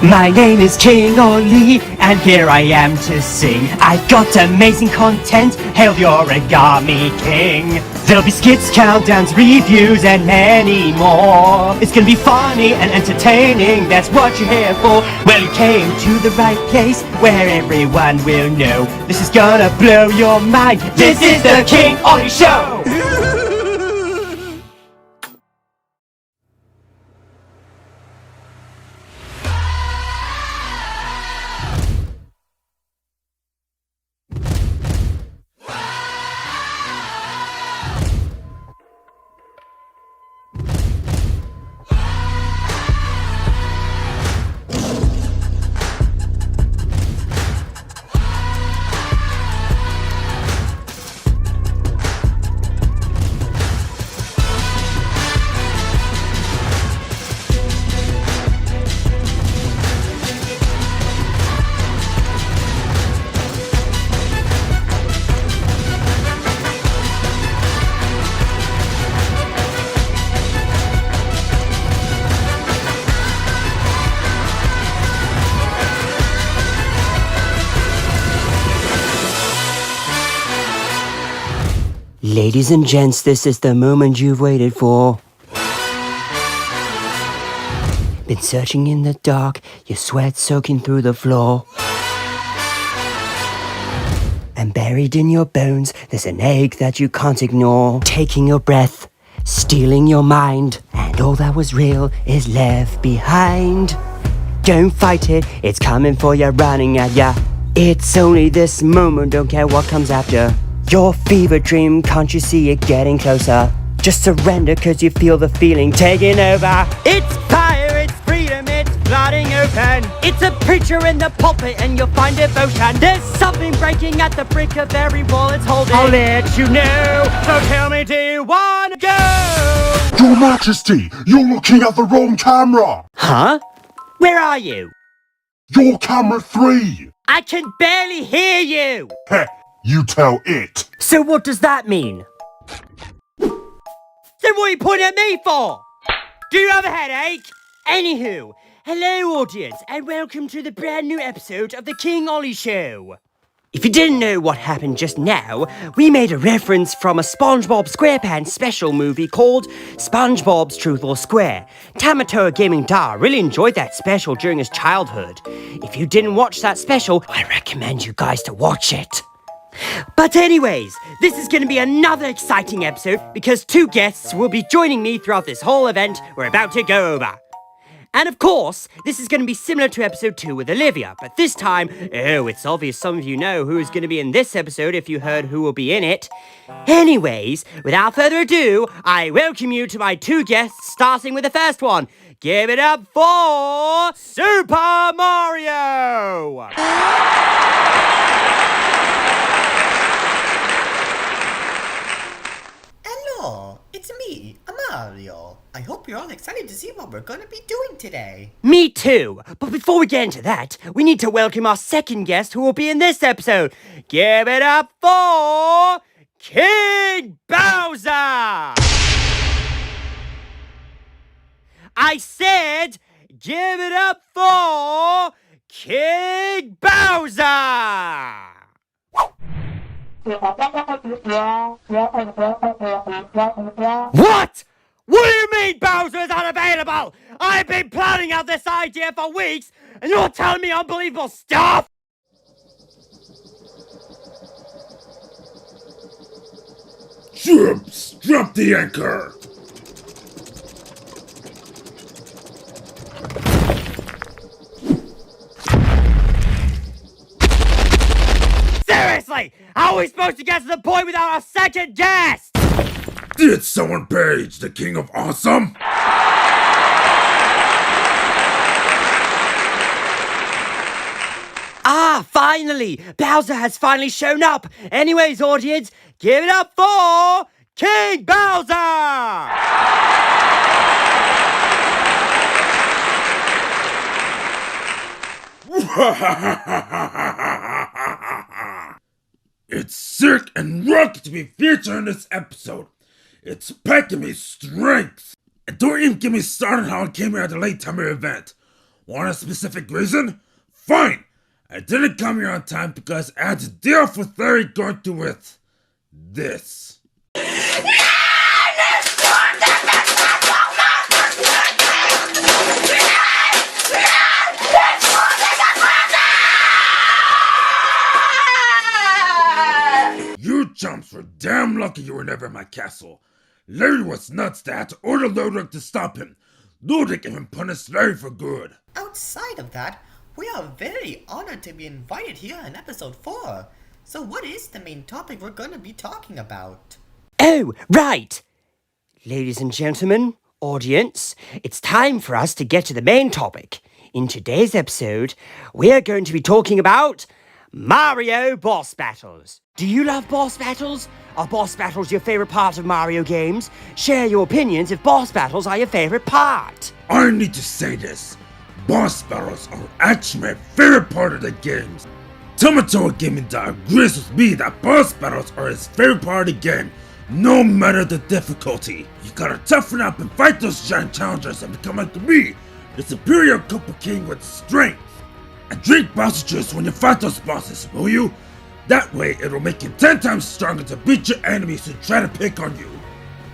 My name is King Olly, and here I am to sing. I've got amazing content, hail the Origami King. There'll be skits, countdowns, reviews, and many more. It's gonna be funny and entertaining, that's what you're here for. Well, you came to the right place, where everyone will know. This is gonna blow your mind. This is the King Olly Show! Ladies and gents, this is the moment you've waited for. Been searching in the dark, your sweat soaking through the floor. And buried in your bones, there's an ache that you can't ignore. Taking your breath, stealing your mind, and all that was real is left behind. Don't fight it, it's coming for you, running at ya. It's only this moment, don't care what comes after. Your fever dream, can't you see it getting closer? Just surrender cause you feel the feeling taking over. It's fire, it's freedom, it's flooding open. It's a preacher in the pulpit and you'll find devotion. There's something breaking at the brick of every wall it's holding. I'll let you know, so tell me, do you wanna go? Your Majesty, you're looking at the wrong camera! Huh? Where are you? You're camera 3! I can barely hear you! Heh, you tell it! So what does that mean? Then what are you pointing at me for? Do you have a headache? Anywho, hello audience, and welcome to the brand new episode of the King Olly Show. If you didn't know what happened just now, we made a reference from a SpongeBob SquarePants special movie called SpongeBob's Truth or Square. Tamatoa Gaming Da really enjoyed that special during his childhood. If you didn't watch that special, I recommend you guys to watch it. But anyways, this is going to be another exciting episode because two guests will be joining me throughout this whole event we're about to go over. And of course, this is going to be similar to episode 2 with Olivia, but this time, oh, it's obvious some of you know who is going to be in this episode if you heard who will be in it. Anyways, without further ado, I welcome you to my two guests, starting with the first one. Give it up for Super Mario! Hello, it's me, Mario. I hope you're all excited to see what we're gonna be doing today. Me too, but before we get into that, we need to welcome our second guest who will be in this episode. Give it up for King Bowser! I said, give it up for King Bowser! What? What do you mean Bowser is unavailable? I've been planning out this idea for weeks, and you're telling me unbelievable stuff? Shrimps, drop the anchor! Seriously, how are we supposed to get to the point without a second guest? Did someone page the King of Awesome? Ah, finally! Bowser has finally shown up! Anyways, audience, give it up for King Bowser! It's sick and rocky to be featured in this episode. It's packing me strength. And don't even get me started how I came here at the late timer event. Want a specific reason? Fine! I didn't come here on time because I had to deal with Larry going through with this. You chumps were damn lucky you were never in my castle. Larry was nuts that I had to order Ludwig to stop him. Ludwig even punished Larry for good. Outside of that, we are very honored to be invited here in episode 4. So what is the main topic we're going to be talking about? Oh, right! Ladies and gentlemen, audience, it's time for us to get to the main topic. In today's episode, we are going to be talking about Mario boss battles. Do you love boss battles? Are boss battles your favorite part of Mario games? Share your opinions if boss battles are your favorite part. I need to say this. Boss battles are actually my favorite part of the games. Tomato Gaming agrees with me that boss battles are his favorite part of the game, no matter the difficulty. You gotta toughen up and fight those giant challengers and become like me, the superior Koopa King with strength. And drink boss juice when you fight those bosses, will you? That way it'll make you 10 times stronger to beat your enemies who try to pick on you.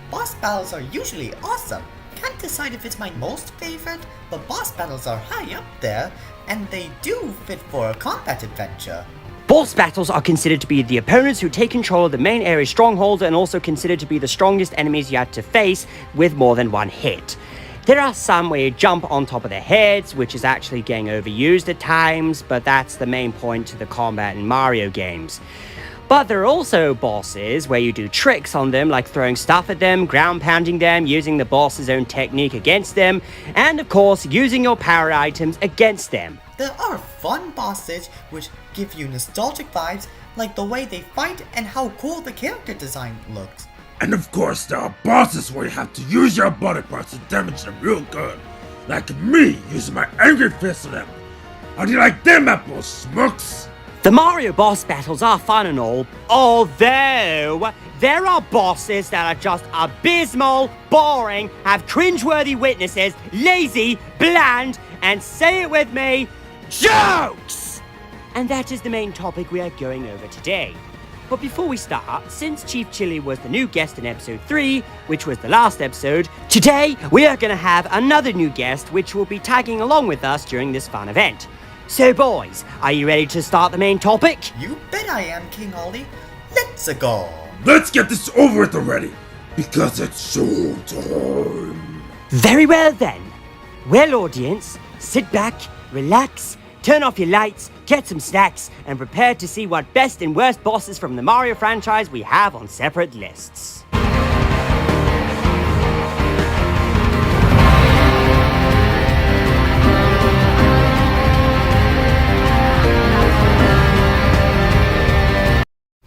Boss battles are usually awesome. Can't decide if it's my most favorite, but boss battles are high up there, and they do fit for a combat adventure. Boss battles are considered to be the opponents who take control of the main area's stronghold and also considered to be the strongest enemies you have to face with more than one hit. There are some where you jump on top of their heads, which is actually getting overused at times, but that's the main point to the combat in Mario games. But there are also bosses where you do tricks on them, like throwing stuff at them, ground pounding them, using the boss's own technique against them, and of course, using your power items against them. There are fun bosses which give you nostalgic vibes, like the way they fight and how cool the character design looks. And of course, there are bosses where you have to use your body parts to damage them real good. Like me, using my angry fist on them. How do you like them apples, schmucks? The Mario boss battles are fun and all, although there are bosses that are just abysmal, boring, have cringeworthy witnesses, lazy, bland, and say it with me, jokes! And that is the main topic we are going over today. But before we start, since Chief Chili was the new guest in episode 3, which was the last episode, today we are going to have another new guest which will be tagging along with us during this fun event. So boys, are you ready to start the main topic? You bet I am, King Olly. Let's go. Let's get this over with already, because it's showtime. Very well then. Well, audience, sit back, relax, turn off your lights, get some snacks, and prepare to see what best and worst bosses from the Mario franchise we have on separate lists.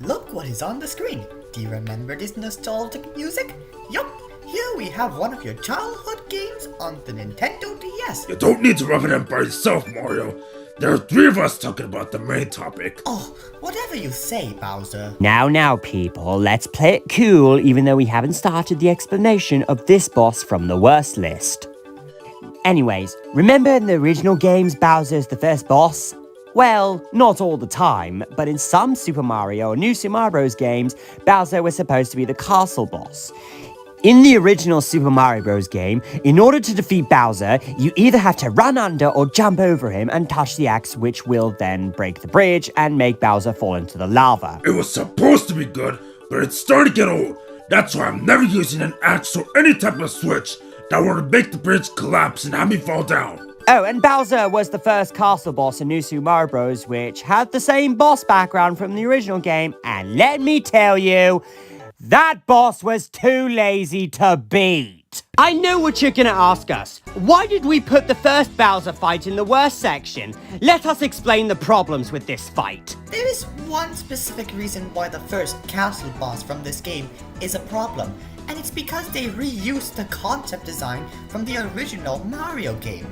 Look what is on the screen. Do you remember this nostalgic music? Yup, here we have one of your childhood games on the Nintendo DS. You don't need to rub it in by yourself, Mario. There are 3 of us talking about the main topic. Oh, whatever you say, Bowser. Now, people, let's play it cool, even though we haven't started the explanation of this boss from the worst list. Anyways, remember in the original games, Bowser's the first boss? Well, not all the time, but in some Super Mario or New Super Mario Bros. Games, Bowser was supposed to be the castle boss. In the original Super Mario Bros. Game, in order to defeat Bowser, you either have to run under or jump over him and touch the axe, which will then break the bridge and make Bowser fall into the lava. It was supposed to be good, but it's starting to get old. That's why I'm never using an axe or any type of switch that would make the bridge collapse and have me fall down. Oh, and Bowser was the first castle boss in New Super Mario Bros., which had the same boss background from the original game, and let me tell you, that boss was too lazy to beat. I know what you're gonna ask us. Why did we put the first Bowser fight in the worst section? Let us explain the problems with this fight. There is one specific reason why the first castle boss from this game is a problem, and it's because they reused the concept design from the original Mario game.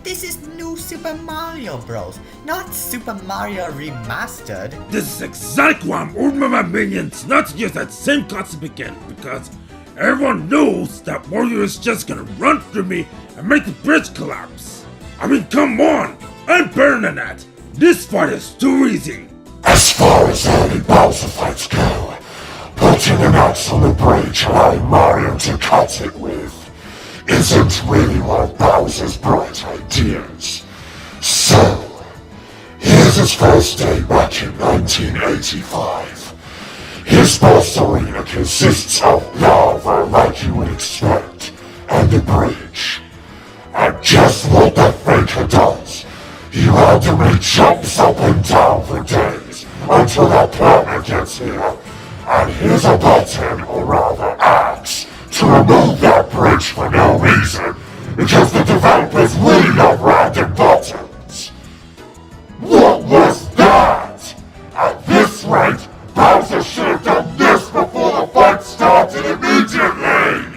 This is New Super Mario Bros., not Super Mario Remastered. This is exactly why I'm ordering my minions not to use that same concept again, because everyone knows that Mario is just gonna run through me and make the bridge collapse. I mean, come on! I'm better than that! This fight is too easy! As far as early Bowser fights go, putting an axe on the bridge allowing Mario to cut it with isn't really one of Bowser's bright ideas. So, here's his first day back in 1985. His boss arena consists of lava like you would expect, and a bridge. And just what the faker does, he randomly jumps up and down for days until that planner gets here. And here's a button, or rather axe, to remove that bridge for no reason, because the developers really love random buttons. What was that? At this rate, Bowser should have done this before the fight started immediately!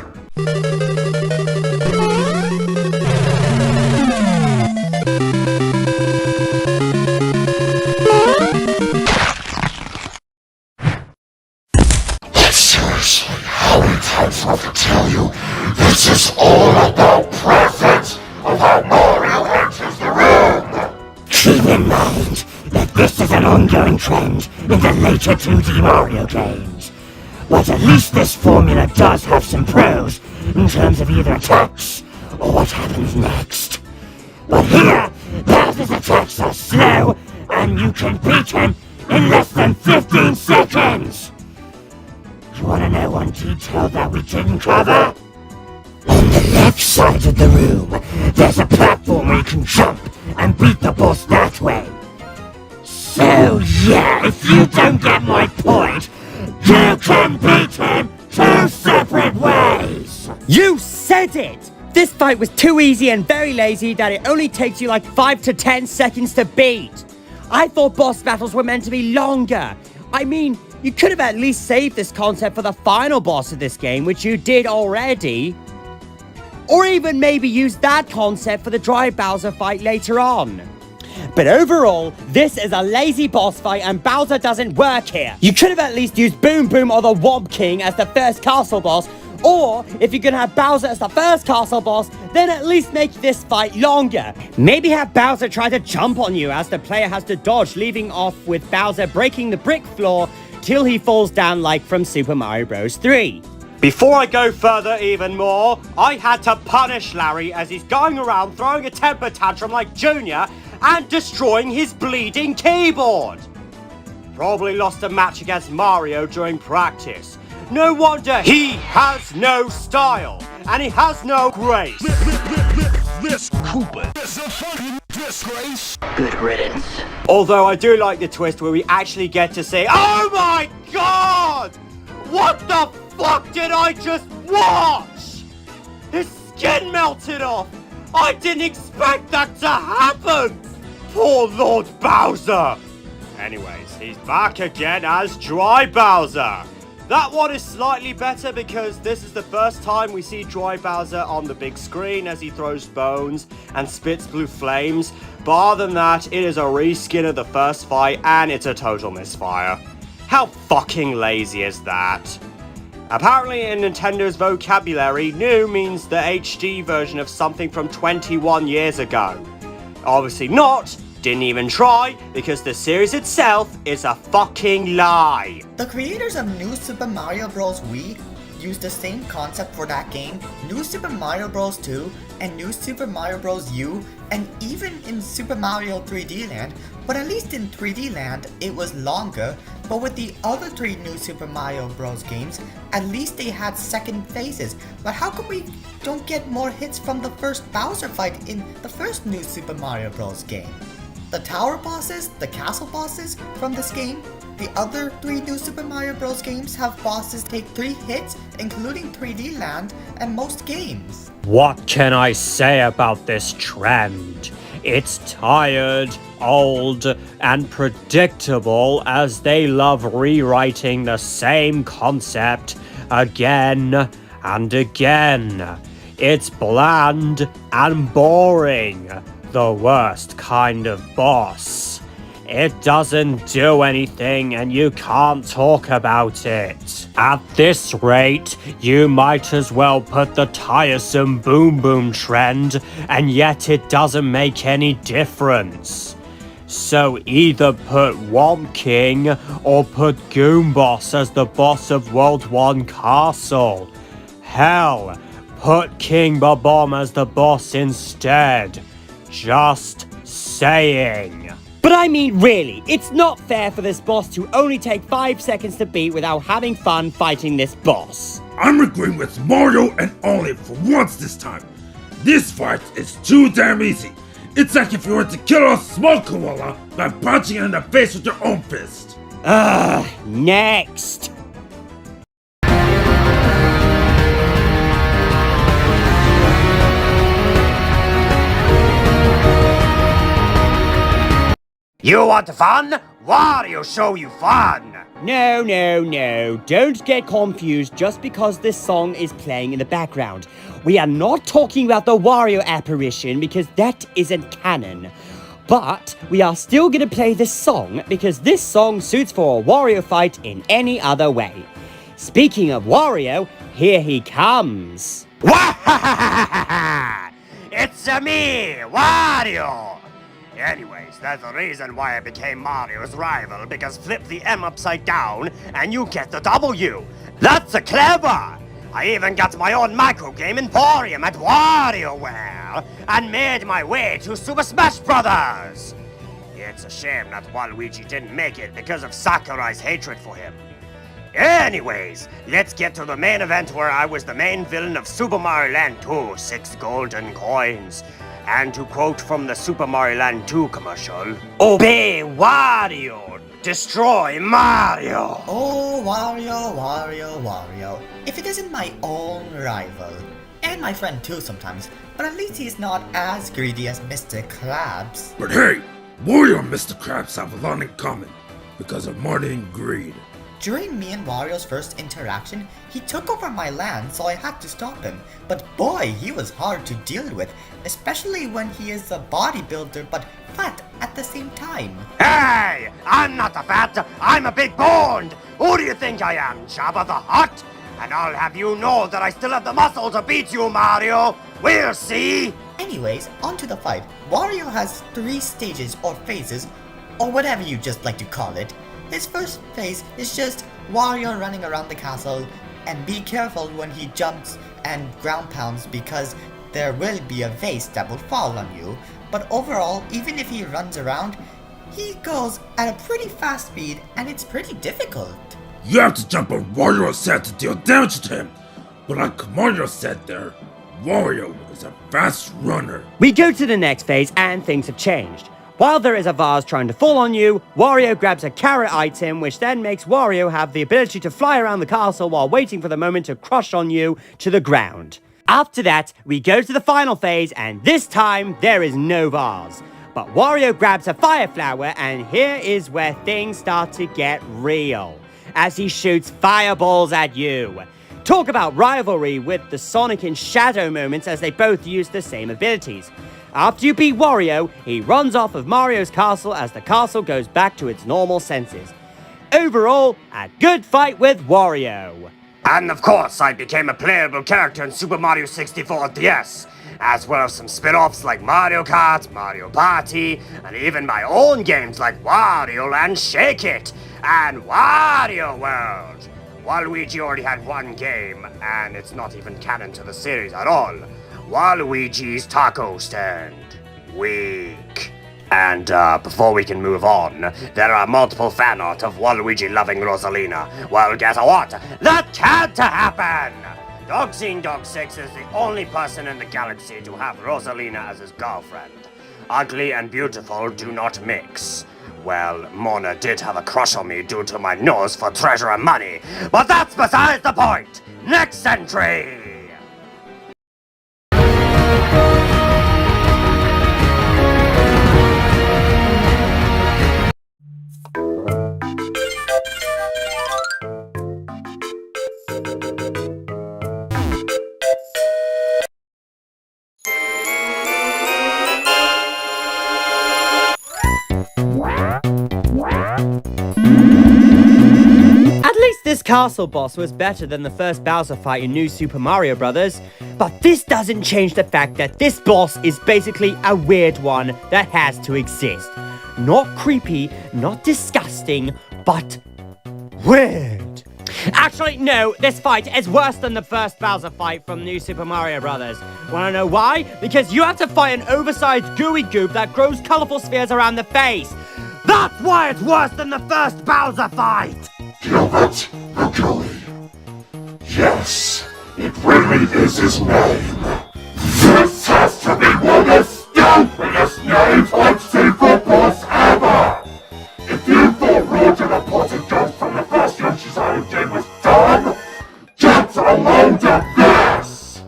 Seriously, how many times do I have to tell you? This is all about presence of how Mario enters the room! Keep in mind that this is an ongoing trend in the later 2D Mario games. But at least this formula does have some pros in terms of either attacks or what happens next. But here, Bowser's attacks are slow, and you can beat him in less than 15 seconds! You wanna know one detail that we didn't cover? On the left side of the room, there's a platform where you can jump and beat the boss that way. So yeah, if you don't get my point, you can beat him 2 separate ways! You said it! This fight was too easy and very lazy that it only takes you like 5 to 10 seconds to beat. I thought boss battles were meant to be longer. I mean, you could have at least saved this concept for the final boss of this game, which you did already. Or even maybe use that concept for the Dry Bowser fight later on. But overall, this is a lazy boss fight and Bowser doesn't work here. You could have at least used Boom Boom or the Womp King as the first castle boss, or if you're gonna have Bowser as the first castle boss, then at least make this fight longer. Maybe have Bowser try to jump on you as the player has to dodge, leaving off with Bowser breaking the brick floor till he falls down like from Super Mario Bros. 3. Before I go further even more, I had to punish Larry as he's going around throwing a temper tantrum like Junior and destroying his bleeding keyboard. Probably lost a match against Mario during practice. No wonder he has no style, and he has no grace. This Koopa is a fucking disgrace! Good riddance. Although I do like the twist where we actually get to say, oh my god! What the fuck did I just watch? His skin melted off! I didn't expect that to happen! Poor Lord Bowser! Anyways, he's back again as Dry Bowser. That one is slightly better because this is the first time we see Dry Bowser on the big screen as he throws bones and spits blue flames. But other than that, it is a reskin of the first fight and it's a total misfire. How fucking lazy is that? Apparently in Nintendo's vocabulary, new means the HD version of something from 21 years ago. Obviously not, didn't even try, because the series itself is a fucking lie. The creators of New Super Mario Bros. Wii used the same concept for that game, New Super Mario Bros. 2, and New Super Mario Bros. U, and even in Super Mario 3D Land, but at least in 3D Land, it was longer, but with the other 3 New Super Mario Bros. Games, at least they had second phases. But how come we don't get more hits from the first Bowser fight in the first New Super Mario Bros. Game? The tower bosses, the castle bosses from this game, the other 3 New Super Mario Bros. Games have bosses take 3 hits, including 3D Land and most games. What can I say about this trend? It's tired, old, and predictable as they love rewriting the same concept again and again. It's bland and boring. The worst kind of boss. It doesn't do anything and you can't talk about it. At this rate, you might as well put the tiresome boom boom trend, and yet it doesn't make any difference. So either put Womp King or put Goon Boss as the boss of World 1 Castle. Hell, put King Bob-omb as the boss instead. Just saying. But I mean, really, it's not fair for this boss to only take 5 seconds to beat without having fun fighting this boss. I'm agreeing with Mario and Olly for once this time. This fight is too damn easy. It's like if you were to kill a small koala by punching it in the face with your own fist. Next. You want fun? Wario show you fun! No. Don't get confused just because this song is playing in the background. We are not talking about the Wario apparition because that isn't canon. But we are still gonna play this song because this song suits for a Wario fight in any other way. Speaking of Wario, here he comes. Wahahahaha! It's me, Wario! Anyways, that's the reason why I became Mario's rival, because flip the M upside down and you get the W. That's a clever! I even got my own micro game emporium at WarioWare and made my way to Super Smash Brothers. It's a shame that Waluigi didn't make it because of Sakurai's hatred for him. Anyways, let's get to the main event where I was the main villain of Super Mario Land 2, 6 golden coins. And to quote from the Super Mario Land 2 commercial, "Obey Wario, destroy Mario." Oh, Wario. If it isn't my own rival, and my friend too sometimes, but at least he's not as greedy as Mr. Krabs. But hey, Wario and Mr. Krabs have a lot in common because of money and greed. During me and Wario's first interaction, he took over my land, so I had to stop him. But boy, he was hard to deal with, especially when he is a bodybuilder but fat at the same time. Hey, I'm not a fat, I'm a big boned. Who do you think I am, Jabba the Hutt? And I'll have you know that I still have the muscle to beat you, Mario. We'll see. Anyways, on to the fight. Wario has 3 stages or phases, or whatever you just like to call it. His first phase is just Wario running around the castle, and be careful when he jumps and ground pounds because there will be a vase that will fall on you. But overall, even if he runs around, he goes at a pretty fast speed and it's pretty difficult. You have to jump on Wario's head to deal damage to him. But like Mario said there, Wario is a fast runner. We go to the next phase and things have changed. While there is a vase trying to fall on you, Wario grabs a carrot item, which then makes Wario have the ability to fly around the castle while waiting for the moment to crush on you to the ground. After that, we go to the final phase, and this time, there is no vase. But Wario grabs a fire flower, and here is where things start to get real, as he shoots fireballs at you. Talk about rivalry with the Sonic and Shadow moments, as they both use the same abilities. After you beat Wario, he runs off of Mario's castle as the castle goes back to its normal senses. Overall, a good fight with Wario. And of course, I became a playable character in Super Mario 64 DS, as well as some spin-offs like Mario Kart, Mario Party, and even my own games like Wario Land Shake It and Wario World. Waluigi already had one game, and it's not even canon to the series at all. Waluigi's Taco Stand. Weak. And before we can move on, there are multiple fan art of Waluigi loving Rosalina. Well, guess what? That can't happen! DED6 is the only person in the galaxy to have Rosalina as his girlfriend. Ugly and beautiful do not mix. Well, Mona did have a crush on me due to my nose for treasure and money, but that's besides the point! Next entry! this castle boss was better than the first Bowser fight in New Super Mario Bros., but this doesn't change the fact that this boss is basically a weird one that has to exist. Not creepy, not disgusting, but weird. Actually, no, this fight is worse than the first Bowser fight from New Super Mario Bros. Wanna know why? Because you have to fight an oversized gooey goop that grows colorful spheres around the face. That's why it's worse than the first Bowser fight! Gilbert the Gooey. Yes, it really is his name. This has to be one of the stupidest names I've seen for boss ever! If you thought Roger the Potted Ghost from the first Yoshi's Island game was dumb, get a load of this!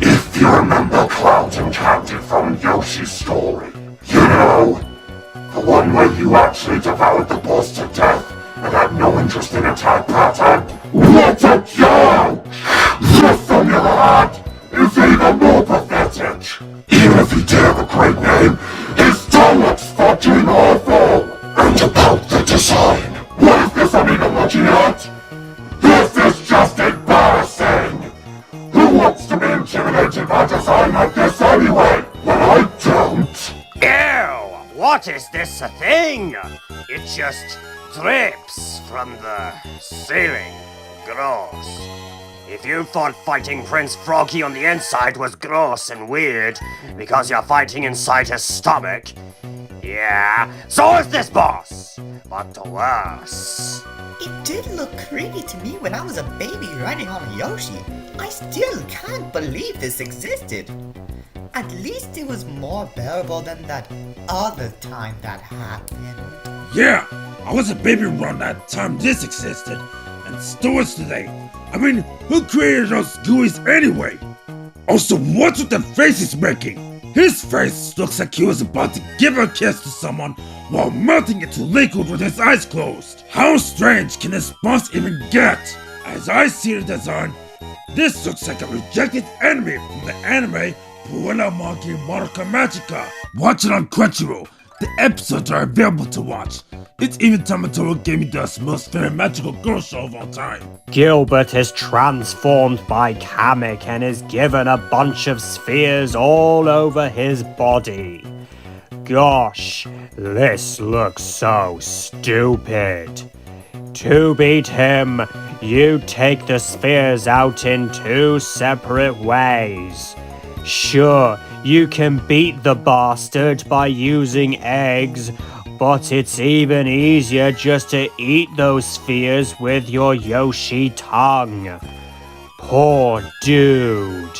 If you remember Cloud and Candy from Yoshi's story, you know, the one where you actually devoured the boss to death and had no interest in attack pattern, what a joke! This, on the other hand, is even more pathetic. Even if he did have a great name, his tongue looks fucking awful! And about the design, what is this I'm even looking at? This is just embarrassing! Who wants to be intimidated by design like this anyway, when I don't? Ew! What is this a thing? It just drips from the ceiling. Gross. If you thought fighting Prince Froggy on the inside was gross and weird because you're fighting inside his stomach, yeah, so is this boss, but worse. It did look creepy to me when I was a baby riding on a Yoshi. I still can't believe this existed. At least it was more bearable than that other time that happened. Yeah, I was a baby around that time this existed, and still is today. I mean, who created those gooeys anyway? Also, what's with the face he's making? His face looks like he was about to give a kiss to someone while melting into liquid with his eyes closed. How strange can this boss even get? As I see the design, this looks like a rejected enemy from the anime Puella Monkey Madoka Magica. Watch it on Crunchyroll. The episodes are available to watch. It's even Tamatoa Gaming Dust's most favorite magical girl show of all time. Gilbert is transformed by Kamek and is given a bunch of spheres all over his body. Gosh, this looks so stupid. To beat him, you take the spheres out in 2 separate ways. Sure, you can beat the bastard by using eggs, but it's even easier just to eat those spheres with your Yoshi tongue. Poor dude.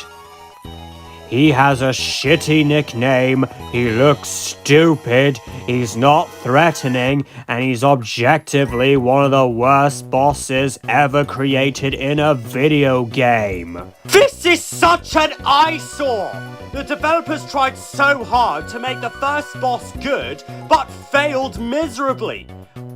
He has a shitty nickname, he looks stupid, he's not threatening, and he's objectively one of the worst bosses ever created in a video game. This is such an eyesore! The developers tried so hard to make the first boss good, but failed miserably.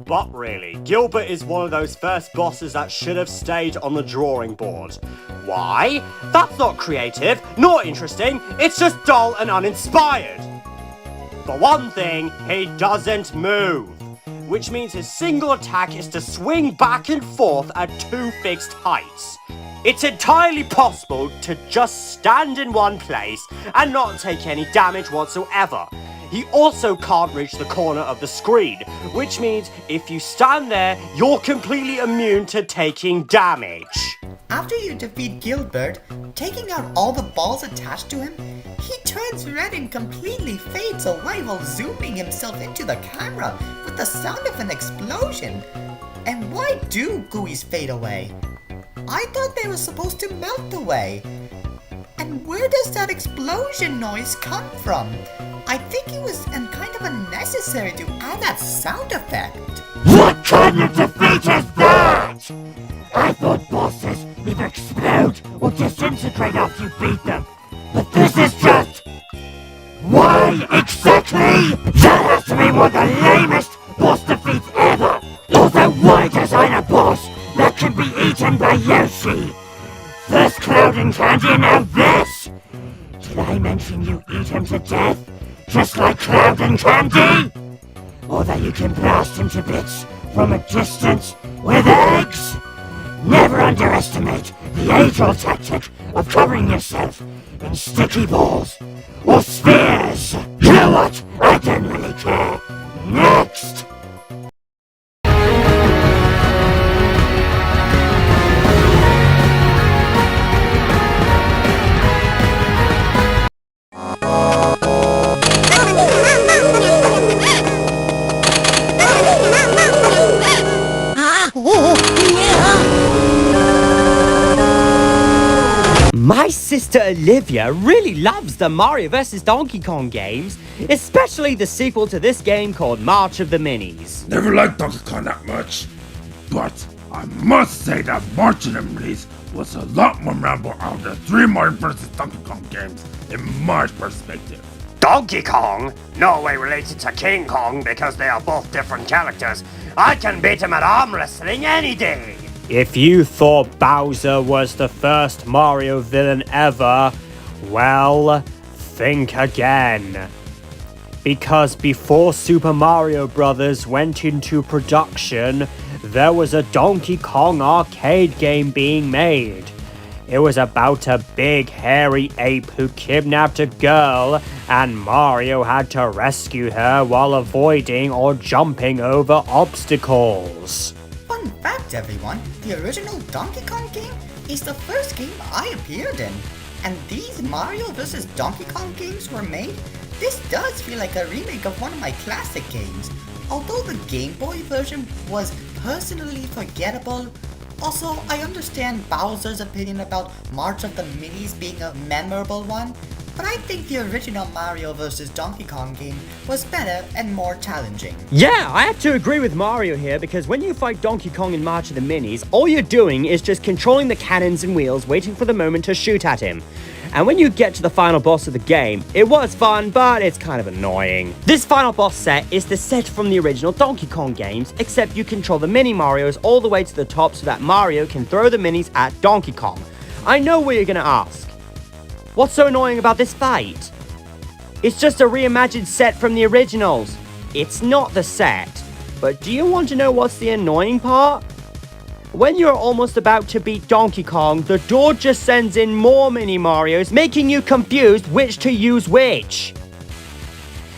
But really, Gilbert is one of those first bosses that should have stayed on the drawing board. Why? That's not creative, nor interesting, it's just dull and uninspired. For one thing, he doesn't move, which means his single attack is to swing back and forth at 2 fixed heights. It's entirely possible to just stand in one place and not take any damage whatsoever. He also can't reach the corner of the screen, which means if you stand there, you're completely immune to taking damage. After you defeat Gilbert, taking out all the balls attached to him, he turns red and completely fades away while zooming himself into the camera with the sound of an explosion. And why do gooeys fade away? I thought they were supposed to melt away. And where does that explosion noise come from? I think it was kind of unnecessary to add that sound effect. What kind of defeat is that? I thought bosses either explode or disintegrate after you beat them. But this is just... Why exactly? That has to be one of the lamest boss defeats ever. Also, why design a boss that can be eaten by Yoshi? First Cloud and Candy and now this? Did I mention you eat him to death? Just like Cloud and Candy? Or that you can blast him to bits from a distance with eggs? Never underestimate the age-old tactic of covering yourself in sticky balls or spheres. You know what? I don't really care. Next! My sister Olivia really loves the Mario vs. Donkey Kong games, especially the sequel to this game called March of the Minis. Never liked Donkey Kong that much, but I must say that March of the Minis was a lot more memorable out of the 3 Mario vs. Donkey Kong games in my perspective. Donkey Kong? No way related to King Kong because they are both different characters. I can beat him at arm wrestling any day. If you thought Bowser was the first Mario villain ever, well, think again. Because before Super Mario Bros. Went into production, there was a Donkey Kong arcade game being made. It was about a big hairy ape who kidnapped a girl, and Mario had to rescue her while avoiding or jumping over obstacles. Fun fact, everyone, the original Donkey Kong game is the first game I appeared in. And these Mario vs. Donkey Kong games were made, this does feel like a remake of one of my classic games. Although the Game Boy version was personally forgettable. Also, I understand Bowser's opinion about March of the Minis being a memorable one, but I think the original Mario vs. Donkey Kong game was better and more challenging. Yeah, I have to agree with Mario here because when you fight Donkey Kong in March of the Minis, all you're doing is just controlling the cannons and wheels, waiting for the moment to shoot at him. And when you get to the final boss of the game, it was fun, but it's kind of annoying. This final boss set is the set from the original Donkey Kong games, except you control the mini Marios all the way to the top so that Mario can throw the minis at Donkey Kong. I know what you're gonna ask. What's so annoying about this fight? It's just a reimagined set from the originals. It's not the set. But do you want to know what's the annoying part? When you're almost about to beat Donkey Kong, the door just sends in more mini Marios, making you confused which to use which.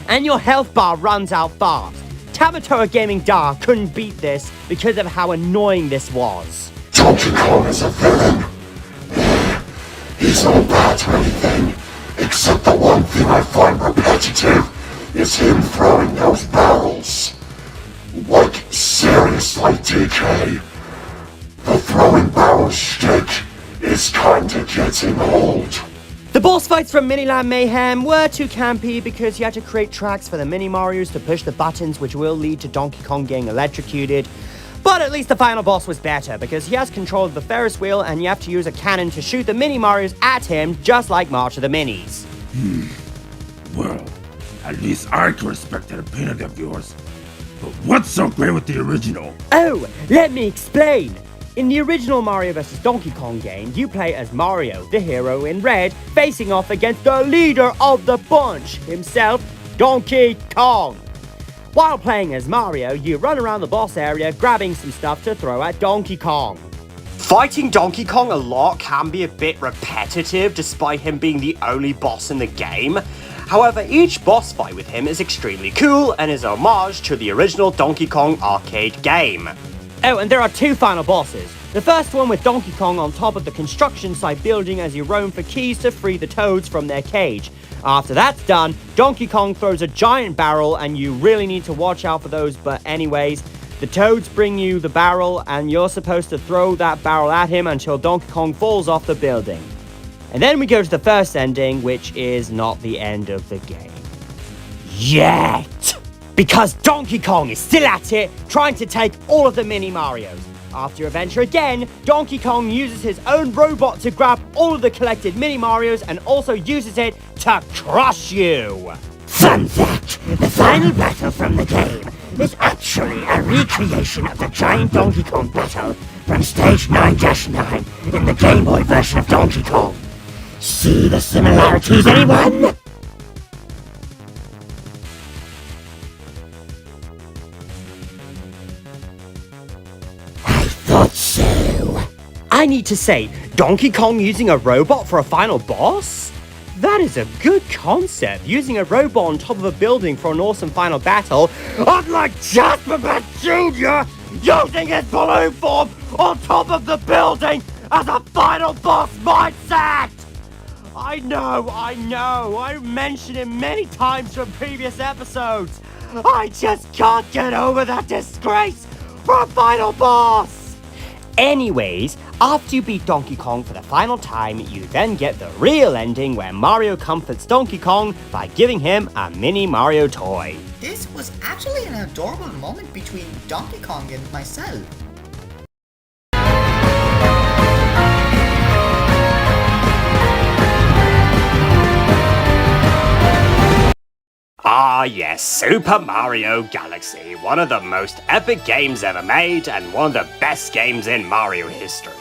And your health bar runs out fast. Tamatoa Gaming Da couldn't beat this because of how annoying this was. Donkey Kong is a villain. He's not bad to anything, except the one thing I find repetitive is him throwing those barrels. Like, seriously, DK, the throwing barrel shtick is kinda getting old. The boss fights from Miniland Mayhem were too campy because you had to create tracks for the mini Marios to push the buttons, which will lead to Donkey Kong getting electrocuted. But at least the final boss was better because he has control of the Ferris wheel and you have to use a cannon to shoot the mini Marios at him, just like March of the Minis. Well, at least I can respect that opinion of yours. But what's so great with the original? Oh, let me explain. In the original Mario vs. Donkey Kong game, you play as Mario, the hero in red, facing off against the leader of the bunch, himself, Donkey Kong. While playing as Mario, you run around the boss area grabbing some stuff to throw at Donkey Kong. Fighting Donkey Kong a lot can be a bit repetitive despite him being the only boss in the game. However, each boss fight with him is extremely cool and is a homage to the original Donkey Kong arcade game. Oh, and there are 2 final bosses. The first one with Donkey Kong on top of the construction site building as you roam for keys to free the Toads from their cage. After that's done, Donkey Kong throws a giant barrel and you really need to watch out for those, but anyways, the Toads bring you the barrel and you're supposed to throw that barrel at him until Donkey Kong falls off the building. And then we go to the first ending, which is not the end of the game. Yet! Because Donkey Kong is still at it, trying to take all of the mini Marios. After your adventure again, Donkey Kong uses his own robot to grab all of the collected mini Marios and also uses it to crush you. Fun fact, the final battle from the game is actually a recreation of the giant Donkey Kong battle from stage 9-9 in the Game Boy version of Donkey Kong. See the similarities, anyone? I thought so. I need to say, Donkey Kong using a robot for a final boss? That is a good concept, using a robot on top of a building for an awesome final battle, unlike Jasper Bat Jr. using his balloon form on top of the building as a final boss mindset! I know, I mentioned it many times from previous episodes. I just can't get over that disgrace for a final boss! Anyways, after you beat Donkey Kong for the final time, you then get the real ending where Mario comforts Donkey Kong by giving him a mini Mario toy. This was actually an adorable moment between Donkey Kong and myself. Ah yes, Super Mario Galaxy, one of the most epic games ever made and one of the best games in Mario history.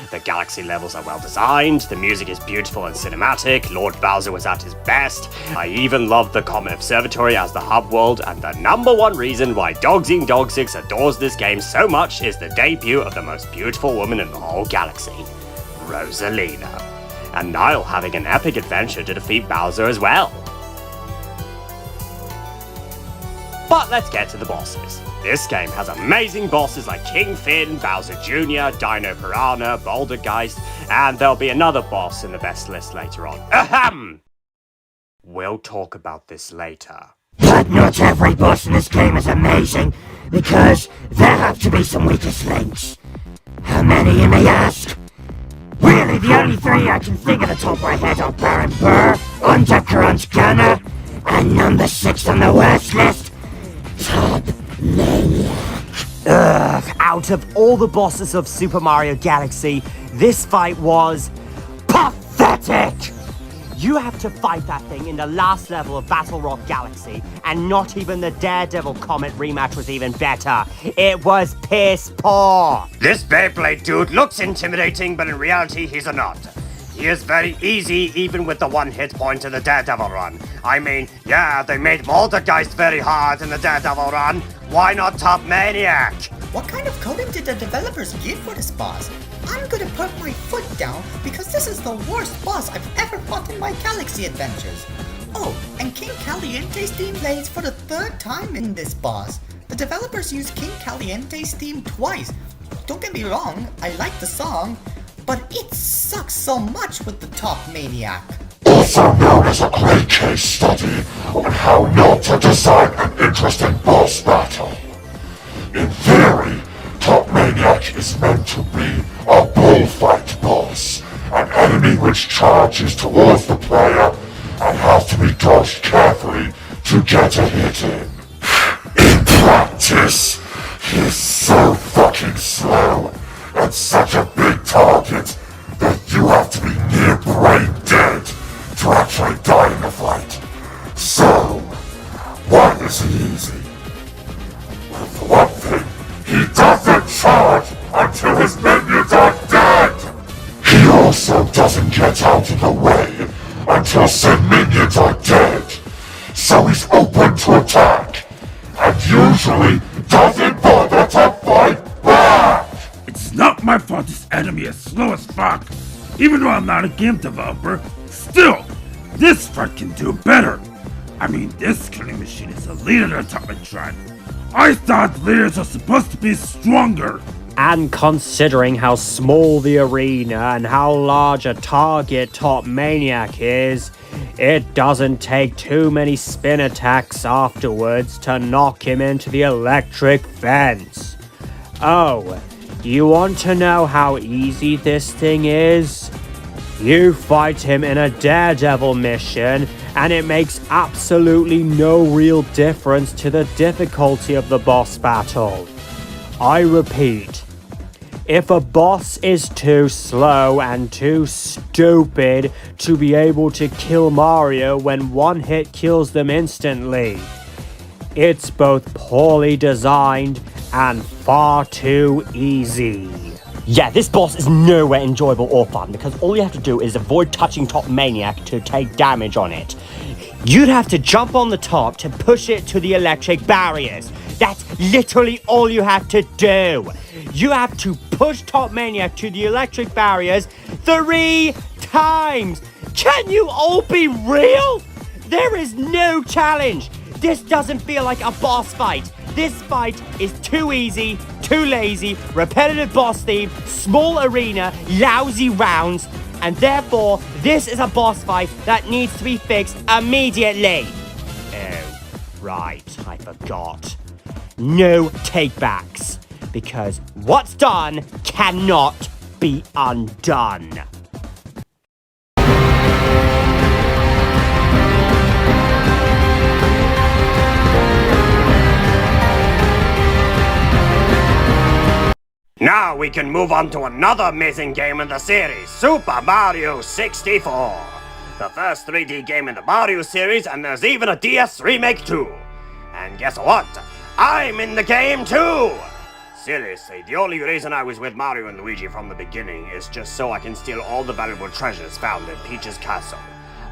The Galaxy levels are well designed, the music is beautiful and cinematic, Lord Bowser was at his best, I even love the Comet Observatory as the hub world, and the number one reason why Dog6 adores this game so much is the debut of the most beautiful woman in the whole galaxy, Rosalina. And Nile having an epic adventure to defeat Bowser as well. But let's get to the bosses. This game has amazing bosses like King Finn, Bowser Jr., Dino Piranha, Bouldergeist, and there'll be another boss in the best list later on. Ahem! We'll talk about this later. But not every boss in this game is amazing, because there have to be some weakest links. How many, you may ask? Really, the only three I can think of the top of my head are Baron Burr, Undercurrent Gunner, and number 6 on the worst list, Top Maniac. Ugh, out of all the bosses of Super Mario Galaxy, this fight was pathetic! You have to fight that thing in the last level of Battle Rock Galaxy, and not even the Daredevil Comet rematch was even better. It was piss poor! This Beyblade dude looks intimidating, but in reality he's a nut. He is very easy even with the one hit point in the Daredevil run. I mean, yeah, they made Bouldergeist very hard in the Daredevil run. Why not Top Maniac? What kind of coding did the developers give for this boss? I'm gonna put my foot down because this is the worst boss I've ever fought in my Galaxy adventures. Oh, and King Caliente's theme plays for the 3rd time in this boss. The developers used King Caliente's theme twice. Don't get me wrong, I like the song, but it sucks so much with the Top Maniac. Also known as a great case study on how not to design an interesting boss battle. In theory, Top Maniac is meant to be a bullfight boss, an enemy which charges towards the player and has to be dodged carefully to get a hit in. In practice, he's so fucking slow and such a big target that you have to be near brain dead to actually die in the fight. So, why is he easy? Well, for one thing, he doesn't charge until his minions are dead! He also doesn't get out of the way until said minions are dead, so he's open to attack, and usually doesn't bother to fight back! It's not my fault this enemy is slow as fuck. Even though I'm not a game developer, still, this fight can do better. I mean, this killing machine is a leader at the top of the track. I thought leaders are supposed to be stronger. And considering how small the arena and how large a target Top Maniac is, it doesn't take too many spin attacks afterwards to knock him into the electric fence. Oh, you want to know how easy this thing is? You fight him in a Daredevil mission, and it makes absolutely no real difference to the difficulty of the boss battle. I repeat, if a boss is too slow and too stupid to be able to kill Mario when one hit kills them instantly, it's both poorly designed and far too easy. Yeah, this boss is nowhere enjoyable or fun because all you have to do is avoid touching Top Maniac to take damage on it. You'd have to jump on the top to push it to the electric barriers. That's literally all you have to do. You have to push Top Maniac to the electric barriers 3 times. Can you all be real? There is no challenge. This doesn't feel like a boss fight. This fight is too easy, too lazy, repetitive boss theme, small arena, lousy rounds, and therefore this is a boss fight that needs to be fixed immediately. Oh, right, I forgot. No takebacks, because what's done cannot be undone. Now we can move on to another amazing game in the series, Super Mario 64. The first 3D game in the Mario series, and there's even a DS remake too. And guess what? I'm in the game too! Seriously, the only reason I was with Mario and Luigi from the beginning is just so I can steal all the valuable treasures found in Peach's castle.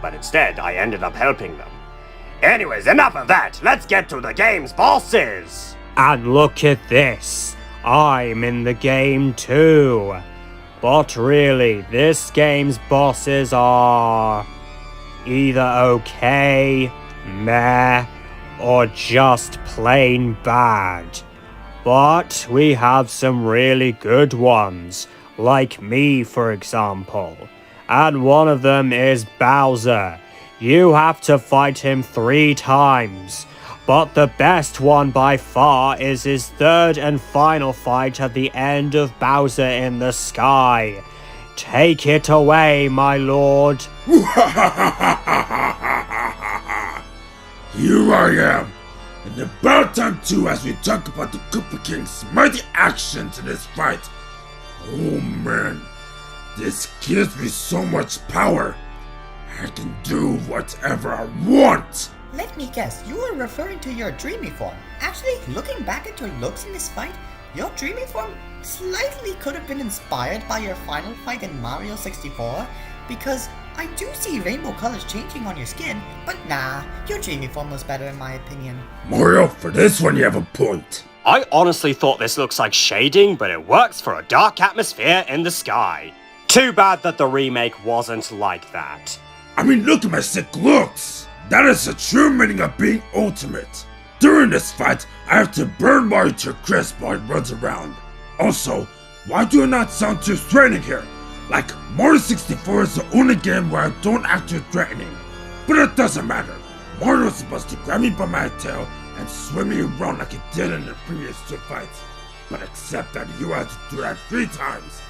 But instead, I ended up helping them. Anyways, enough of that! Let's get to the game's bosses! And look at this. I'm in the game too. But really, this game's bosses are either okay, meh, or just plain bad. But we have some really good ones, like me for example. And one of them is Bowser. You have to fight him 3 times. But the best one by far is his third and final fight at the end of Bowser in the Sky. Take it away, my lord. Here I am, in about time too, as we talk about the Koopa King's mighty actions in this fight. Oh man, this gives me so much power. I can do whatever I want. Let me guess, you are referring to your dreamy form. Actually, looking back at your looks in this fight, your dreamy form slightly could have been inspired by your final fight in Mario 64, because I do see rainbow colors changing on your skin, but nah, your dreamy form was better in my opinion. Mario, for this one you have a point. I honestly thought this looks like shading, but it works for a dark atmosphere in the sky. Too bad that the remake wasn't like that. I mean, look at my sick looks. That is the true meaning of being ultimate. During this fight, I have to burn Mario to a crisp while he runs around. Also, why do I not sound too threatening here? Like, Mario 64 is the only game where I don't act too threatening. But it doesn't matter. Mario is supposed to grab me by my tail and swim me around like he did in the previous 2 fights. But except that you had to do that 3 times.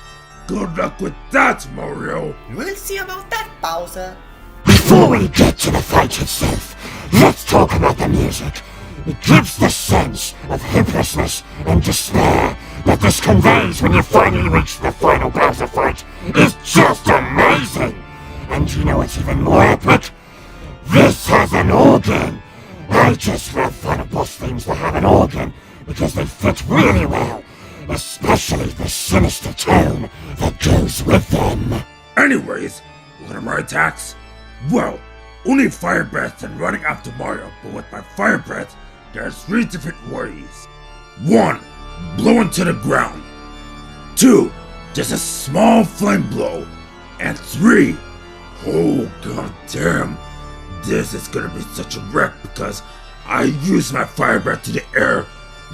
Good luck with that, Mario. We'll see about that, Bowser. Before we get to the fight itself, let's talk about the music. It gives the sense of hopelessness and despair that this conveys when you finally reach the final Bowser fight is just amazing! And you know what's even more epic? This has an organ! I just love final boss themes that have an organ because they fit really well, especially the sinister tone that goes with them. Anyways, what are my attacks? Well, only fire breath and running after Mario, but with my fire breath, there are 3 different ways. 1. Blow into the ground. 2. Just a small flame blow. And 3. Oh god damn, this is gonna be such a wreck because I use my fire breath to the air,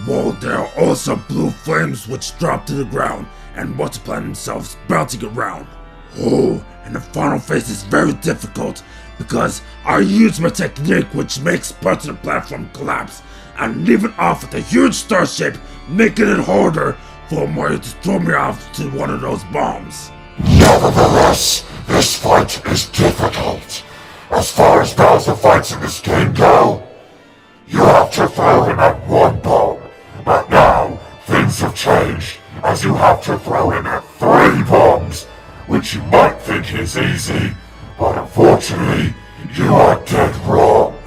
while there are also blue flames which drop to the ground and multiply themselves bouncing around. Oh, and the final phase is very difficult because I use my technique which makes parts of the platform collapse and leave it off with a huge star shape, making it harder for Mario to throw me off to one of those bombs. Nevertheless, this fight is difficult. As far as Bowser fights in this game go, you have to throw him at 1 bomb, but now things have changed as you have to throw him at 3 bombs, which you might think is easy, but unfortunately, you are dead wrong.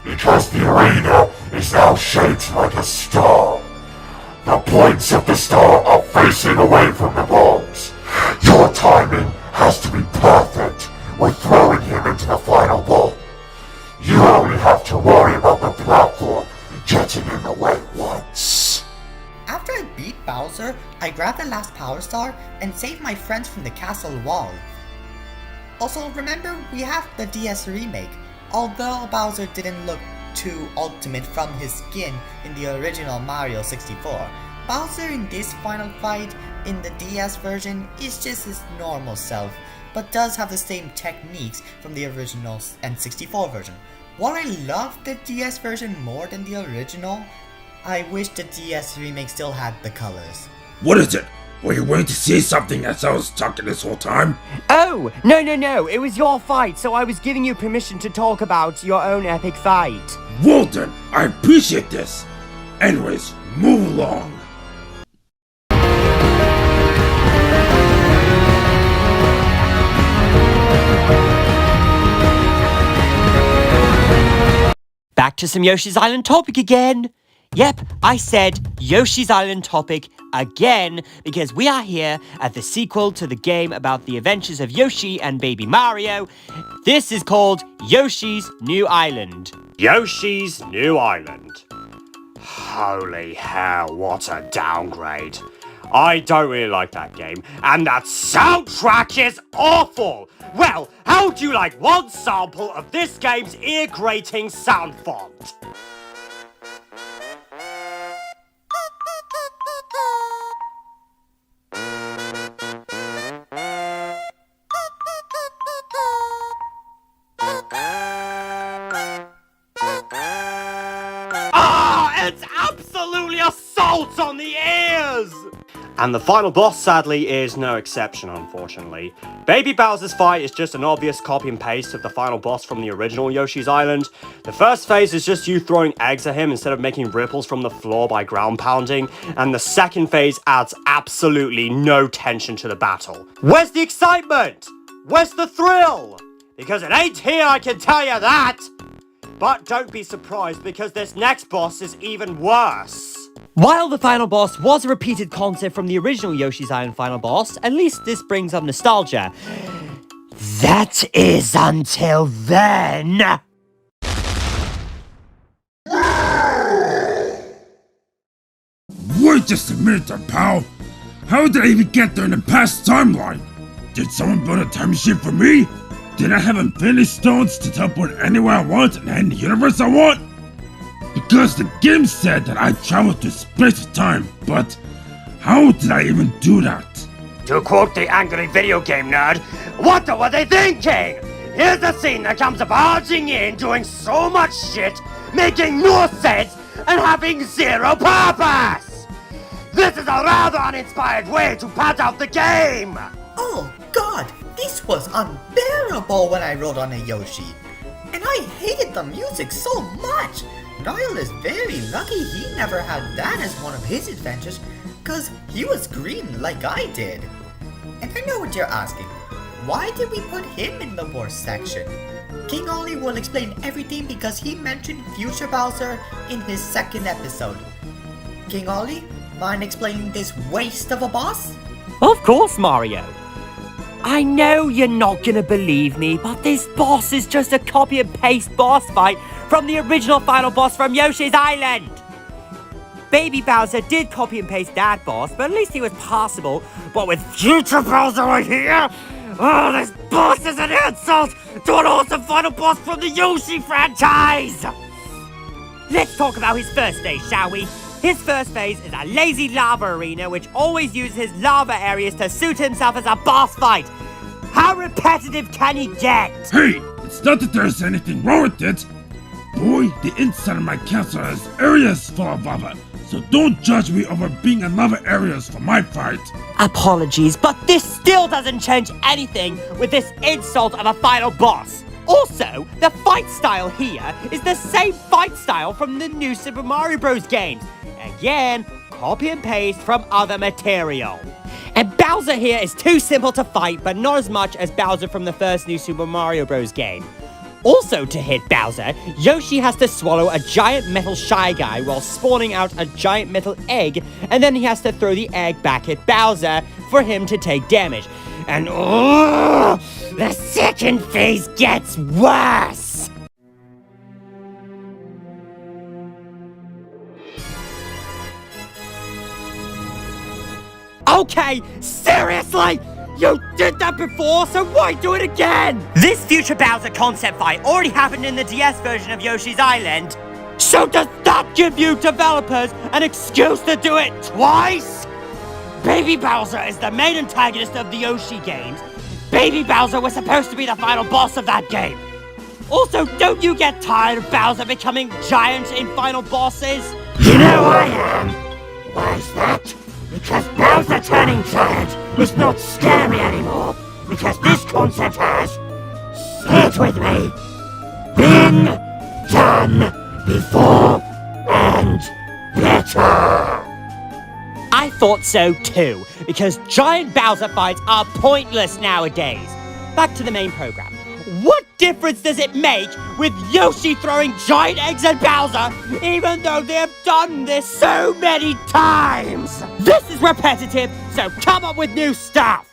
Because the arena is now shaped like a star. The points of the star are facing away from the bombs. Your timing has to be perfect with throwing him into the final bomb. You only have to worry about the platform getting in the way once. After I beat Bowser, I grabbed the last Power Star and saved my friends from the castle wall. Also, remember, we have the DS remake. Although Bowser didn't look too ultimate from his skin in the original Mario 64, Bowser in this final fight in the DS version is just his normal self, but does have the same techniques from the original N64 version. While I love the DS version more than the original, I wish the DS remake still had the colors. What is it? Were you waiting to say something as I was talking this whole time? Oh, no, it was your fight, so I was giving you permission to talk about your own epic fight. Well then, I appreciate this. Anyways, move along. Back to some Yoshi's Island topic again. Yep, I said Yoshi's Island topic again because we are here at the sequel to the game about the adventures of Yoshi and Baby Mario. This is called Yoshi's New Island. Yoshi's New Island. Holy hell, what a downgrade. I don't really like that game, and that soundtrack is awful! Well, how do you like one sample of this game's ear-grating sound font? It's absolutely assault on the ears! And the final boss, sadly, is no exception, unfortunately. Baby Bowser's fight is just an obvious copy and paste of the final boss from the original Yoshi's Island. The first phase is just you throwing eggs at him instead of making ripples from the floor by ground pounding, and the second phase adds absolutely no tension to the battle. Where's the excitement? Where's the thrill? Because it ain't here, I can tell you that! But don't be surprised, because this next boss is even worse. While the final boss was a repeated concept from the original Yoshi's Island final boss, at least this brings up nostalgia. That is until then. Wait just a minute there, pal. How did I even get there in the past timeline? Did someone build a time machine for me? Did I have infinity stones to teleport anywhere I want and any universe I want? Because the game said that I traveled through space and time, but how did I even do that? To quote the angry video game nerd, what were they thinking? Here's a scene that comes barging in, doing so much shit, making no sense, and having zero purpose! This is a rather uninspired way to pad out the game! Oh god, this was unbearable when I rode on a Yoshi. And I hated the music so much. Niall is very lucky he never had that as one of his adventures, cause he was green like I did. And I know what you're asking, why did we put him in the worst section? King Olly will explain everything because he mentioned Future Bowser in his second episode. King Olly, mind explaining this waste of a boss? Of course, Mario. I know you're not gonna believe me, but this boss is just a copy and paste boss fight from the original final boss from Yoshi's Island. Baby Bowser did copy and paste that boss, but at least he was passable. But with Future Bowser right here, oh, this boss is an insult to an awesome final boss from the Yoshi franchise! Let's talk about his first phase, shall we? His first phase is a lazy lava arena which always uses his lava areas to suit himself as a boss fight. How repetitive can he get? Hey, it's not that there's anything wrong with it. Boy, the inside of my castle has areas full of lava, so don't judge me over being in lava areas for my fight. Apologies, but this still doesn't change anything with this insult of a final boss. Also, the fight style here is the same fight style from the new Super Mario Bros. Games. Again, copy and paste from other material. And Bowser here is too simple to fight, but not as much as Bowser from the first new Super Mario Bros. Game. Also, to hit Bowser, Yoshi has to swallow a giant metal Shy Guy while spawning out a giant metal egg, and then he has to throw the egg back at Bowser for him to take damage. And the second phase gets worse! Okay, seriously? You did that before, so why do it again? This future Bowser concept fight already happened in the DS version of Yoshi's Island. So does that give you developers an excuse to do it twice? Baby Bowser is the main antagonist of the Yoshi games. Baby Bowser was supposed to be the final boss of that game. Also, don't you get tired of Bowser becoming giant in final bosses? You know I am. Why is that? Because Bowser turning giant is not scary anymore. Because this concept has, say it with me, been done before and better. I thought so too, because giant Bowser fights are pointless nowadays. Back to the main program. What difference does it make with Yoshi throwing giant eggs at Bowser, even though they have done this so many times? This is repetitive, so come up with new stuff!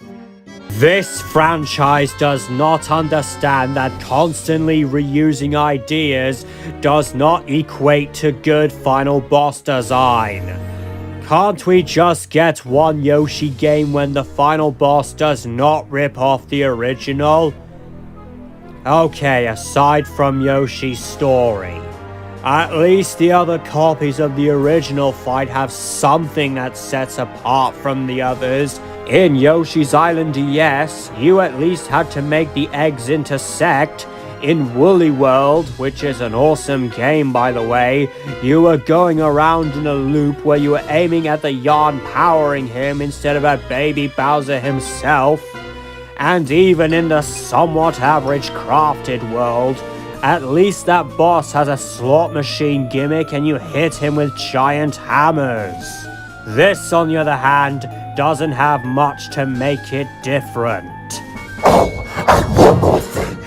This franchise does not understand that constantly reusing ideas does not equate to good final boss design. Can't we just get one Yoshi game when the final boss does not rip off the original? Okay, aside from Yoshi's story, at least the other copies of the original fight have something that sets apart from the others. In Yoshi's Island DS, you at least had to make the eggs intersect. In Woolly World, which is an awesome game by the way, you were going around in a loop where you were aiming at the yarn powering him instead of at Baby Bowser himself. And even in the somewhat average Crafted World, at least that boss has a slot machine gimmick and you hit him with giant hammers. This, on the other hand, doesn't have much to make it different. Oh, and one more thing.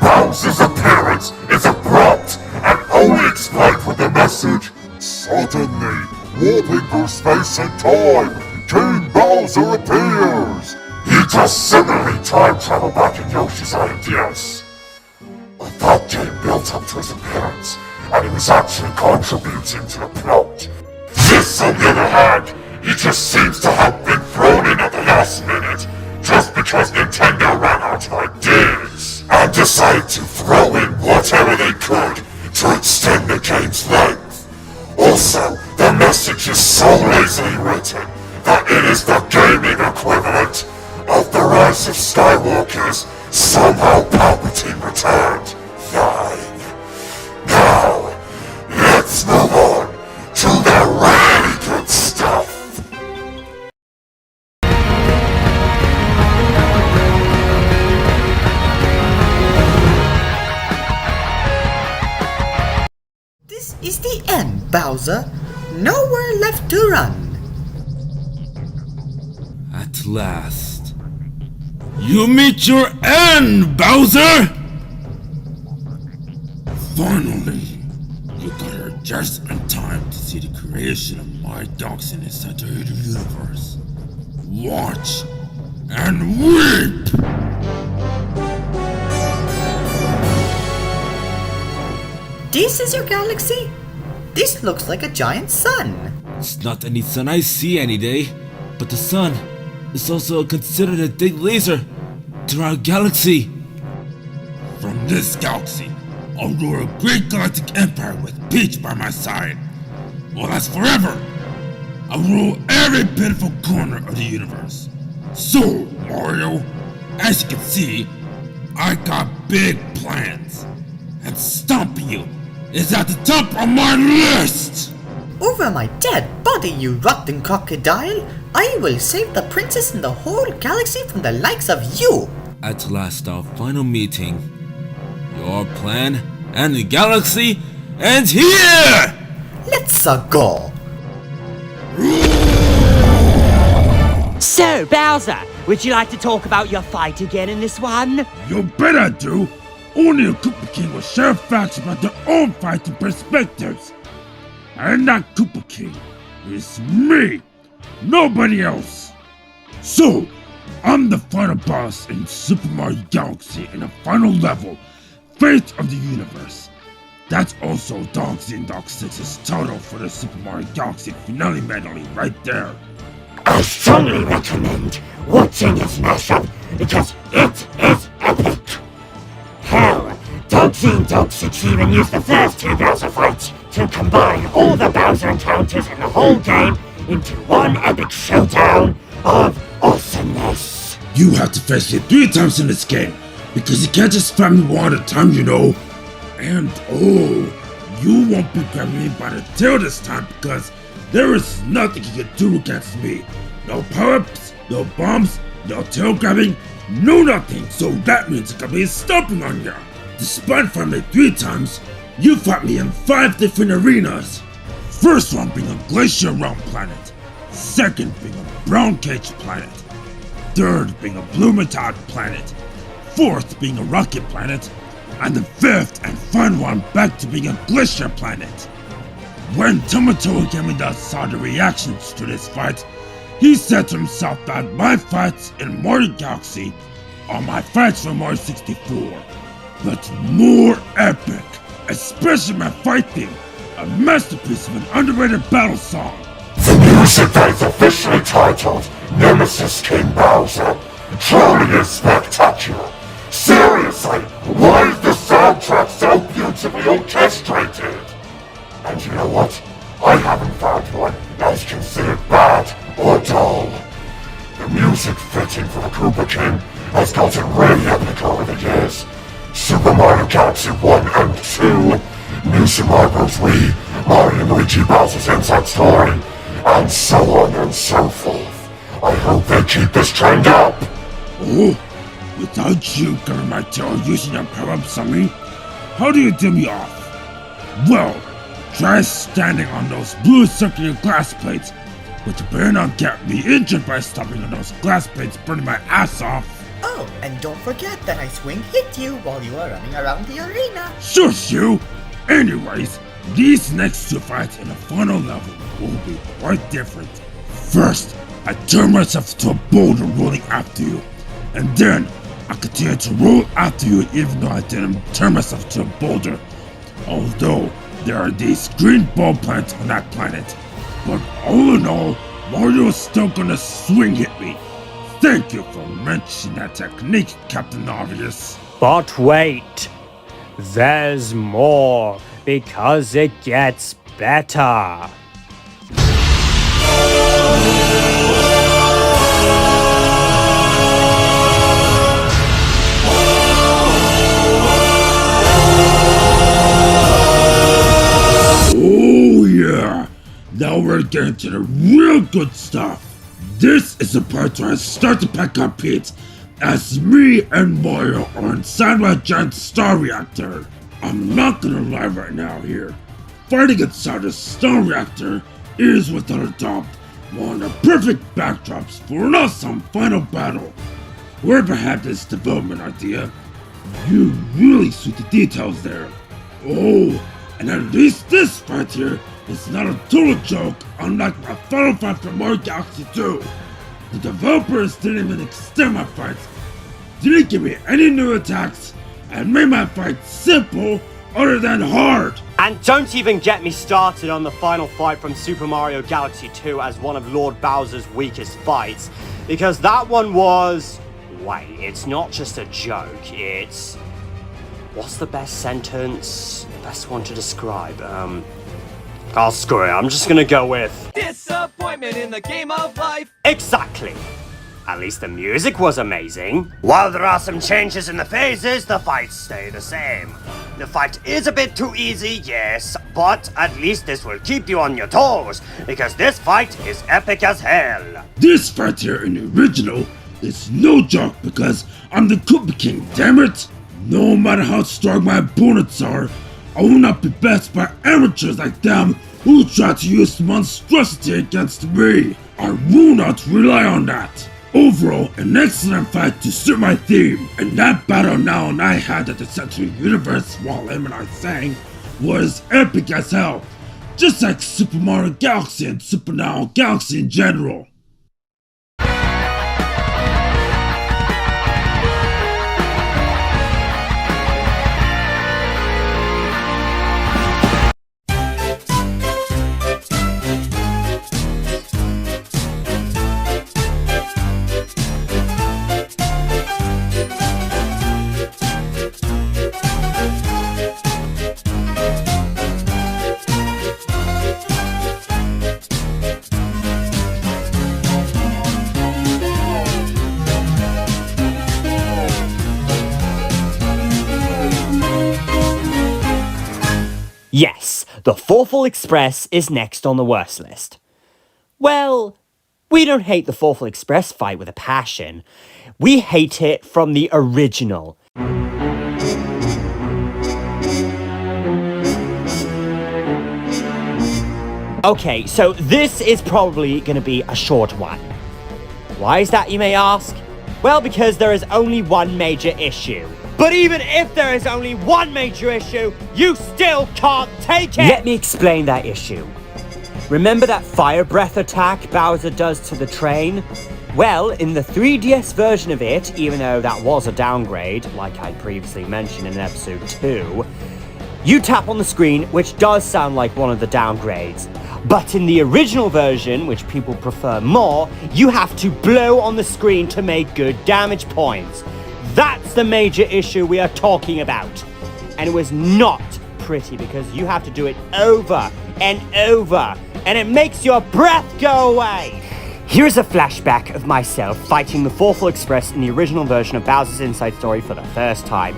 Bowser's appearance is abrupt and only explained with the message, "Suddenly, warping through space and time, King Bowser appears." He just similarly time traveled back in Yoshi's Island DS. But that game built up to his appearance, and he was actually contributing to the plot. This, on the other hand, he just seems to have been thrown in at the last minute, just because Nintendo ran out of ideas, and decided to throw in whatever they could to extend the game's length. Also, the message is so lazily written that it is the gaming equivalent of the Rise of Skywalker's somehow Palpatine returned. Fine. Now, let's move on to the really good stuff. This is the end, Bowser. Nowhere left to run. At last. You meet your end, Bowser! Finally! You got here just in time to see the creation of my dogs in the center of the universe. Watch and weep! This is your galaxy? This looks like a giant sun. It's not any sun I see any day, but the sun is also considered a big laser to our galaxy. From this galaxy, I'll rule a great galactic empire with Peach by my side. Well, that's forever! I'll rule every pitiful corner of the universe. So, Mario, as you can see, I got big plans. And stomping you is at the top of my list! Over my dead body, you rotten crocodile! I will save the princess and the whole galaxy from the likes of you! At last, our final meeting. Your plan and the galaxy ends here! Let's go! So, Bowser, would you like to talk about your fight again in this one? You bet I do! Only a Koopa King will share facts about their own fighting perspectives. And that Koopa King is me! Nobody else! So, I'm the final boss in Super Mario Galaxy in the final level, Fate of the Universe. That's also Dog Z and Dog 6's title for the Super Mario Galaxy finale medley right there. I strongly recommend watching his mashup because it is epic. Hell, DED6 even used the first two Bowser fights to combine all the Bowser encounters in the whole game into one epic showdown of awesomeness. You have to face me 3 times in this game, because you can't just fight me one at a time, you know. And you won't be grabbing me by the tail this time, because there is nothing you can do against me. No power-ups, no bombs, no tail grabbing, no nothing. So that means I can be stomping on you. Despite fighting me 3 times, you fought me in 5 different arenas. First one being a glacier realm planet, second being a brown cage planet, third being a blue metallic planet, fourth being a rocket planet, and the fifth and final one back to being a glacier planet. When Tomato Gamida saw the reactions to this fight, he said to himself that my fights in Mario Galaxy are my fights from Mario 64, but more epic, especially my fight theme, a masterpiece of an underrated battle song. The music that is officially titled Nemesis King Bowser truly is spectacular. Seriously, why is the soundtrack so beautifully orchestrated? And you know what? I haven't found one that is considered bad or dull. The music fitting for the Koopa King has gotten really epic over the years. Super Mario Galaxy 1 and 2, New Super Mario Bros. Wii, Mario and Luigi Bowser's Inside Story, and so on and so forth. I hope they keep this trend up. Oh, without you grabbing my tail using your power-ups on me, how do you do me off? Well, try standing on those blue circular glass plates, but you better not get me injured by stomping on those glass plates burning my ass off. Oh, and don't forget that Ice Wing hit you while you were running around the arena. Shush you! Anyways, these next 2 fights in the final level will be quite different. First, I turn myself to a boulder rolling after you, and then I continue to roll after you even though I didn't turn myself to a boulder. Although, there are these green ball plants on that planet. But all in all, Mario is still gonna swing hit me. Thank you for mentioning that technique, Captain Obvious. But wait, there's more, because it gets better. Oh yeah, now we're getting to the real good stuff. This is the part where I start to pack up Pete, as me and Mario are inside my giant star reactor. I'm not gonna lie right now here. Fighting inside a star reactor is without a doubt one of the perfect backdrops for an awesome final battle. Whoever had this development idea, you really suit the details there. Oh, and at least this fight here is not a total joke, unlike my final fight from Mario Galaxy 2. The developers didn't even extend my fights, didn't give me any new attacks, and made my fight simple other than hard. And don't even get me started on the final fight from Super Mario Galaxy 2 as one of Lord Bowser's weakest fights, because that one was... wait, it's not just a joke, it's... what's the best sentence? The best one to describe? I'll screw it, I'm just gonna go with... disappointment in the game of life. Exactly. At least the music was amazing. While there are some changes in the phases, the fights stay the same. The fight is a bit too easy, yes, but at least this will keep you on your toes, because this fight is epic as hell. This fight here in the original is no joke because I'm the Koopa King, damn it! No matter how strong my opponents are, I will not be best by amateurs like them who try to use monstrosity against me. I will not rely on that. Overall, an excellent fight to suit my theme, and that battle Now and I had at the Central Universe while him and I sang was epic as hell, just like Super Mario Galaxy and Super Now Galaxy in general. the Fawful Express is next on the worst list. Well, we don't hate the Fawful Express fight with a passion. We hate it from the original. Okay, so this is probably going to be a short one. Why is that, you may ask? Well, because there is only one major issue. But even if there is only one major issue, you still can't take it! Let me explain that issue. Remember that fire breath attack Bowser does to the train? Well, in the 3DS version of it, even though that was a downgrade, like I previously mentioned in episode 2, you tap on the screen, which does sound like one of the downgrades. But in the original version, which people prefer more, you have to blow on the screen to make good damage points. That's the major issue we are talking about. And it was not pretty because you have to do it over and over, and it makes your breath go away. Here's a flashback of myself fighting the Fawful Express in the original version of Bowser's Inside Story for the first time.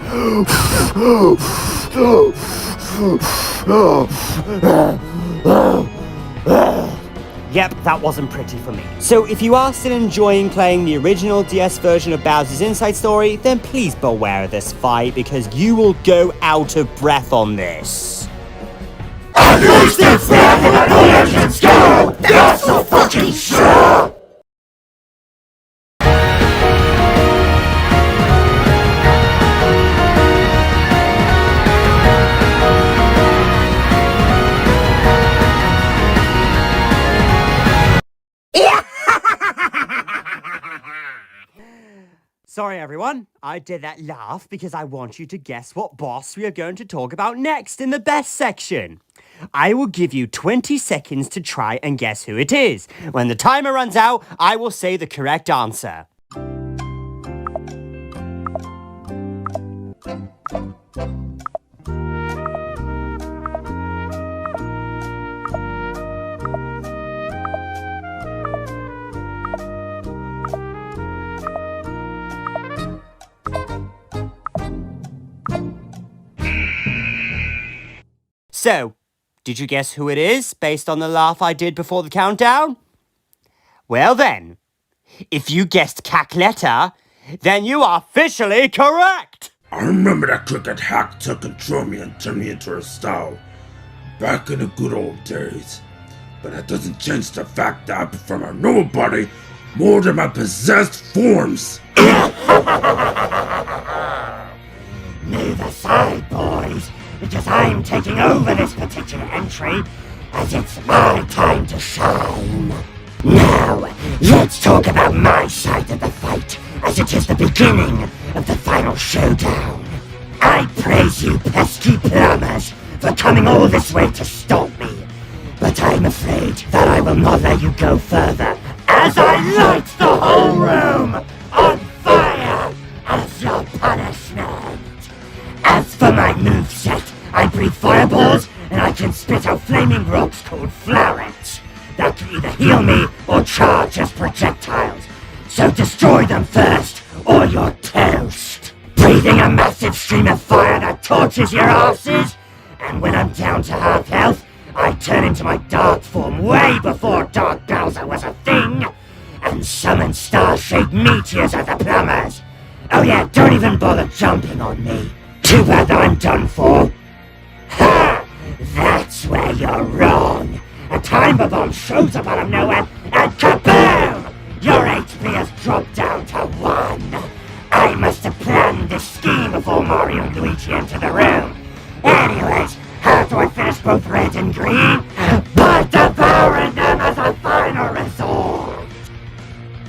Yep, that wasn't pretty for me. So if you are still enjoying playing the original DS version of Bowser's Inside Story, then please beware of this fight because you will go out of breath on this. At least it's not where the legends go! That's for fucking sure! Sorry everyone, I did that laugh because I want you to guess what boss we are going to talk about next in the best section. I will give you 20 seconds to try and guess who it is. When the timer runs out, I will say the correct answer. So, did you guess who it is, based on the laugh I did before the countdown? Well then, if you guessed Cackletta, then you are officially correct! I remember that cricket hack to control me and turn me into a style, back in the good old days. But that doesn't change the fact that I prefer my normal body more than my possessed forms. Move aside, boys, because I'm taking over this particular entry, as it's my time to shine. Now, let's talk about my side of the fight, as it is the beginning of the final showdown. I praise you, pesky plumbers, for coming all this way to stop me. But I'm afraid that I will not let you go further, as I light the whole room on fire as your punishment. As for my moveset, I breathe fireballs, and I can spit out flaming rocks called flowers that can either heal me or charge as projectiles. So destroy them first, or you're toast. Breathing a massive stream of fire that torches your asses, and when I'm down to half health, I turn into my dark form way before Dark Bowser was a thing, and summon star-shaped meteors at the plumbers. Oh yeah, don't even bother jumping on me. Too bad that I'm done for. Ha! That's where you're wrong. A time bomb shows up out of nowhere, and kaboom! Your HP has dropped down to 1. I must have planned this scheme before Mario and Luigi enter the room. Anyways, how do I finish both red and green? By devouring them as a final resort.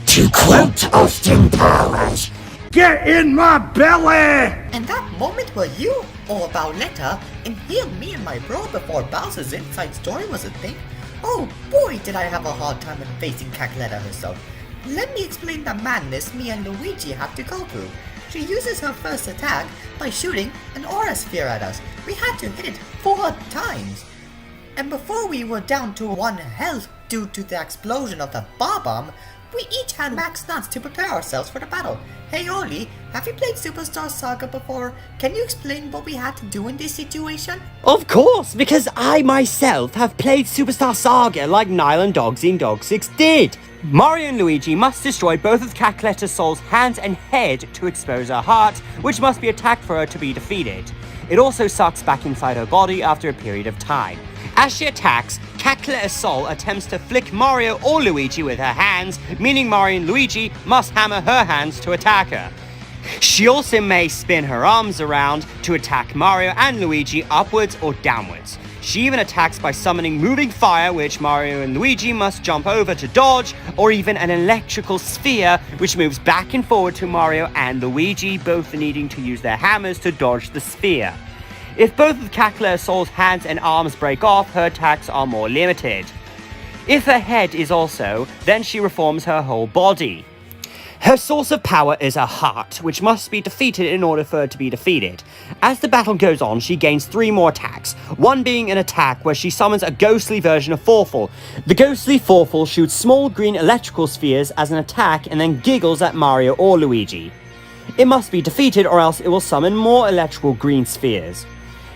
To quote Austin Powers, Get in my belly! And that moment where you, or Bowletta, inhaled me and my bro before Bowser's Inside Story was a thing? Oh boy, did I have a hard time in facing Cackletta herself. Let me explain the madness me and Luigi have to go through. She uses her first attack by shooting an aura sphere at us. We had to hit it 4 times. And before we were down to 1 health, due to the explosion of the bomb, we each had max nuts to prepare ourselves for the battle. Hey Olly, have you played Superstar Saga before? Can you explain what we had to do in this situation? Of course, because I myself have played Superstar Saga like Nile and Dogsy and Dog6 did. Mario and Luigi must destroy both of Cackletta Sol's hands and head to expose her heart, which must be attacked for her to be defeated. It also sucks back inside her body after a period of time. As she attacks, Cackletta Sol attempts to flick Mario or Luigi with her hands, meaning Mario and Luigi must hammer her hands to attack her. She also may spin her arms around to attack Mario and Luigi upwards or downwards. She even attacks by summoning moving fire, which Mario and Luigi must jump over to dodge, or even an electrical sphere, which moves back and forward to Mario and Luigi, both needing to use their hammers to dodge the sphere. If both of Cackletta Sol's hands and arms break off, her attacks are more limited. If her head is also, then she reforms her whole body. Her source of power is her heart, which must be defeated in order for her to be defeated. As the battle goes on, she gains 3 more attacks, one being an attack where she summons a ghostly version of Forful. The ghostly Forful shoots small green electrical spheres as an attack and then giggles at Mario or Luigi. It must be defeated or else it will summon more electrical green spheres.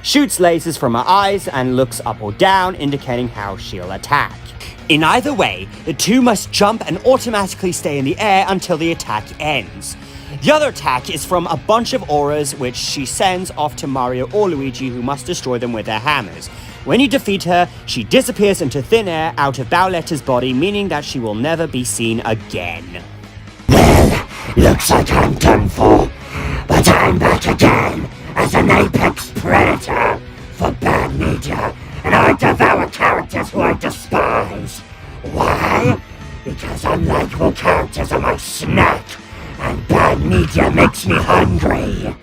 Shoots lasers from her eyes and looks up or down, indicating how she'll attack. In either way, the two must jump and automatically stay in the air until the attack ends. The other attack is from a bunch of auras which she sends off to Mario or Luigi, who must destroy them with their hammers. When you defeat her, she disappears into thin air out of Bowletta's body, meaning that she will never be seen again. Well, looks like I'm done for, but I'm back again as an apex predator for bad media, and I devour characters who I despise. Why? Because unlikable characters are my snack, and bad media makes me hungry.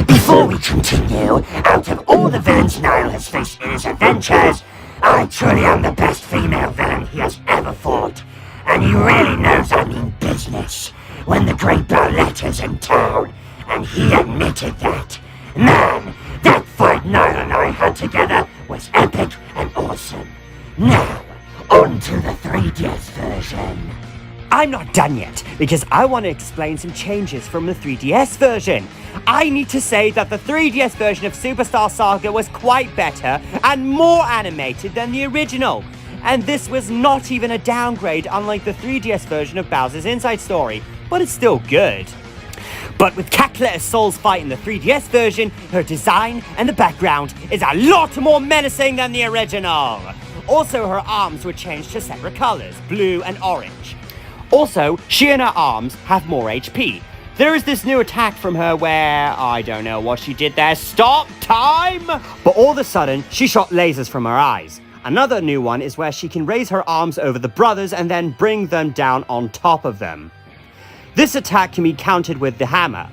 Before we continue, out of all the villains Niall has faced in his adventures, I truly am the best female villain he has ever fought, and he really knows I mean business when the great Bowletta's in town, and he admitted that. Man, that fight Niall and I had together was epic and awesome. Now, on to the 3DS version. I'm not done yet, because I want to explain some changes from the 3DS version. I need to say that the 3DS version of Superstar Saga was quite better and more animated than the original. And this was not even a downgrade, unlike the 3DS version of Bowser's Inside Story, but it's still good. But with Cackletta Sol's fight in the 3DS version, her design and the background is a lot more menacing than the original. Also, her arms were changed to separate colors, blue and orange. Also, she and her arms have more HP. There is this new attack from her where, I don't know what she did there, stop time! But all of a sudden, she shot lasers from her eyes. Another new one is where she can raise her arms over the brothers and then bring them down on top of them. This attack can be countered with the hammer.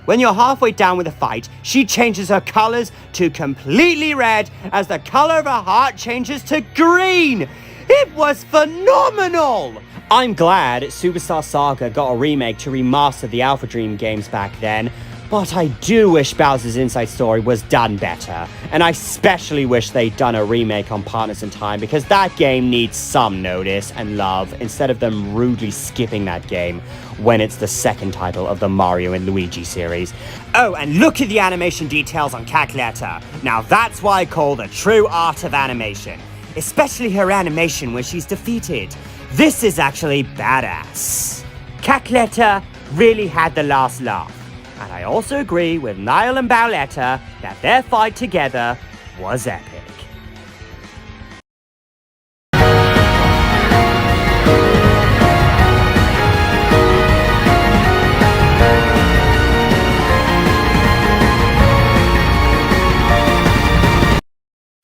When you're halfway down with a fight, she changes her colors to completely red as the color of her heart changes to green. It was phenomenal! I'm glad Superstar Saga got a remake to remaster the Alpha Dream games back then, but I do wish Bowser's Inside Story was done better, and I especially wish they'd done a remake on Partners in Time, because that game needs some notice and love instead of them rudely skipping that game when it's the second title of the Mario and Luigi series. Oh, and look at the animation details on Cackletta. Now that's what I call the true art of animation, especially her animation when she's defeated. This is actually badass. Cackletta really had the last laugh. And I also agree with Niall and Bowletta that their fight together was epic.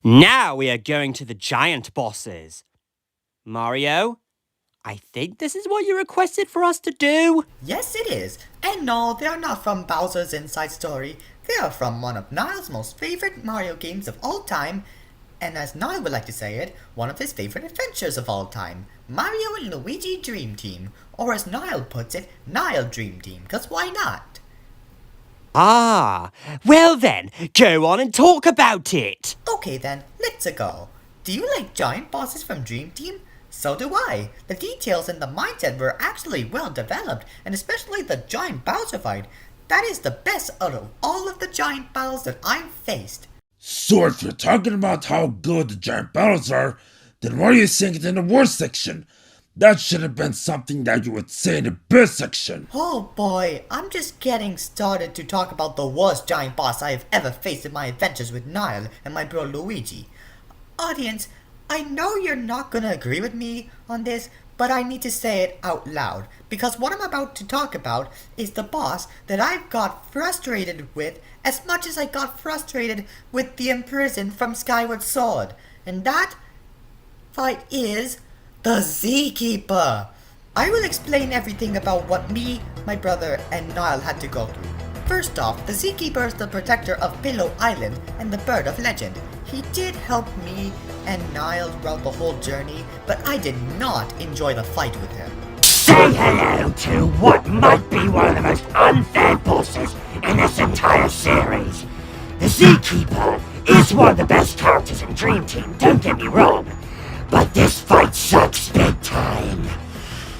Now we are going to the giant bosses. Mario, I think this is what you requested for us to do. Yes, it is. And no, they are not from Bowser's Inside Story. They are from one of Niall's most favorite Mario games of all time, and as Niall would like to say it, one of his favorite adventures of all time, Mario and Luigi Dream Team, or as Niall puts it, Niall Dream Team, cause why not? Ah, well then, go on and talk about it. Okay then, let's go. Do you like giant bosses from Dream Team? So do I. The details and the mindset were actually well developed, and especially the giant Bowser fight. That is the best out of all of the giant battles that I've faced. So if you're talking about how good the giant battles are, then why are you saying it in the worst section? That should have been something that you would say in the best section. Oh boy, I'm just getting started to talk about the worst giant boss I have ever faced in my adventures with Niall and my bro Luigi. Audience, I know you're not gonna agree with me on this, but I need to say it out loud, because what I'm about to talk about is the boss that I've got frustrated with as much as I got frustrated with the imprisoned from Skyward Sword. And that fight is the Zkeeper. I will explain everything about what me, my brother, and Niall had to go through. First off, the Zkeeper is the protector of Pillow Island and the Bird of Legend. He did help me and Niall throughout the whole journey, but I did not enjoy the fight with him. Say hello to what might be one of the most unfair bosses in this entire series. The Zkeeper is one of the best characters in Dream Team, don't get me wrong, but this fight sucks big time.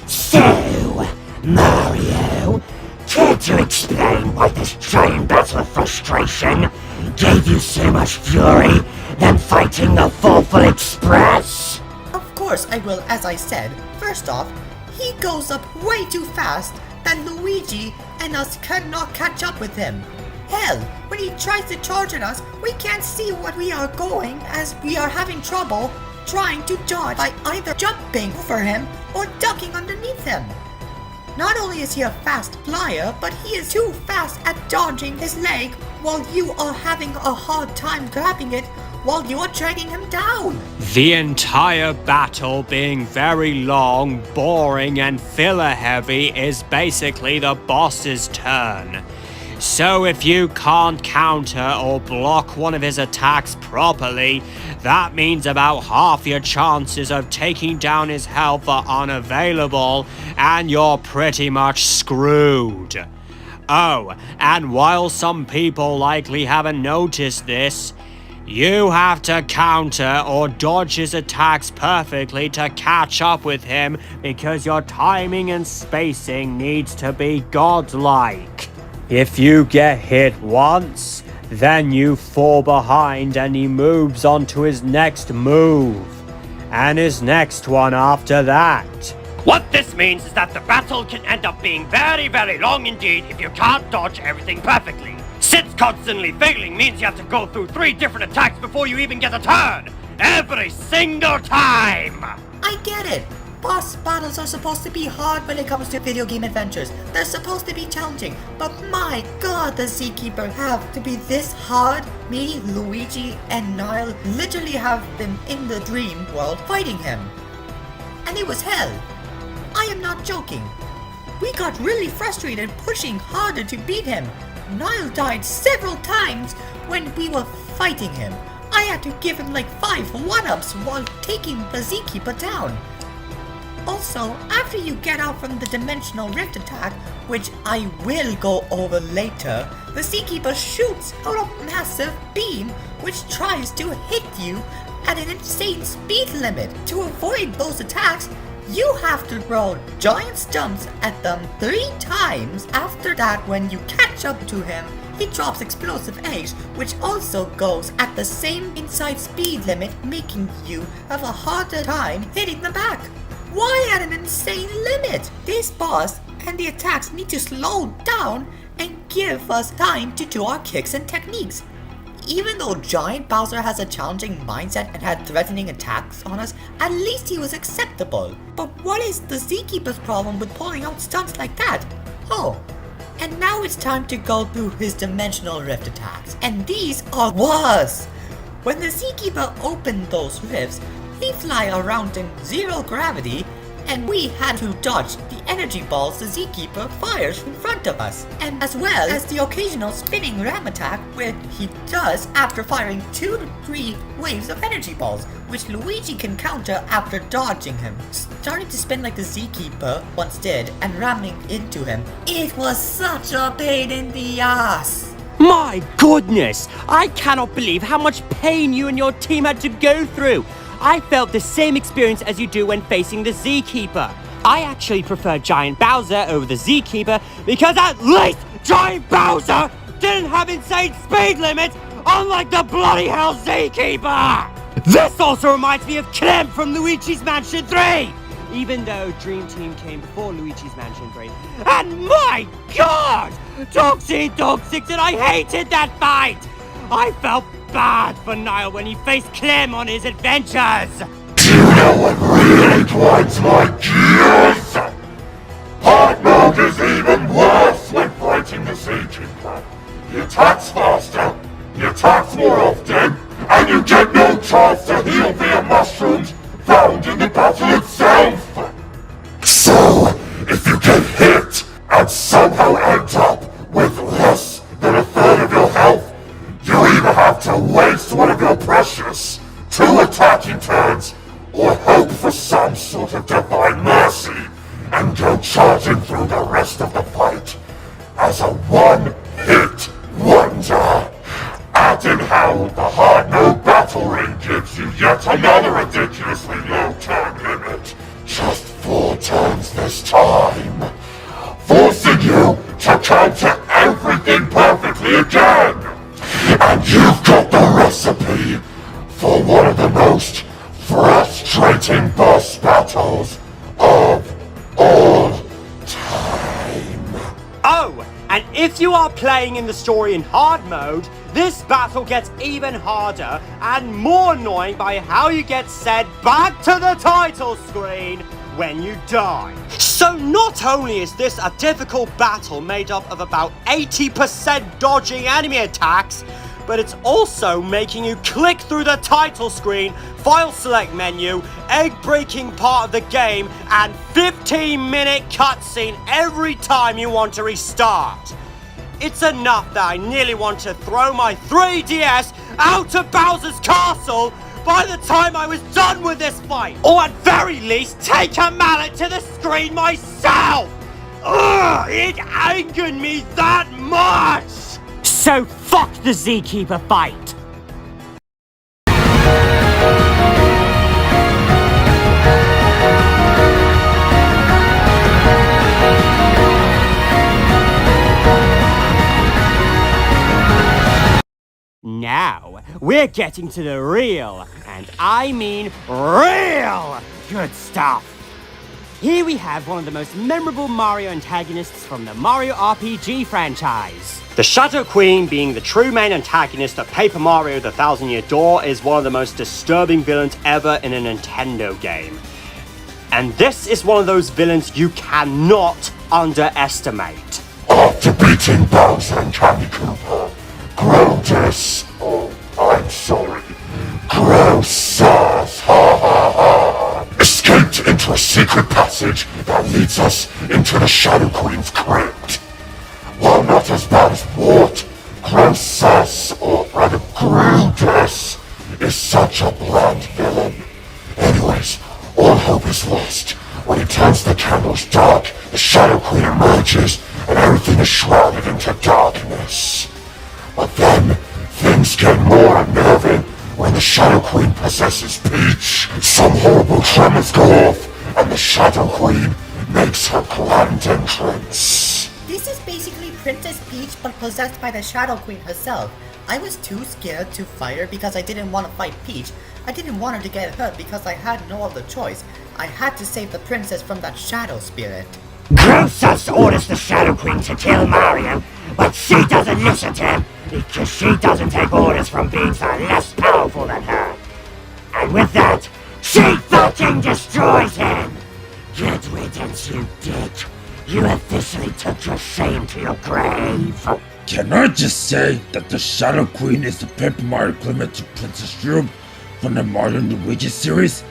So, Mario, care to explain why this giant battle of frustration gave you so much fury than fighting the Fawful Express? Of course I will, as I said. First off, he goes up way too fast that Luigi and us cannot catch up with him. Hell, when he tries to charge at us, we can't see what we are going as we are having trouble trying to dodge by either jumping over him or ducking underneath him. Not only is he a fast flyer, but he is too fast at dodging his leg while you are having a hard time grabbing it while you are dragging him down. The entire battle being very long, boring, and filler heavy is basically the boss's turn. So if you can't counter or block one of his attacks properly, that means about half your chances of taking down his health are unavailable, and you're pretty much screwed. Oh, and while some people likely haven't noticed this, you have to counter or dodge his attacks perfectly to catch up with him, because your timing and spacing needs to be godlike. If you get hit once, then you fall behind and he moves on to his next move, and his next one after that. What this means is that the battle can end up being very, very long indeed if you can't dodge everything perfectly. Since constantly failing means you have to go through 3 different attacks before you even get a turn. Every single time! I get it. Boss battles are supposed to be hard when it comes to video game adventures. They're supposed to be challenging, but my god, the Zkeeper have to be this hard? Me, Luigi, and Niall literally have been in the dream world fighting him. And it was hell. I am not joking. We got really frustrated pushing harder to beat him. Niall died several times when we were fighting him. I had to give him like 5 1-ups while taking the Zkeeper down. Also, after you get out from the Dimensional Rift attack, which I will go over later, the Zkeeper shoots out a massive beam which tries to hit you at an insane speed limit. To avoid those attacks, you have to throw giant stumps at them 3 times. After that, when you catch up to him, he drops Explosive Eggs, which also goes at the same inside speed limit, making you have a harder time hitting the back. Why at an insane limit? This boss and the attacks need to slow down and give us time to do our kicks and techniques. Even though Giant Bowser has a challenging mindset and had threatening attacks on us, at least he was acceptable. But what is the Zkeeper's problem with pulling out stunts like that? Oh, and now it's time to go through his Dimensional Rift attacks, and these are worse. When the Zkeeper opened those rifts, we fly around in 0 gravity, and we had to dodge the energy balls the Zkeeper fires in front of us, and as well as the occasional spinning ram attack where he does after firing 2 to 3 waves of energy balls, which Luigi can counter after dodging him. Starting to spin like the Zkeeper once did and ramming into him, it was such a pain in the ass. My goodness! I cannot believe how much pain you and your team had to go through. I felt the same experience as you do when facing the Z-Keeper. I actually prefer Giant Bowser over the Z-Keeper because at least Giant Bowser didn't have insane speed limits unlike the bloody hell Z-Keeper! This also reminds me of Clem from Luigi's Mansion 3! Even though Dream Team came before Luigi's Mansion 3. And my god! Dog Scene Dog 6 and I hated that fight! I felt bad for Niall when he faced Clem on his adventures! Do you know what really grinds my gears? Hard mode is even worse when fighting the Z-Keeper. He attacks faster, he attacks more often, and you get no chance to heal via mushrooms found in the battle itself. So, if you get hit and somehow end up with less than a third of your health, you either have to waste one of your precious 2 attacking turns or hope for some sort of divine mercy and go charging through the rest of the fight as a one-hit wonder. Add in how the hard mode battle ring gives you yet another ridiculously low turn limit. Just 4 turns this time, forcing you to counter everything perfectly again. And you've got the recipe for one of the most frustrating boss battles of all time. Oh, and if you are playing in the story in hard mode, this battle gets even harder and more annoying by how you get sent back to the title screen when you die. So not only is this a difficult battle made up of about 80% dodging enemy attacks, but it's also making you click through the title screen, file select menu, egg-breaking part of the game, and 15-minute cutscene every time you want to restart. It's enough that I nearly want to throw my 3DS out of Bowser's castle by the time I was done with this fight! Or at very least, take a mallet to the screen myself! Ugh, it angered me that much! So fuck the Z-Keeper fight! Now, we're getting to the real, and I mean real, good stuff. Here we have one of the most memorable Mario antagonists from the Mario RPG franchise. The Shadow Queen, being the true main antagonist of Paper Mario The Thousand Year Door, is one of the most disturbing villains ever in a Nintendo game. And this is one of those villains you cannot underestimate. After beating Bowser and Candy Cooper, Grotus, oh, I'm sorry, Grosus, ha ha ha, escaped into a secret passage that leads us into the Shadow Queen's crypt. While not as bad as Wart, Grosus, or rather Grotus, is such a bland villain. Anyways, all hope is lost. When he turns the candles dark, the Shadow Queen emerges, and everything is shrouded into darkness. But then, things get more unnerving when the Shadow Queen possesses Peach. Some horrible tremors go off, and the Shadow Queen makes her grand entrance. This is basically Princess Peach but possessed by the Shadow Queen herself. I was too scared to fight her because I didn't want to fight Peach. I didn't want her to get hurt because I had no other choice. I had to save the princess from that shadow spirit. Grosus orders the Shadow Queen to kill Mario, but she doesn't listen to him because she doesn't take orders from beings that are less powerful than her. And with that, she fucking destroys him! Good riddance, you dick. You officially took your shame to your grave. Can I just say that the Shadow Queen is the Paper Mario equivalent to Princess Droop from the Mario and Luigi series?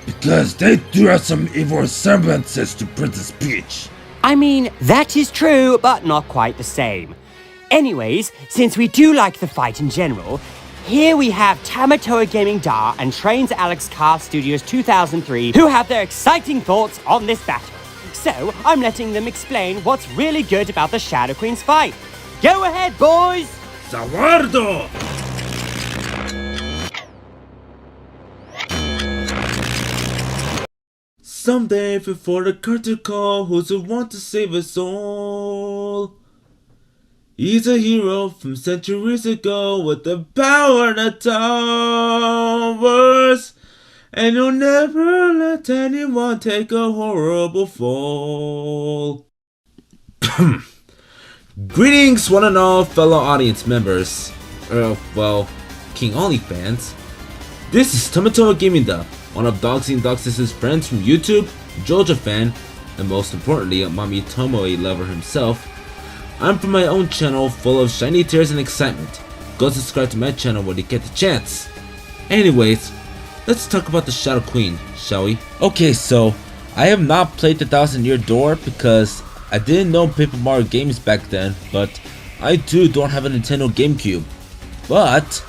Because they do have some evil resemblances to Princess Peach. I mean, that is true, but not quite the same. Anyways, since we do like the fight in general, here we have Tamatoa Gaming DA and Trains Alex Car Studios 2003 who have their exciting thoughts on this battle. So, I'm letting them explain what's really good about the Shadow Queen's fight. Go ahead, boys! Sawardo! Someday before the curtain call, who's the one to save us all? He's a hero from centuries ago with the power that towers, and he'll never let anyone take a horrible fall. Greetings one and all fellow audience members, King Olly fans. This is Tomato Gaming, one of Dogsy and Dogs's friends from YouTube, Jojo fan, and most importantly, a Mami Tomoe lover himself. I'm from my own channel full of shiny tears and excitement. Go subscribe to my channel when you get the chance. Anyways, let's talk about the Shadow Queen, shall we? Okay, so I have not played the 1000-Year Door because I didn't know Paper Mario games back then, but I too don't have a Nintendo GameCube. But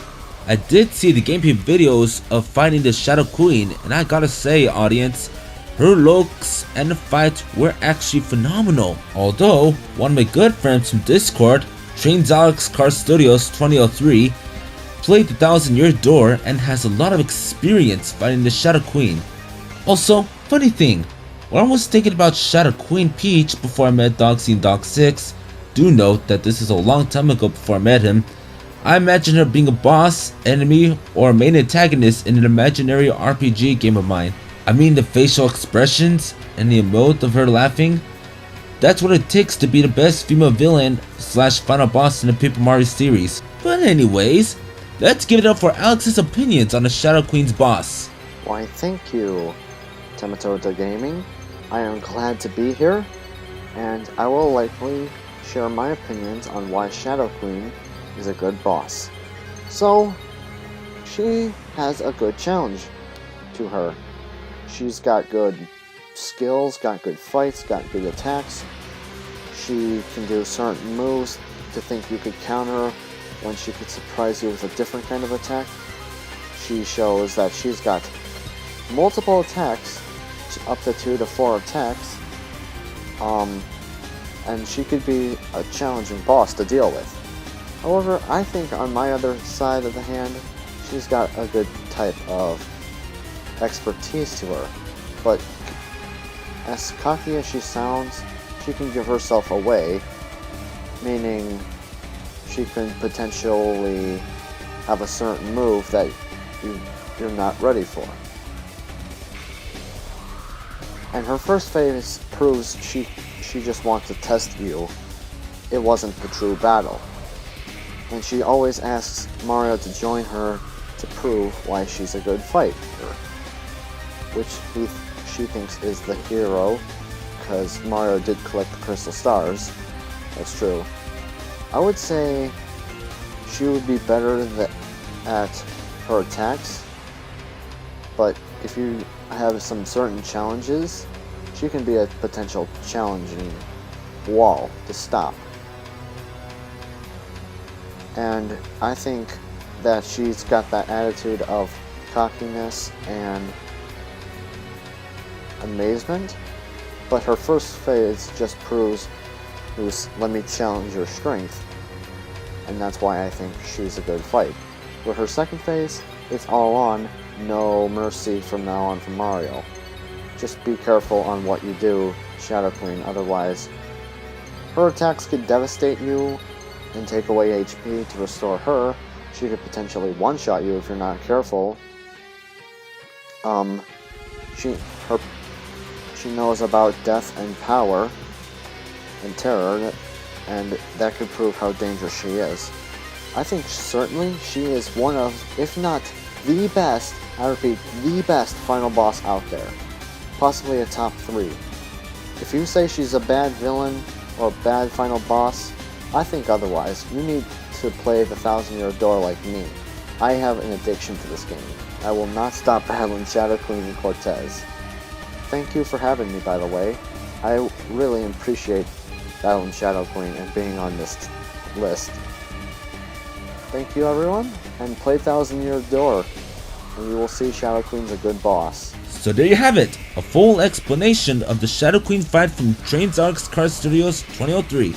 I did see the gameplay videos of fighting the Shadow Queen, and I gotta say, audience, her looks and the fight were actually phenomenal. Although, one of my good friends from Discord, Trains Alex Car Studios 2003, played the 1000-Year Door and has a lot of experience fighting the Shadow Queen. Also, funny thing, when I was thinking about Shadow Queen Peach before I met Dogsy and Dog6, do note that this is a long time ago before I met him, I imagine her being a boss, enemy, or main antagonist in an imaginary RPG game of mine. I mean, the facial expressions and the emote of her laughing, that's what it takes to be the best female villain slash final boss in the Paper Mario series. But anyways, let's give it up for Alex's opinions on the Shadow Queen's boss. Why, thank you, Tomato Gaming. I am glad to be here, and I will likely share my opinions on why Shadow Queen is a good boss. So, she has a good challenge to her. She's got good skills, got good fights, got good attacks. She can do certain moves to think you could counter when she could surprise you with a different kind of attack. She shows that she's got multiple attacks, up to 2 to 4 attacks, and she could be a challenging boss to deal with. However, I think on my other side of the hand, she's got a good type of expertise to her, but as cocky as she sounds, she can give herself away, meaning she can potentially have a certain move that you're not ready for. And her first phase proves she just wants to test you. It wasn't the true battle. And she always asks Mario to join her to prove why she's a good fighter, which she thinks is the hero, because Mario did collect the crystal stars. That's true. I would say she would be better at her attacks, but if you have some certain challenges, she can be a potential challenging wall to stop. And I think that she's got that attitude of cockiness and amazement, but her first phase just proves, let me challenge your strength, and that's why I think she's a good fight. With her second phase, it's all on, no mercy from now on from Mario. Just be careful on what you do, Shadow Queen, otherwise her attacks could devastate you and take away HP to restore her. She could potentially one-shot you if you're not careful. She knows about death and power and terror, and that could prove how dangerous she is. I think certainly she is one of, if not the best, I repeat, the best final boss out there. Possibly a top 3. If you say she's a bad villain or bad final boss, I think otherwise. You need to play the 1000-Year Door like me. I have an addiction to this game. I will not stop battling Shadow Queen and Cortez. Thank you for having me, by the way. I really appreciate battling Shadow Queen and being on this list. Thank you, everyone, and play 1000-Year Door, and you will see Shadow Queen's a good boss. So there you have it, a full explanation of the Shadow Queen fight from Trains Alex Car Studios 2003.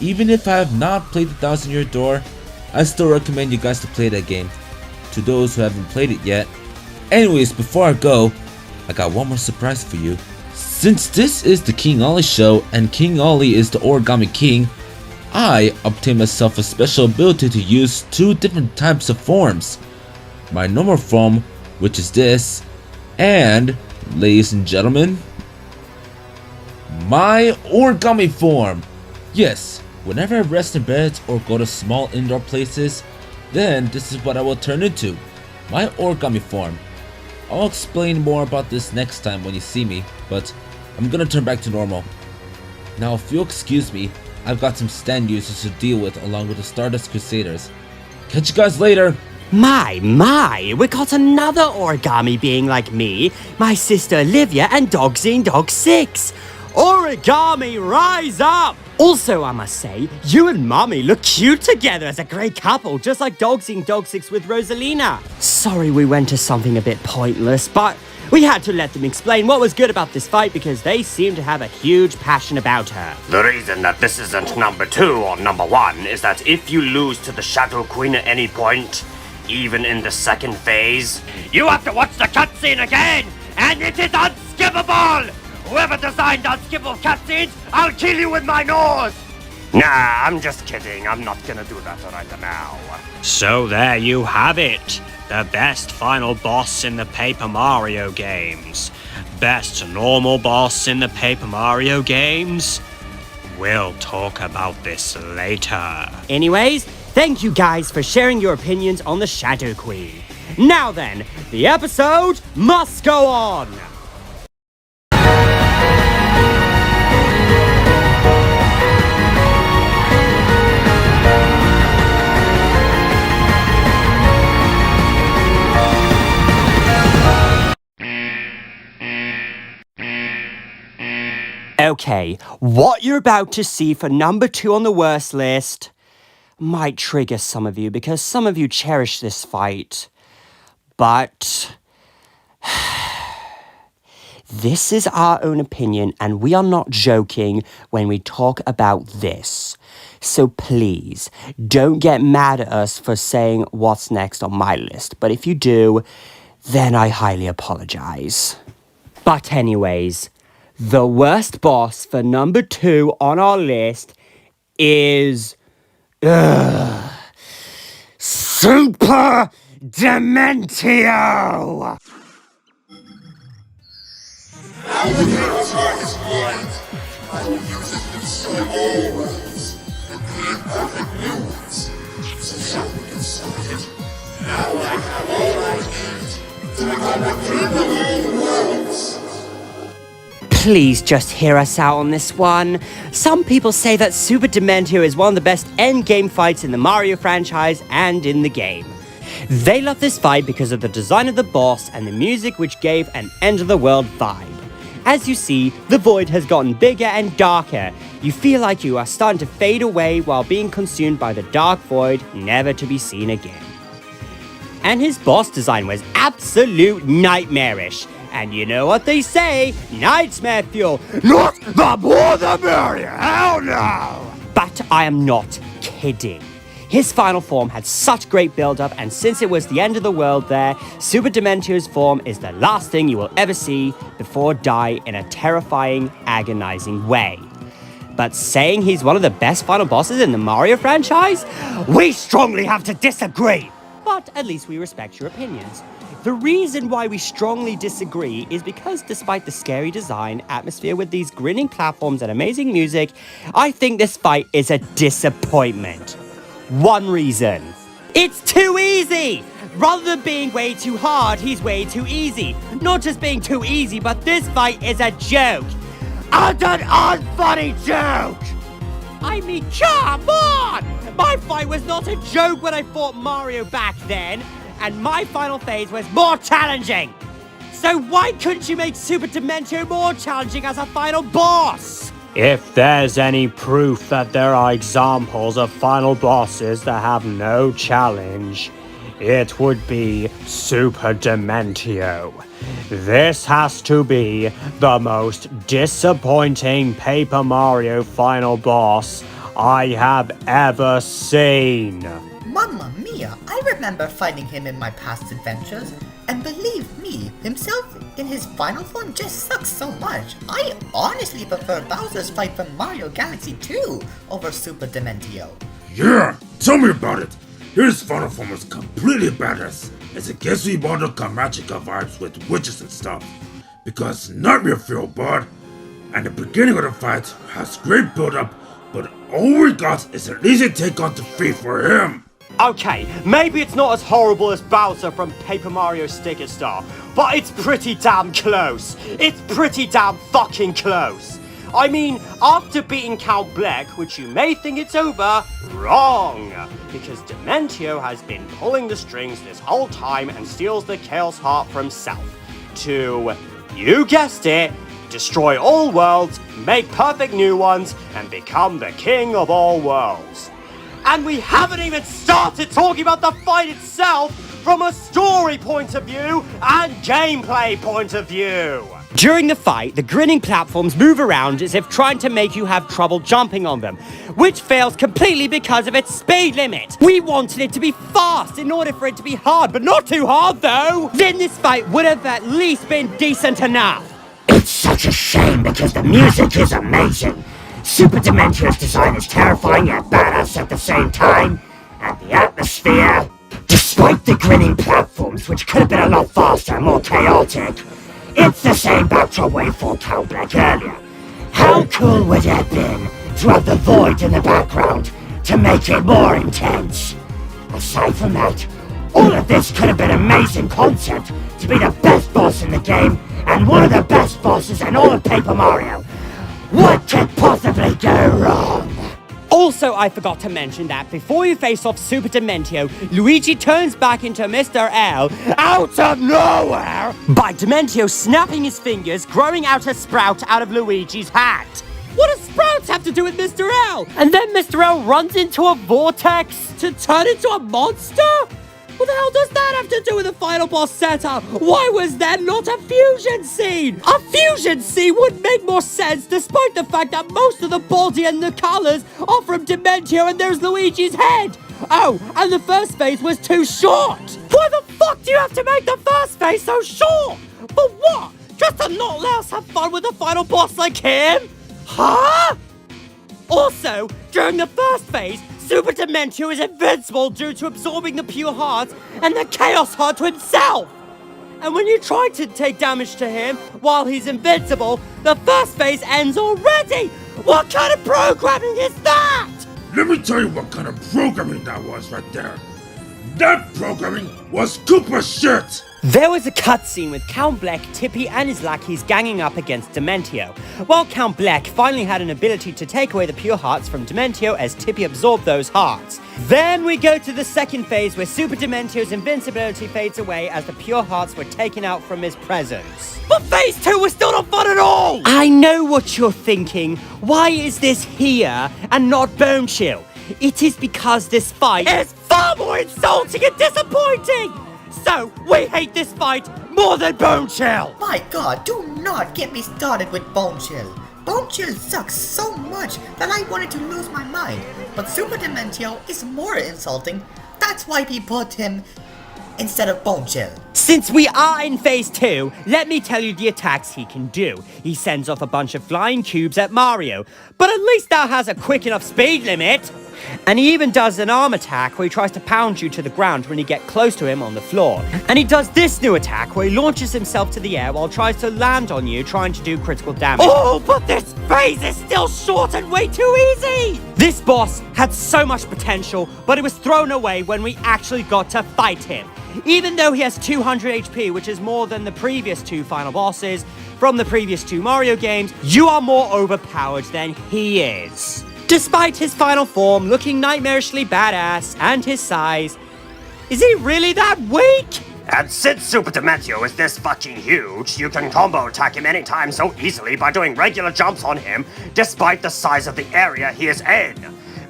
Even if I have not played the 1000-Year Door, I still recommend you guys to play that game, to those who haven't played it yet. Anyways, before I go, I got one more surprise for you. Since this is the King Olly show and King Olly is the Origami King, I obtained myself a special ability to use 2 different types of forms. My normal form, which is this, and, ladies and gentlemen, my origami form. Yes, whenever I rest in beds or go to small indoor places, then this is what I will turn into. My origami form. I'll explain more about this next time when you see me, but I'm gonna turn back to normal. Now if you'll excuse me, I've got some stand users to deal with along with the Stardust Crusaders. Catch you guys later! My, we got another origami being like me, my sister Olivia, and DED6. Origami, rise up! Also, I must say, you and Mommy look cute together as a great couple, just like DED6 with Rosalina. Sorry we went to something a bit pointless, but we had to let them explain what was good about this fight because they seem to have a huge passion about her. The reason that this isn't number 2 or number 1 is that if you lose to the Shadow Queen at any point, even in the second phase, you have to watch the cutscene again, and it is unskippable! Whoever designed unskippable cutscenes, I'll kill you with my nose! Nah, I'm just kidding. I'm not gonna do that right now. So there you have it. The best final boss in the Paper Mario games. Best normal boss in the Paper Mario games? We'll talk about this later. Anyways, thank you guys for sharing your opinions on the Shadow Queen. Now then, the episode must go on! Okay, what you're about to see for number 2 on the worst list might trigger some of you because some of you cherish this fight. But this is our own opinion and we are not joking when we talk about this. So please, don't get mad at us for saying what's next on my list. But if you do, then I highly apologize. But anyways, the worst boss for number 2 on our list is Super Dementio! Please just hear us out on this one. Some people say that Super Dementio is one of the best endgame fights in the Mario franchise and in the game. They love this fight because of the design of the boss and the music which gave an end-of-the-world vibe. As you see, the void has gotten bigger and darker. You feel like you are starting to fade away while being consumed by the dark void, never to be seen again. And his boss design was absolute nightmarish. And you know what they say, nightmare fuel, not the more the merrier, hell no! But I am not kidding. His final form had such great build-up, and since it was the end of the world there, Super Dementio's form is the last thing you will ever see before die in a terrifying, agonizing way. But saying he's one of the best final bosses in the Mario franchise? We strongly have to disagree! But at least we respect your opinions. The reason why we strongly disagree is because despite the scary design, atmosphere with these grinning platforms and amazing music, I think this fight is a disappointment. One reason. It's too easy! Rather than being way too hard, he's way too easy. Not just being too easy, but this fight is a joke. And an unfunny joke! I mean, come on! My fight was not a joke when I fought Mario back then. And my final phase was more challenging! So why couldn't you make Super Dementio more challenging as a final boss? If there's any proof that there are examples of final bosses that have no challenge, it would be Super Dementio. This has to be the most disappointing Paper Mario final boss I have ever seen. Mamma mia, I remember fighting him in my past adventures. And believe me, himself in his final form just sucks so much. I honestly prefer Bowser's fight from Mario Galaxy 2 over Super Dementio. Yeah, tell me about it. His final form was completely badass, as it gives me Madoka Magica vibes with witches and stuff. Because Nightmare feel bad, and the beginning of the fight has great build up, but all we got is an easy take on defeat for him. Okay, maybe it's not as horrible as Bowser from Paper Mario Sticker Star, but it's pretty damn close. It's pretty damn fucking close. I mean, after beating Count Bleck, which you may think it's over, wrong! Because Dementio has been pulling the strings this whole time and steals the Chaos Heart for himself. To, you guessed it, destroy all worlds, make perfect new ones, and become the king of all worlds. And we haven't even started talking about the fight itself from a story point of view and gameplay point of view. During the fight, the grinning platforms move around as if trying to make you have trouble jumping on them, which fails completely because of its speed limit. We wanted it to be fast in order for it to be hard, but not too hard though. Then this fight would have at least been decent enough. It's such a shame because the music is amazing. Super Dementio's design is terrifying yet badass at the same time. And the atmosphere, despite the grinning platforms, which could have been a lot faster and more chaotic, it's the same backdrop we fought Count Bleck earlier. How cool would it have been to have the void in the background to make it more intense? Aside from that, all of this could have been amazing concept to be the best boss in the game and one of the best bosses in all of Paper Mario. What could possibly go wrong? Also, I forgot to mention that before you face off Super Dementio, Luigi turns back into Mr. L out of nowhere by Dementio snapping his fingers, growing out a sprout out of Luigi's hat. What does sprouts have to do with Mr. L? And then Mr. L runs into a vortex to turn into a monster? What the hell does that have to do with the final boss setup? Why was there not a fusion scene? A fusion scene would make more sense despite the fact that most of the body and the colors are from Dementio and there's Luigi's head. Oh, and the first phase was too short. Why the fuck do you have to make the first phase so short? For what? Just to not let us have fun with a final boss like him? Huh? Also, during the first phase, Super Dementio is invincible due to absorbing the pure heart and the Chaos Heart to himself. And when you try to take damage to him while he's invincible, the first phase ends already. What kind of programming is that? Let me tell you what kind of programming that was right there. That programming was Koopa shit! There was a cutscene with Count Bleck, Tippy, and his lackeys ganging up against Dementio. While Count Bleck finally had an ability to take away the pure hearts from Dementio as Tippy absorbed those hearts. Then we go to the second phase where Super Dementio's invincibility fades away as the pure hearts were taken out from his presence. But phase 2 was still not fun at all! I know what you're thinking. Why is this here and not Bone Chill? It is because this fight is far more insulting and disappointing! So, we hate this fight more than Bone Chill! My god, do not get me started with Bone Chill. Bone Chill sucks so much that I wanted to lose my mind. But Super Dementio is more insulting. That's why we put him instead of Bone Chill. Since we are in phase 2, let me tell you the attacks he can do. He sends off a bunch of flying cubes at Mario, but at least that has a quick enough speed limit. And he even does an arm attack where he tries to pound you to the ground when you get close to him on the floor. And he does this new attack where he launches himself to the air while tries to land on you trying to do critical damage. Oh, but this phase is still short and way too easy! This boss had so much potential, but it was thrown away when we actually got to fight him. Even though he has 200 HP, which is more than the previous 2 final bosses from the previous 2 Mario games, you are more overpowered than he is. Despite his final form looking nightmarishly badass and his size, is he really that weak? And since Super Dementio is this fucking huge, you can combo attack him anytime so easily by doing regular jumps on him, despite the size of the area he is in.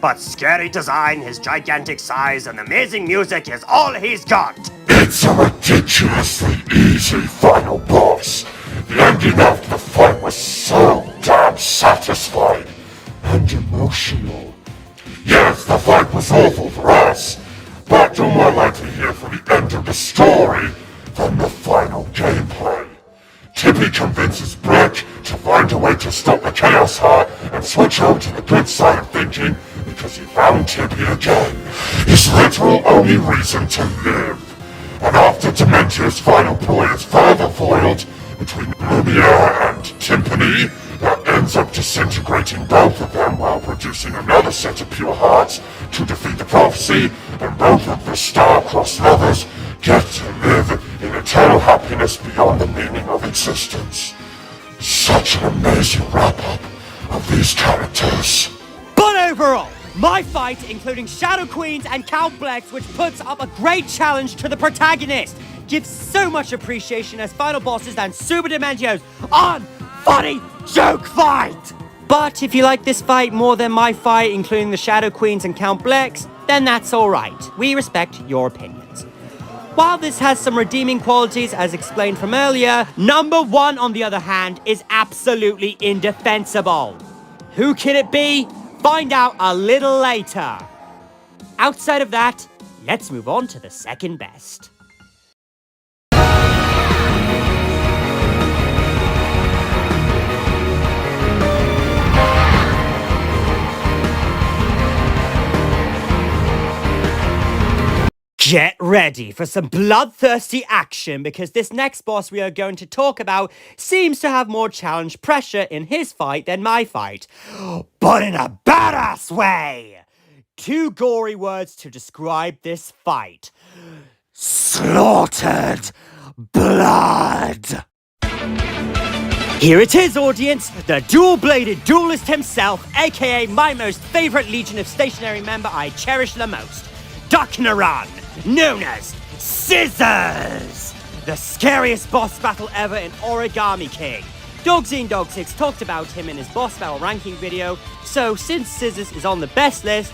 But scary design, his gigantic size, and amazing music is all he's got. It's a ridiculously easy final boss. The ending of the fight was so damn satisfying and emotional. Yes, the fight was awful for us, but you're more likely here for the end of the story than the final gameplay. Tippy convinces Brick to find a way to stop the Chaos Heart and switch over to the good side of thinking because he found Tippy again. His literal only reason to live. And after Dementia's final ploy is further foiled between Lumiere and Timpani, that ends up disintegrating both of them while producing another set of pure hearts to defeat the prophecy, and both of the star-crossed lovers get to live in eternal happiness beyond the meaning of existence. Such an amazing wrap-up of these characters. But overall, my fight, including Shadow Queens and Count Blex, which puts up a great challenge to the protagonist, gives so much appreciation as final bosses than Super Dementio's unfunny joke fight! But if you like this fight more than my fight, including the Shadow Queens and Count Blex, then that's alright. We respect your opinions. While this has some redeeming qualities, as explained from earlier, number 1, on the other hand, is absolutely indefensible. Who can it be? Find out a little later. Outside of that, let's move on to the second best. Get ready for some bloodthirsty action, because this next boss we are going to talk about seems to have more challenge pressure in his fight than my fight. But in a badass way! 2 gory words to describe this fight. Slaughtered blood! Here it is, audience, the dual-bladed duelist himself, aka my most favorite Legion of Stationary member I cherish the most, Ducknaran, known as Scissors! The scariest boss battle ever in Origami King. DogZine6 talked about him in his boss battle ranking video, so since Scissors is on the best list,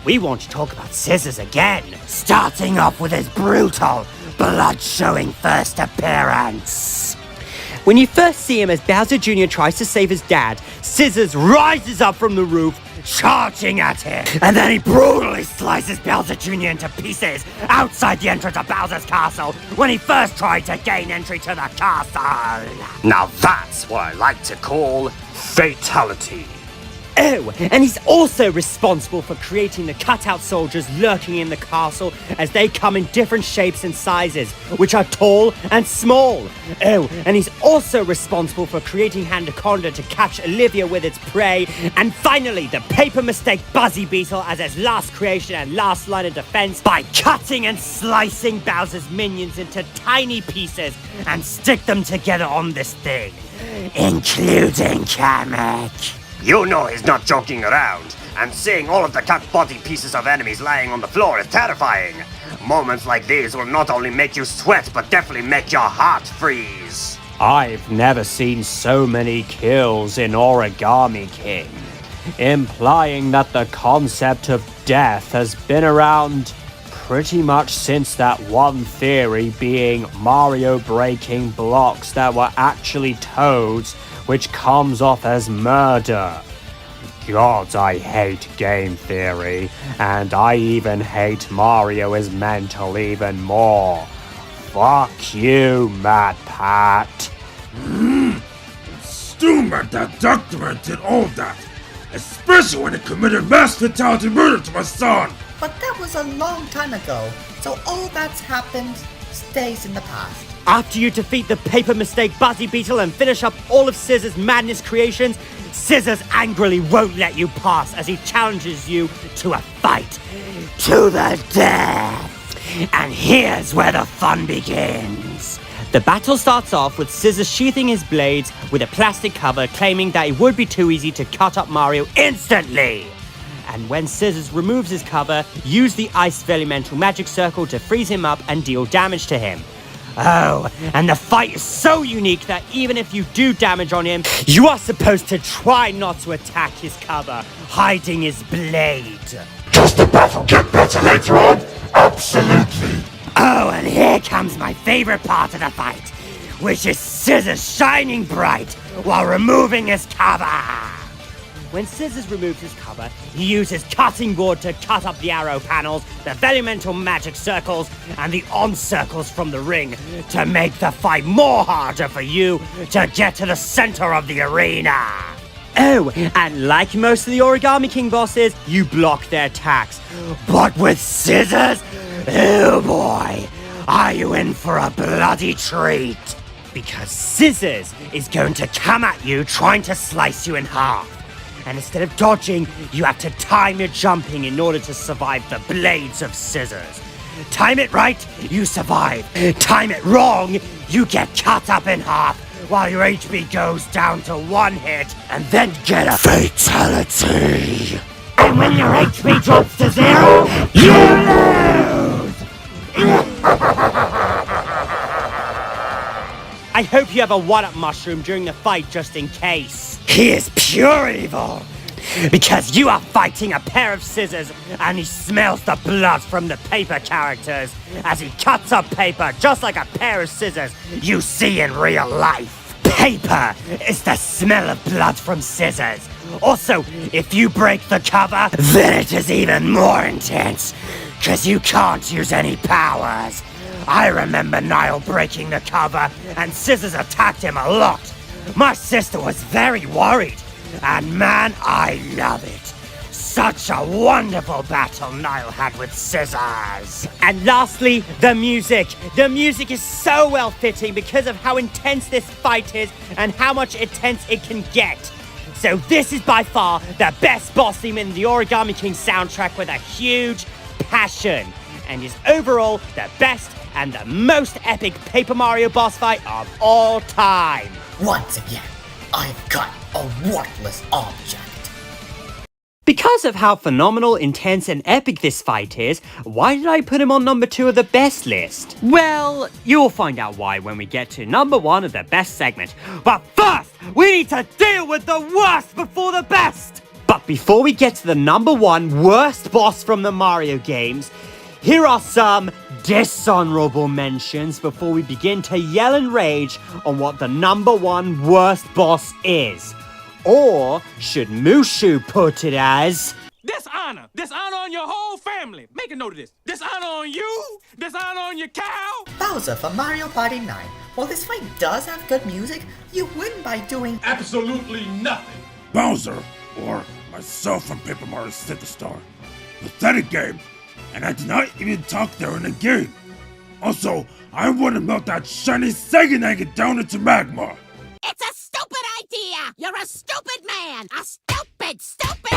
we want to talk about Scissors again. Starting off with his brutal, blood-showing first appearance. When you first see him as Bowser Jr. tries to save his dad, Scissors rises up from the roof, charging at him. And then he brutally slices Bowser Jr. into pieces outside the entrance of Bowser's castle when he first tried to gain entry to the castle. Now that's what I like to call fatality. Oh, and he's also responsible for creating the cutout soldiers lurking in the castle, as they come in different shapes and sizes, which are tall and small. Oh, and he's also responsible for creating Handaconda to catch Olivia with its prey. And finally, the paper mistake Buzzy Beetle as his last creation and last line of defense by cutting and slicing Bowser's minions into tiny pieces and stick them together on this thing, including Kamek. You know he's not joking around, and seeing all of the cut body pieces of enemies lying on the floor is terrifying. Moments like these will not only make you sweat, but definitely make your heart freeze. I've never seen so many kills in Origami King, implying that the concept of death has been around pretty much since that one theory being Mario breaking blocks that were actually toads, which comes off as murder. God, I hate game theory, and I even hate Mario as mental even more. Fuck you, Matt Pat. Stupid that Duckman did all that, especially when he committed mass fatality murder to my son. But that was a long time ago, so all that's happened stays in the past. After you defeat the paper mistake Buzzy Beetle and finish up all of Scissors' madness creations, Scissors angrily won't let you pass as he challenges you to a fight to the death. And here's where the fun begins. The battle starts off with Scissors sheathing his blades with a plastic cover, claiming that it would be too easy to cut up Mario instantly. And when Scissors removes his cover, use the Ice Elemental Magic Circle to freeze him up and deal damage to him. Oh, and the fight is so unique that even if you do damage on him, you are supposed to try not to attack his cover, hiding his blade. Does the battle get better later on? Absolutely. Oh, and here comes my favorite part of the fight, which is Scissors shining bright while removing his cover. when Scissors removes his cover, he uses cutting board to cut up the arrow panels, the elemental magic circles, and the on circles from the ring to make the fight more harder for you to get to the center of the arena. Oh, and like most of the Origami King bosses, you block their attacks. But with Scissors, oh boy, are you in for a bloody treat? Because Scissors is going to come at you trying to slice you in half. And instead of dodging, you have to time your jumping in order to survive the blades of Scissors. Time it right, you survive. Time it wrong, you get cut up in half while your HP goes down to 1 hit and then get a fatality. And when your HP drops to 0, you lose! I hope you have a 1-up mushroom during the fight just in case. He is pure evil! Because you are fighting a pair of scissors and he smells the blood from the paper characters as he cuts up paper just like a pair of scissors you see in real life. Paper is the smell of blood from scissors. Also, if you break the cover, then it is even more intense, because you can't use any powers. I remember Niall breaking the cover, and Scissors attacked him a lot. My sister was very worried, and man, I love it. Such a wonderful battle Niall had with Scissors. And lastly, the music. The music is so well fitting because of how intense this fight is and how much intense it can get. So this is by far the best boss theme in the Origami King soundtrack with a huge passion, and is overall the best and the most epic Paper Mario boss fight of all time. Once again, I've got a worthless object. Because of how phenomenal, intense, and epic this fight is, why did I put him on number 2 of the best list? Well, you'll find out why when we get to number 1 of the best segment. But first, we need to deal with the worst before the best! But before we get to the number 1 worst boss from the Mario games, here are some dishonorable mentions before we begin to yell and rage on what the number 1 worst boss is. Or should Mushu put it as... Dishonor! Dishonor on your whole family! Make a note of this. Dishonor on you! Dishonor on your cow! Bowser from Mario Party 9. While this fight does have good music, you win by doing Absolutely nothing. Bowser, or myself from Paper Mario Superstar. Pathetic game, and I did not even talk there in the game. Also, I want to melt that shiny Sega Nugget down into magma. It's a stupid idea! You're a stupid man! A stupid, stupid...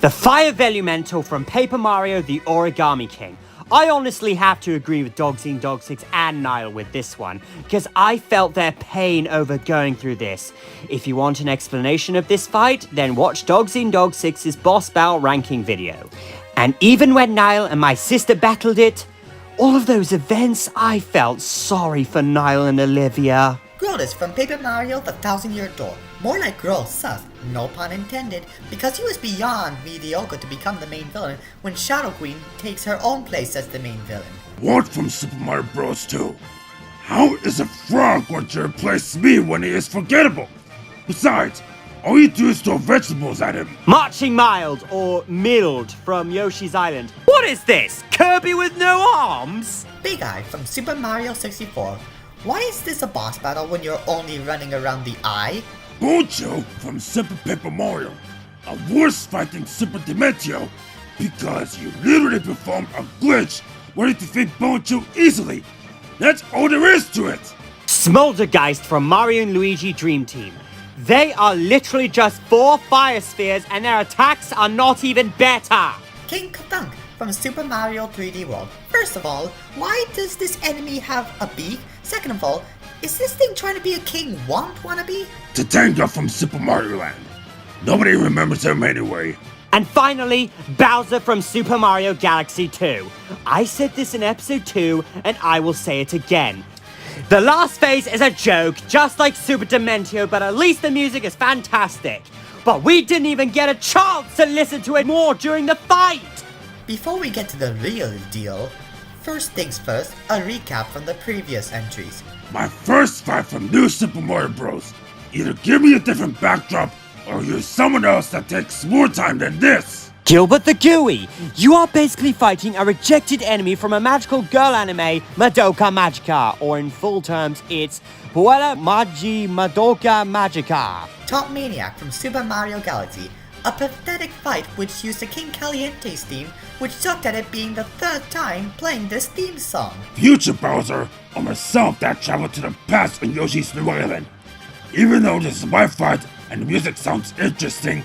The Fire Velumental from Paper Mario The Origami King. I honestly have to agree with DOG6 and Niall with this one, because I felt their pain over going through this. If you want an explanation of this fight, then watch DOG6's boss battle ranking video. And even when Niall and my sister battled it, all of those events, I felt sorry for Niall and Olivia. Grolus from Paper Mario The Thousand-Year Door. More like Grol sus, no pun intended, because he was beyond mediocre to become the main villain when Shadow Queen takes her own place as the main villain. What from Super Mario Bros. 2? How is a frog going to replace me when he is forgettable? Besides, all you do is throw vegetables at him. Marching Mild, or Mild, from Yoshi's Island. What is this? Kirby with no arms? Big Eye from Super Mario 64. Why is this a boss battle when you're only running around the eye? Boncho from Super Paper Mario. A worse fight than Super Dimentio, because you literally performed a glitch where you defeat Boncho easily. That's all there is to it. Smoldergeist from Mario and Luigi Dream Team. They are literally just 4 fire spheres and their attacks are not even better. King Katunk from Super Mario 3D World. First of all, why does this enemy have a beak? Second of all, is this thing trying to be a King Womp wannabe? Tatanga from Super Mario Land. Nobody remembers him anyway. And finally, Bowser from Super Mario Galaxy 2. I said this in episode 2, and I will say it again. The last phase is a joke, just like Super Dimentio, but at least the music is fantastic. But we didn't even get a chance to listen to it more during the fight! Before we get to the real deal, first things first, a recap from the previous entries. My first fight from New Super Mario Bros. Either give me a different backdrop or use someone else that takes more time than this. Gilbert the Gooey, you are basically fighting a rejected enemy from a magical girl anime, Madoka Magica, or in full terms, it's Puella Magi Madoka Magica. Top Maniac from Super Mario Galaxy, a pathetic fight which used the King Caliente's theme, which sucked at it being the third time playing this theme song. Future Bowser, or myself that traveled to the past in Yoshi's New Island. Even though this is my fight and the music sounds interesting,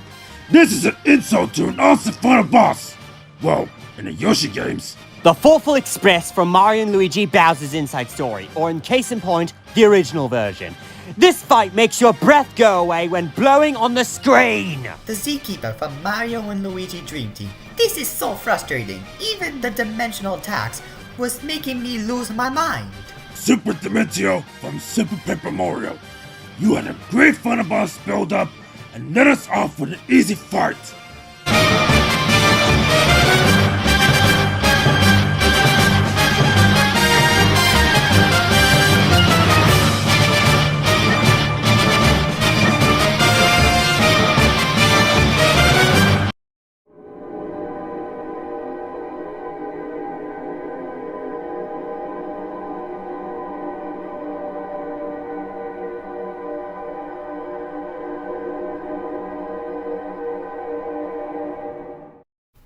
this is an insult to an awesome final boss! Well, in the Yoshi games. The Thoughtful Express from Mario & Luigi Bowser's Inside Story, or in case in point, the original version. This fight makes your breath go away when blowing on the screen! The Zkeeper from Mario & Luigi Dream Team. This is so frustrating. Even the dimensional attacks was making me lose my mind. Super Dimentio from Super Paper Mario. You had a great final boss build up and let us off with an easy fight.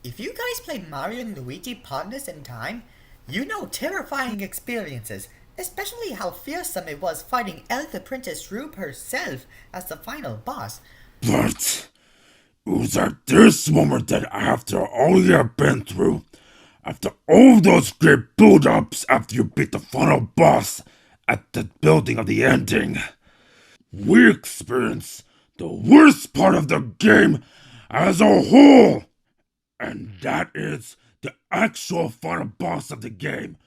If you guys played Mario & Luigi Partners in Time, you know terrifying experiences, especially how fearsome it was fighting Elsa Princess Ruby herself as the final boss. But it was at this moment that after all you have been through, after all those great build-ups after you beat the final boss at the building of the ending, we experience the worst part of the game as a whole. And that is the actual final boss of the game,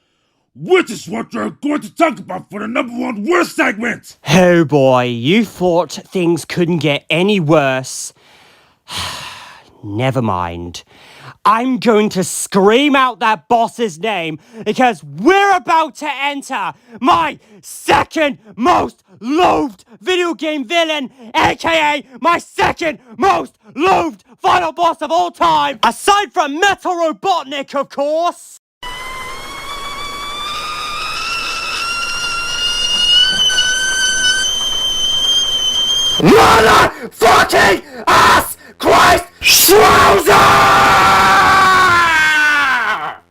which is what we're going to talk about for the #1 worst segment! Oh boy, you thought things couldn't get any worse. Never mind. I'm going to scream out that boss's name because we're about to enter my second most loathed video game villain, aka my second most loathed final boss of all time, aside from Metal Robotnik, of course. Motherfucking ass Christ Schrouser!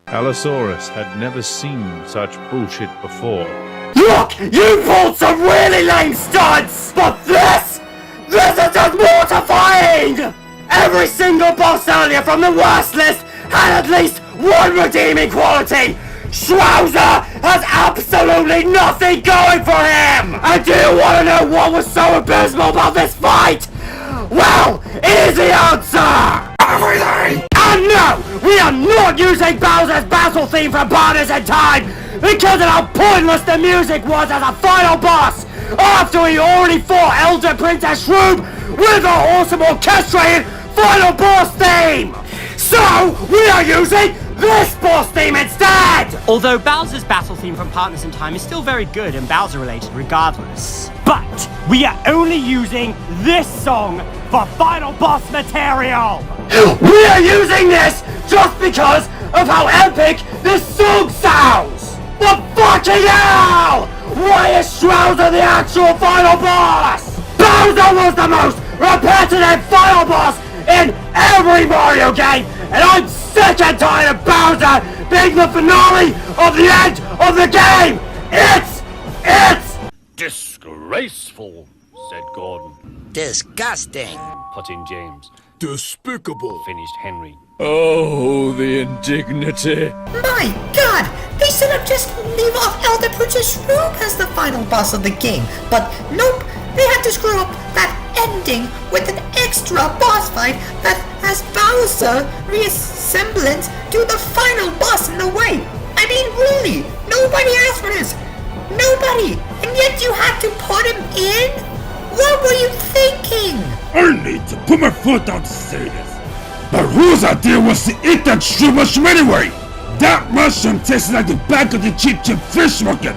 Allosaurus had never seen such bullshit before. Look, you pulled some really lame stunts, but this is just mortifying! Every single boss earlier from the worst list had at least one redeeming quality. Schrouser has absolutely nothing going for him! And do you want to know what was so abysmal about this fight? Well, easy answer! Everything! And no, we are not using Bowser's battle theme from Partners in Time because of how pointless the music was as a final boss after we already fought Elder Princess Ruby with our awesome orchestrated final boss theme! So, we are using this boss theme instead! Although Bowser's battle theme from Partners in Time is still very good and Bowser related regardless. But we are only using this song for final boss material! We are using this just because of how epic this song sounds! But fucking hell! Why is Schrouser the actual final boss? Bowser was the most repetitive final boss in every Mario game, and I'm sick and tired of Bowser being the finale of the end of the game! It's disgraceful, said Gordon. Disgusting, Put in James. Despicable, Finished Henry. Oh, the indignity. My god! They should have just leave off Elder Princess Ruby as the final boss of the game, but nope, they had to screw up that ending with an extra boss fight that has Bowser resemblance to the final boss in the way. I mean, really, nobody asked for this. Nobody! And yet you had to put him in? What were you thinking? I need to put my foot down to say this. But whose idea was to eat that shrimp mushroom anyway? That mushroom tasted like the back of the cheap fish market.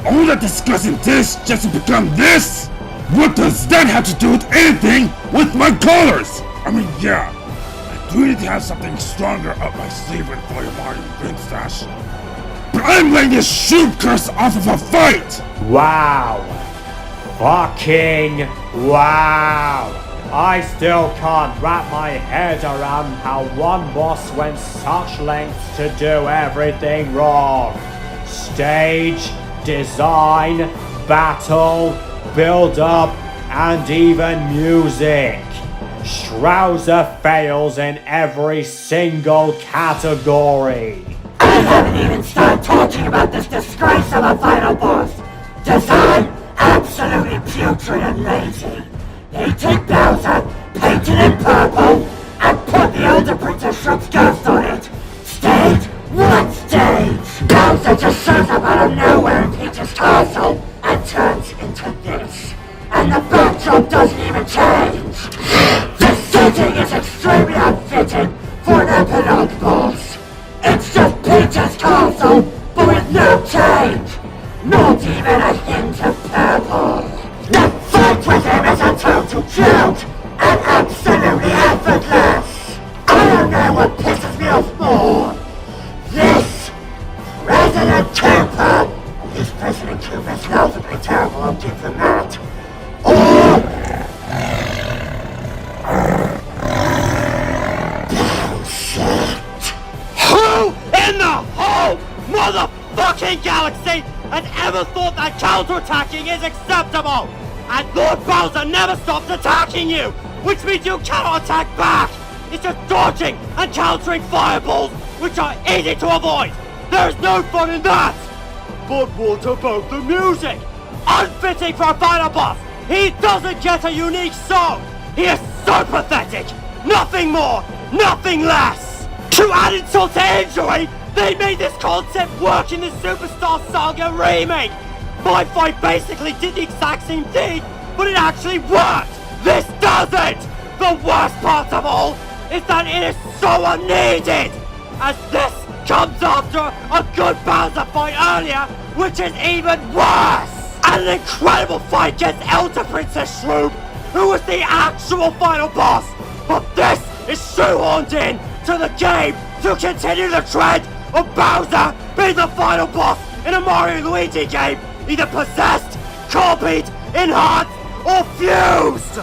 all that discussing this just to become this? What does that have to do with anything with my colors? I mean, yeah, I do need to have something stronger up my sleeve when for your Mario Green Stash. But I'm letting this shoot curse off of a fight! Wow. Fucking wow. I still can't wrap my head around how one boss went such lengths to do everything wrong. Stage, design, battle, build-up, and even music. Shrouzer fails in every single category. I haven't even started talking about this disgrace of a final boss. Design, absolutely putrid and lazy. They take Bowser, paint it in purple, and put the Elder Princess Shroom's ghost on it. Stage? What stage? Bowser just shows up out of nowhere in Peach's castle and turns into this. And the backdrop doesn't even change. The setting is extremely unfitting for an epilogue boss. It's just Peach's castle, but with no change. Not even a hint of purple. The fight with him is a total joke, and absolutely effortless. I don't know what pisses me off more. This President Cooper, at least President Cooper's relatively terrible, I'll give them that. Or bullshit. Who in the whole motherfucking galaxy has ever thought that counterattacking is acceptable? And Lord Bowser never stops attacking you, which means you cannot attack back. It's just dodging and countering fireballs, which are easy to avoid. There's no fun in that. But what about the music? Unfitting for a final boss. He doesn't get a unique song. He is so pathetic. Nothing more, nothing less. To add insult to injury, they made this concept work in the Superstar Saga remake. My fight basically did the exact same thing, but it actually worked. This doesn't. The worst part of all is that it is so unneeded, as this comes after a good Bowser fight earlier, which is even worse. And an incredible fight against Elder Princess Shroom, who was the actual final boss. But this is shoehorned in to the game to continue the trend of Bowser being the final boss in a Mario and Luigi game, either possessed, copied, enhanced, or fused.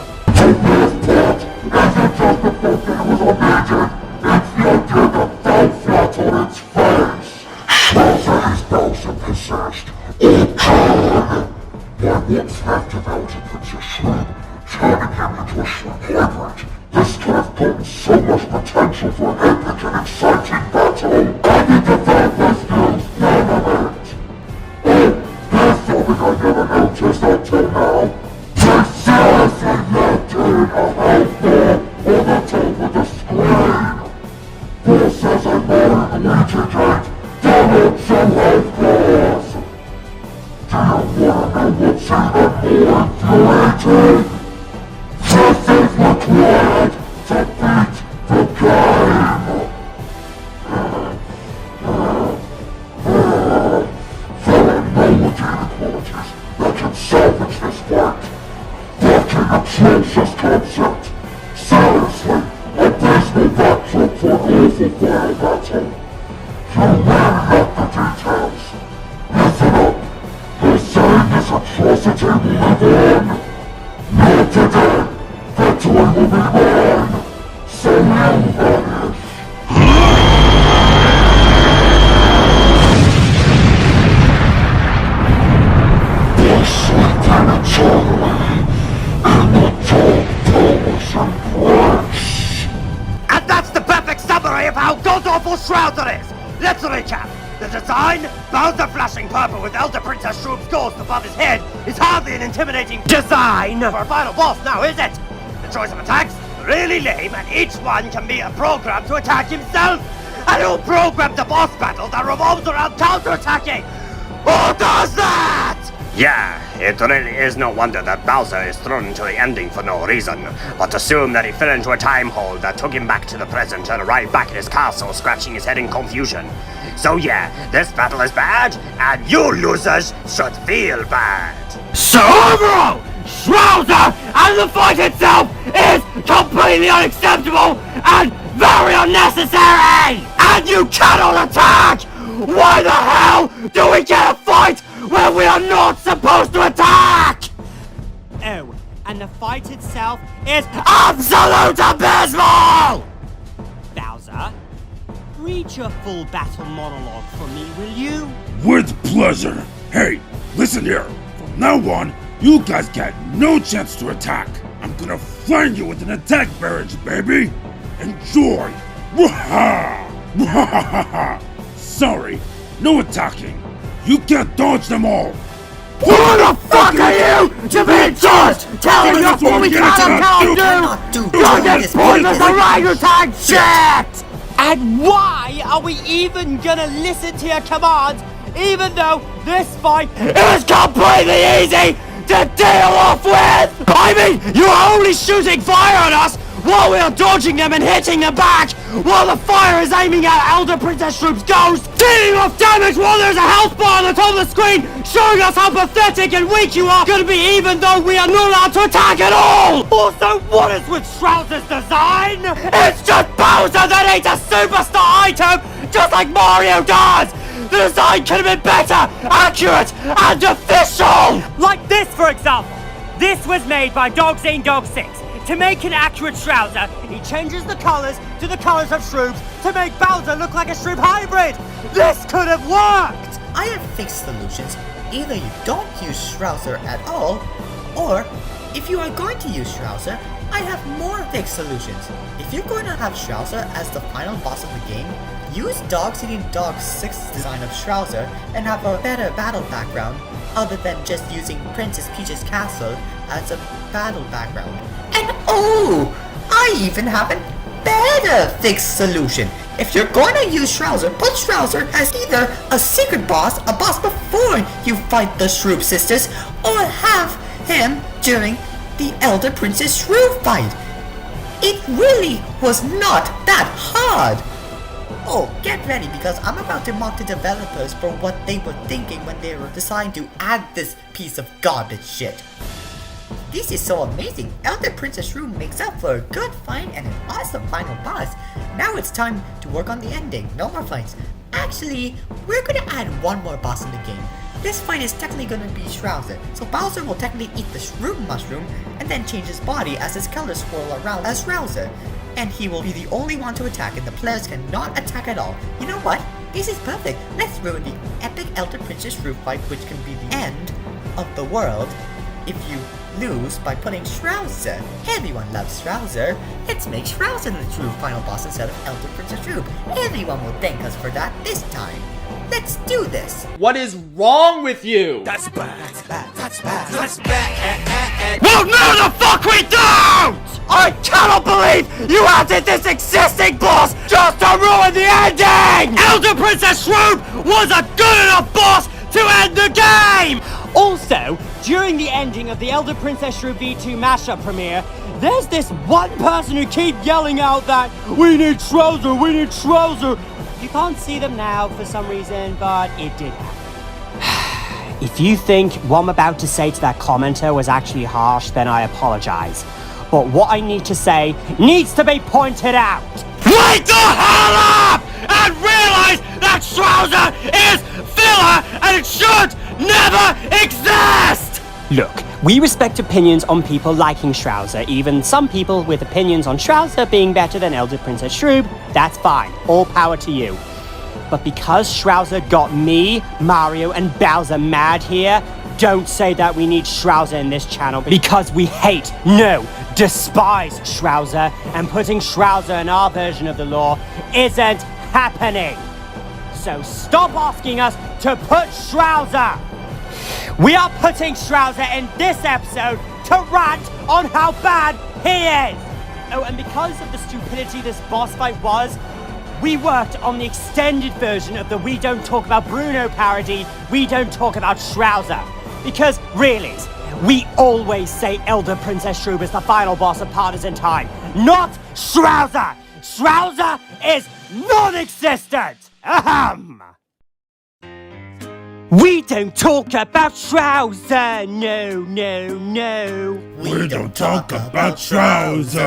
What's left of Elder Princess Shroom, turning him into a Shroom hybrid. This could have gotten so much potential for an epic and exciting battle. I need to find my skills, none of it. Oh, there's something I never noticed until now. They seriously left in a health bar on the top of the screen. Boss says I'm more in the Luigi game. Damn it, some health bars. Do you wanna know what's even more infuriating? This is required to beat the game! There are no inequalities that can salvage this fight. Fucking atrocious concept! Seriously, abysmal backdrop for an awful final battle. You really love the details. Listen up. They're saying this atrocity will live on. Not today. The toy will be mine. So you vanish. They sleep in eternally in the dark palace embrace. And that's the perfect summary of how god-awful Shrouzer is! Let's recap. The design, Bowser flashing purple with Elder Princess Shroom's ghost above his head, is hardly an intimidating design for a final boss now, is it? The choice of attacks, really lame, and each one can be a program to attack himself. And who programmed the boss battle that revolves around counterattacking? Who does that? Yeah, it really is no wonder that Bowser is thrown into the ending for no reason, but assume that he fell into a time hole that took him back to the present and arrived back at his castle scratching his head in confusion. So yeah, this battle is bad, and you losers should feel bad. So overall, Shrouzer and the fight itself is completely unacceptable and very unnecessary! And you cannot attack! Why the hell do we get a fight where we are not supposed to attack? Oh, and the fight itself is Absolute abysmal! Bowser. Read your full battle monologue for me, will you? With pleasure. Hey, listen here. From now on, you guys get no chance to attack. I'm gonna find you with an attack barrage, baby. Enjoy. Sorry, no attacking. You can't dodge them all. Who the fuck are you to be in charge? Telling us what we cannot do! You're this pointless orangutan shit! And why are we even gonna listen to your commands, even though this fight is completely easy to deal off with? I mean, you are only shooting fire at us while we are dodging them and hitting them back, while the fire is aiming at Elder Princess Shroop's ghost, dealing off damage while there's a health bar on the top of the screen, showing us how pathetic and weak you are gonna be even though we are not allowed to attack at all! Also, what is with Shrouzer's design? It's just Bowser that ain't a superstar item, just like Mario does! The design could have been better, accurate, and official! Like this, for example. This was made by DED6. To make an accurate Shrouzer, he changes the colors to the colors of Shroops to make Bowser look like a Shroop hybrid! This could have worked! I have fixed solutions. Either you don't use Shrouzer at all, or if you are going to use Shrouzer, I have more fixed solutions. If you're going to have Shrouzer as the final boss of the game, use DED6's design of Shrouzer and have a better battle background other than just using Princess Peach's castle as a battle background. And oh, I even have a better fixed solution. If you're going to use Shrouzer, put Shrouzer as either a secret boss, a boss before you fight the Shroop sisters, or have him during the Elder Princess Shroop fight. It really was not that hard. Oh, get ready because I'm about to mock the developers for what they were thinking when they were deciding to add this piece of garbage shit. This is so amazing. Elder Princess Shroop makes up for a good fight and an awesome final boss. Now it's time to work on the ending. No more fights. Actually, we're gonna add one more boss in the game. This fight is technically gonna be Shrouzer, so Bowser will technically eat the Shroop mushroom and then change his body as his colors swirl around as Shrouzer. And he will be the only one to attack and the players cannot attack at all. You know what? This is perfect. Let's ruin the epic Elder Princess Shroop fight, which can be the end of the world if you lose by putting Shrouzer. Everyone loves Shrouzer. Let's make Shrouzer the true final boss instead of Elder Princess Shroop. Everyone will thank us for that this time. Let's do this. What is wrong with you? That's bad. That's bad. That's bad. That's bad. Well, no the fuck we don't! I cannot believe you added this existing boss just to ruin the ending! Elder Princess Shroop was a good enough boss to end the game! Also, during the ending of the Elder Princess Shroop V2 mashup premiere, there's this one person who keeps yelling out that we need Shrouzer, we need Shrouzer. You can't see them now for some reason, but it did happen. If you think what I'm about to say to that commenter was actually harsh, then I apologize. But what I need to say needs to be pointed out. Wake the hell up and realize that Shrouzer is filler and it should never exist! Look, we respect opinions on people liking Shrouzer, even some people with opinions on Shrouzer being better than Elder Princess Shroop. That's fine, all power to you. But because Shrouzer got me, Mario, and Bowser mad here, don't say that we need Shrouzer in this channel because we hate, no, despise Shrouzer, and putting Shrouzer in our version of the lore isn't happening. So stop asking us to put Shrouzer. We are putting Shrouzer in this episode to rant on how bad he is. Oh, and because of the stupidity this boss fight was, we worked on the extended version of the We Don't Talk About Bruno parody, We Don't Talk About Shrouzer. Because, really, we always say Elder Princess Shroop is the final boss of Partisan Time, not Shrouzer! Shrouzer is non-existent! Ahem! We don't talk about Trouser, no, no, no. We don't talk about Trouser,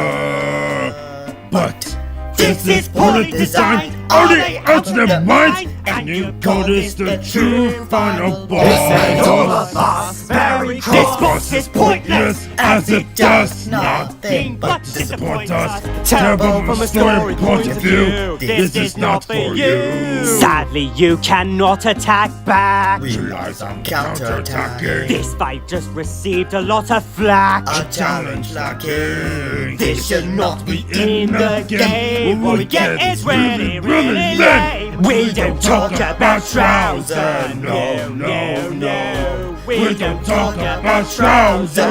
but This is poorly designed, are the ultimate mind, and you call this the true final boss. This boss is pointless, as it does nothing but disappoint us. Terrible from a story point of view, this is not for you. Sadly, you cannot attack back. Relies on counterattacking. This fight just received a lot of flack. A challenge lacking. This should not be in the game. What we get is really, really lame. We don't talk about Trouser. No, no, no. We don't talk about Trouser.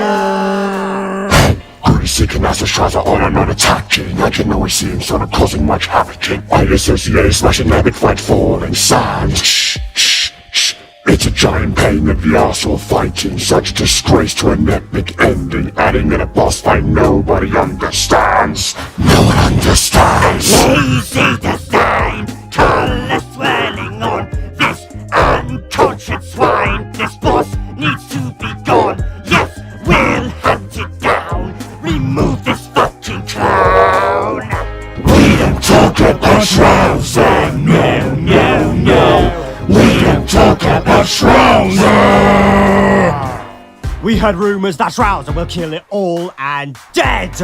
Only seeking as a Trouser all I'm not attacking. I can always see him sort of causing much havoc. I associate smashing epic fight falling sand. Shh, shh, shh. It's a giant pain in the arsehole fighting. Such disgrace to an epic ending. Adding in a boss fight nobody understands. No one understands. Lazy design, color swirling on this uncultured swine. This boss needs to be gone. Yes, we'll hunt it down. Remove this fucking clown. We don't talk about Trouser. No, no, no. We don't talk about Trouser. We heard rumors that Trouser will kill it all and dead.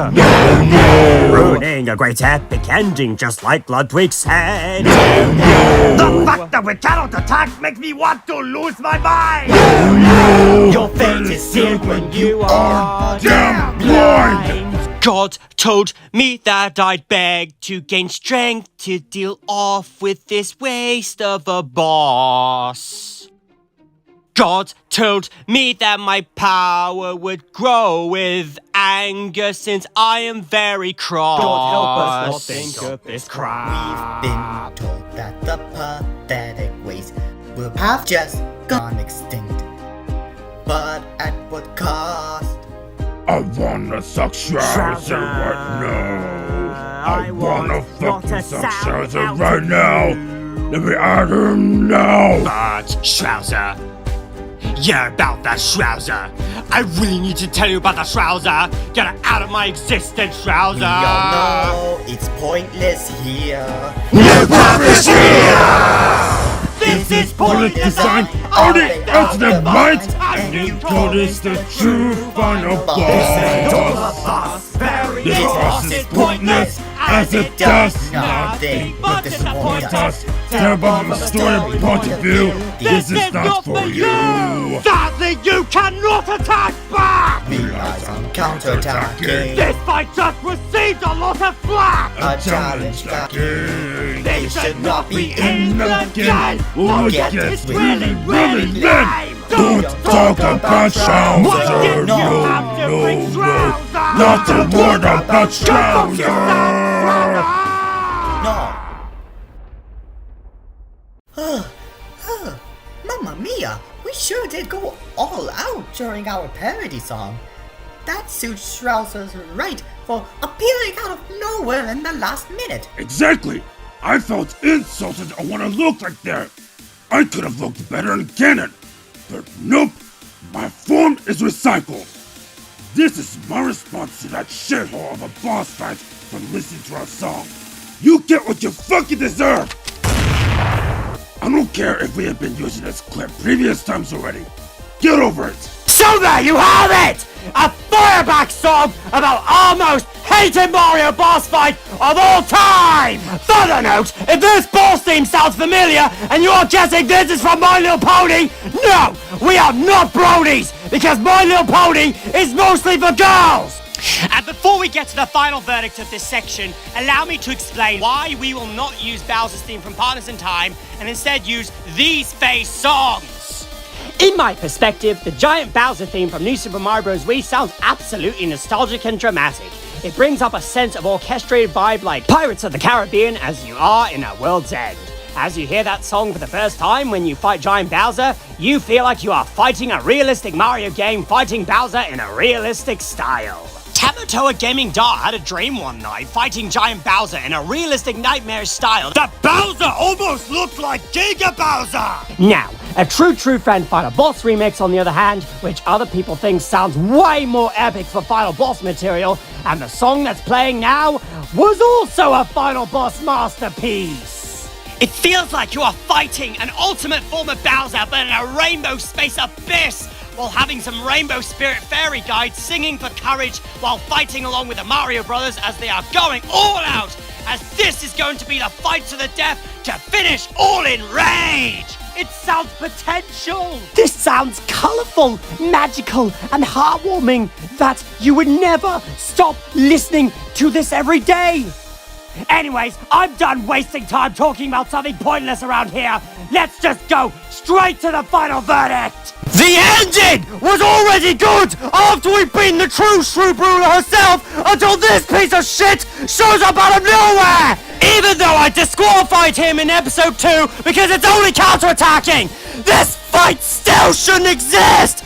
Ruining a great epic ending, just like Ludwig said. The fact that we cannot attack makes me want to lose my mind. Your fate is sealed when you are damn blind. God told me that I'd beg to gain strength to deal off with this waste of a boss. God told me that my power would grow with anger since I am very cross. God help us not think of this crap. We've been told that the pathetic ways will have just gone extinct. But at what cost? I wanna suck Trouser right now. I wanna fucking suck Trouser right now. Let me at him now. But Trouser, yeah, about that Trouser. I really need to tell you about the Trouser. Get it out of my existence, Trouser. We all know it's pointless here. No purpose here. This is Poorly pointless designed, are the ultimate mind, and you call this the true final boss. This boss is pointless, as it does nothing but disappoint us. Terrible from a story point of view, this is not for you. Sadly, you cannot attack back. Relies on counterattacking. This fight just received a lot of flack. A challenge lacking. They should not be in the game. Oh, it gets really, really lame. Don't talk about Trouser. No, no, no. Not a word about Trouser. No. Mamma mia, we sure did go all out during our parody song. That suits Trouser's right for appearing out of nowhere in the last minute. Exactly. I felt insulted on what I looked like there. I could have looked better in canon. But nope, my form is recycled. This is my response to that shithole of a boss fight from listening to our song. You get what you fucking deserve! I don't care if we have been using this clip previous times already. Get over it! So there you have it! A fireback song about almost hated Mario boss fight of all time! Further note, if this boss theme sounds familiar and you're guessing this is from My Little Pony, no! We are not bronies! Because My Little Pony is mostly for girls! And before we get to the final verdict of this section, allow me to explain why we will not use Bowser's theme from Partners in Time and instead use these face songs. In my perspective, the giant Bowser theme from New Super Mario Bros. Wii sounds absolutely nostalgic and dramatic. It brings up a sense of orchestrated vibe like Pirates of the Caribbean as you are in a world's end. As you hear that song for the first time when you fight Giant Bowser, you feel like you are fighting a realistic Mario game fighting Bowser in a realistic style. Tamatoa Gaming Dar had a dream one night fighting Giant Bowser in a realistic nightmare style. The Bowser almost looked like Giga Bowser! Now, a true fan Final Boss remix, on the other hand, which other people think sounds way more epic for Final Boss material, and the song that's playing now was also a Final Boss masterpiece. It feels like you are fighting an ultimate form of Bowser, but in a rainbow space abyss, while having some Rainbow Spirit Fairy guides singing for courage while fighting along with the Mario Brothers as they are going all out, as this is going to be the fight to the death to finish all in rage! It sounds potential! This sounds colourful, magical, and heartwarming that you would never stop listening to this every day! Anyways, I'm done wasting time talking about something pointless around here. Let's just go straight to the final verdict. The ending was already good after we've beaten the true Shroom Ruler herself until this piece of shit shows up out of nowhere. Even though I disqualified him in episode 2 because it's only counterattacking, this fight still shouldn't exist.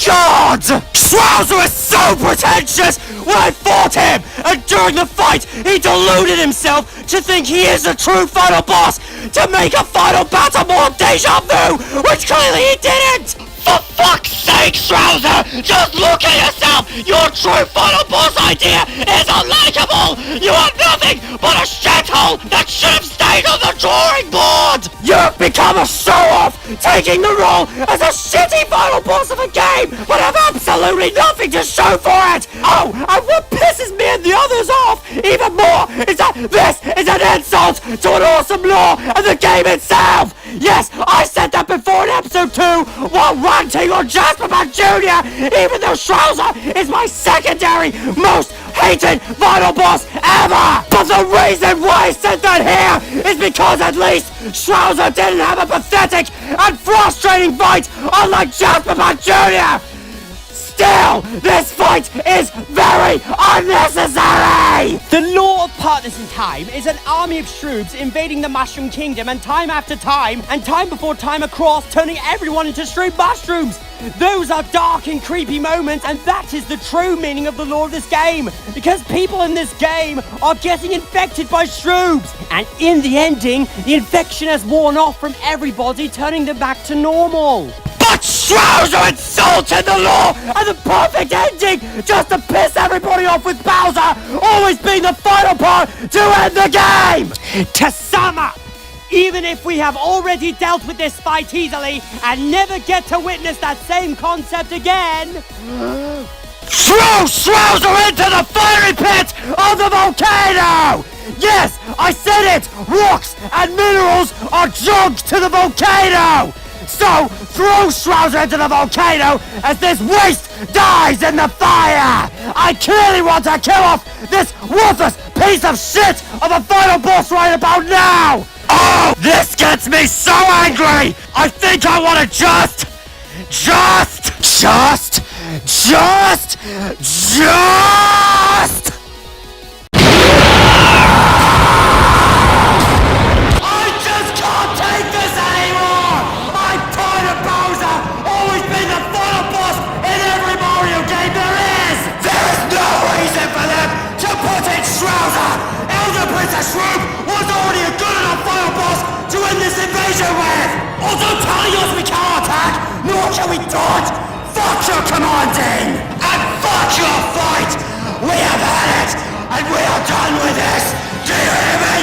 God! Shrouzer is so pretentious when I fought him, and during the fight, he deluded himself to think he is the true final boss to make a final battle more deja vu, which clearly he didn't! For fuck's sake, Shrouzer! Just look at yourself! Your true final boss idea is unlikable! You are nothing but a shithole that should have stayed on the drawing board! You've become a show-off, taking the role as a shitty final boss of a game, but have absolutely nothing to show for it! Oh, and what pisses me and the others off even more is that this is an insult to an awesome lore and the game itself! Yes, I said that before in episode 2 while ranting on Jasperman Jr., even though Shrouzer is my secondary most hated final boss ever! But the reason why I said that here is because at least Shrouzer didn't have a pathetic and frustrating fight unlike Jasperman Jr. Still, this fight is very unnecessary! The law of partners in time is an army of shrooms invading the Mushroom Kingdom and time after time, and time before time across, turning everyone into shroom mushrooms! Those are dark and creepy moments, and that is the true meaning of the lore of this game, because people in this game are getting infected by shrooms, and in the ending, the infection has worn off from everybody, turning them back to normal. But Shrouzer insulted the law and the perfect ending just to piss everybody off with Bowser always being the final part to end the game! To sum up, even if we have already dealt with this fight easily and never get to witness that same concept again, throw Shrouzer into the fiery pit of the volcano! Yes, I said it! Rocks and minerals are junk to the volcano! So, throw Shrouzer into the volcano as this waste dies in the fire! I clearly want to kill off this worthless piece of shit of a final boss right about now! Oh, this gets me so angry! I think I want to just... was already a good enough final boss to end this invasion with! Also telling us we can't attack, nor can we dodge! Fuck your commanding! And fuck your fight! We have had it! And we are done with this! Do you hear me?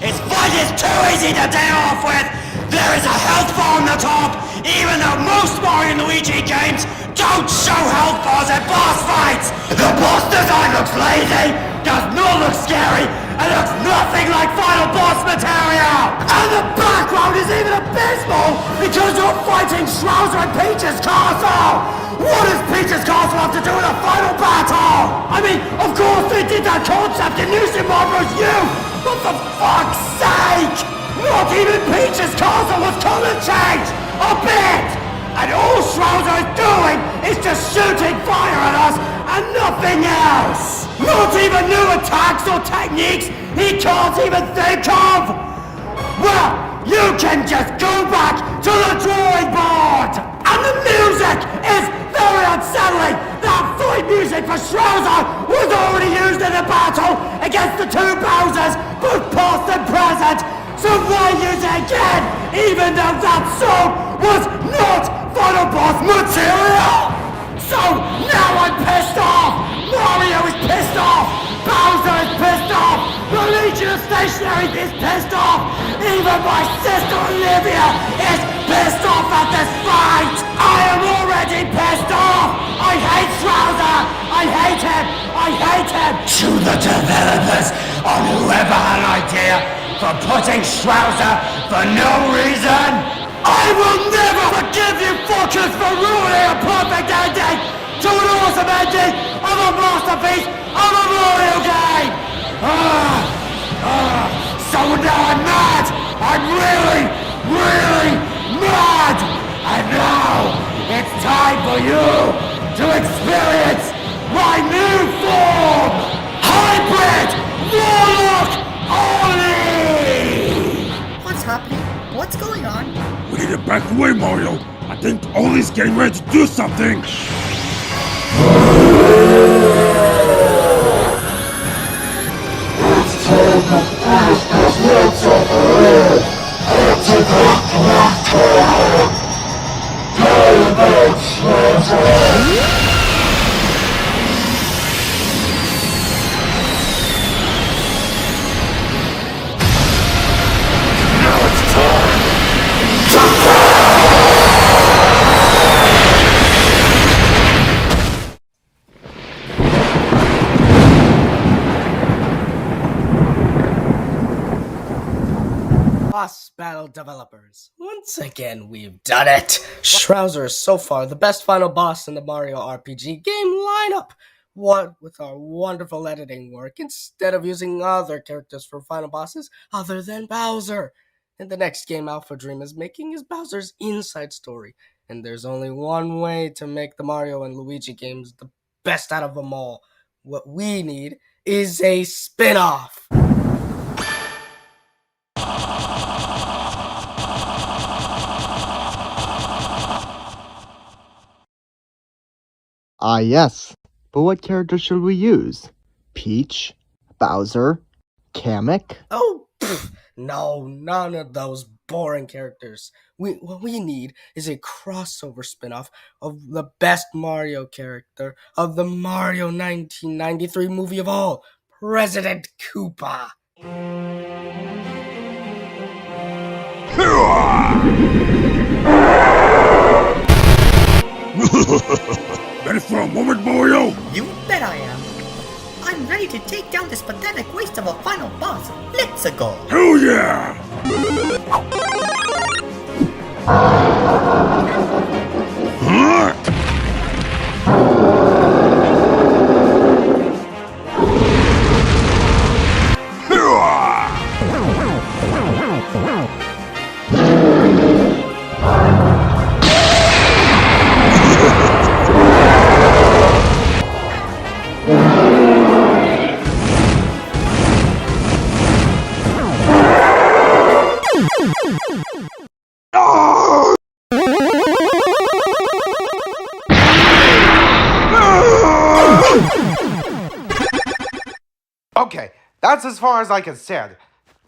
His fight is too easy to deal off with! There is a health bar on the top, even though most Mario and Luigi games don't show health bars at boss fights! The boss design looks lazy, does not look scary, and looks nothing like final boss material! And the background is even abysmal because you're fighting Shrouzer at Peach's castle! What does Peach's castle have to do with a final battle? I mean, of course they did that concept in New Super Mario Bros. U, but for fuck's sake! Not even Peach's castle was color changed a bit! And all Shrouzer is doing is just shooting fire at us and nothing else! Not even new attacks or techniques he can't even think of! Well, you can just go back to the drawing board! And the music is very unsettling! That fight music for Shrouzer was a battle against the two Bowsers, both past and present. So why use it again, even though that sword was not final boss material? So now I'm pissed off! Mario is pissed off! Bowser is pissed off! The Legion of Stationery is pissed off! Even my sister Olivia is pissed off at this fight! I am already pissed off! I hate Trouser! I hate him! I hate him! To the developers on whoever had an idea for putting Trouser for no reason! I will never forgive you fuckers for ruining a perfect ending to an awesome ending of a masterpiece of a Mario game! So now I'm mad! I'm really, really mad! And now it's time for you to experience my new form! Hybrid Warlock Olly! What's happening? What's going on? We need to back away, Mario. I think Olly's getting ready to do something. It's time to finish this once and for all. Activate Great Power. DED6. Boss Battle developers. Once again, we've done it! Trouser is so far the best final boss in the Mario RPG game lineup! What with our wonderful editing work, instead of using other characters for final bosses other than Bowser. And the next game Alpha Dream is making is Bowser's inside story. And there's only one way to make the Mario and Luigi games the best out of them all. What we need is a spin-off! Ah, yes. But what character should we use? Peach? Bowser? Kamek? Oh, no, none of those boring characters. What we need is a crossover spin-off of the best Mario character of the Mario 1993 movie of all, President Koopa. Ready for a moment, Mario? You bet I am. I'm ready to take down this pathetic waste of a final boss. Let's go. Hell yeah! Huh? Okay, that's as far as I can stand.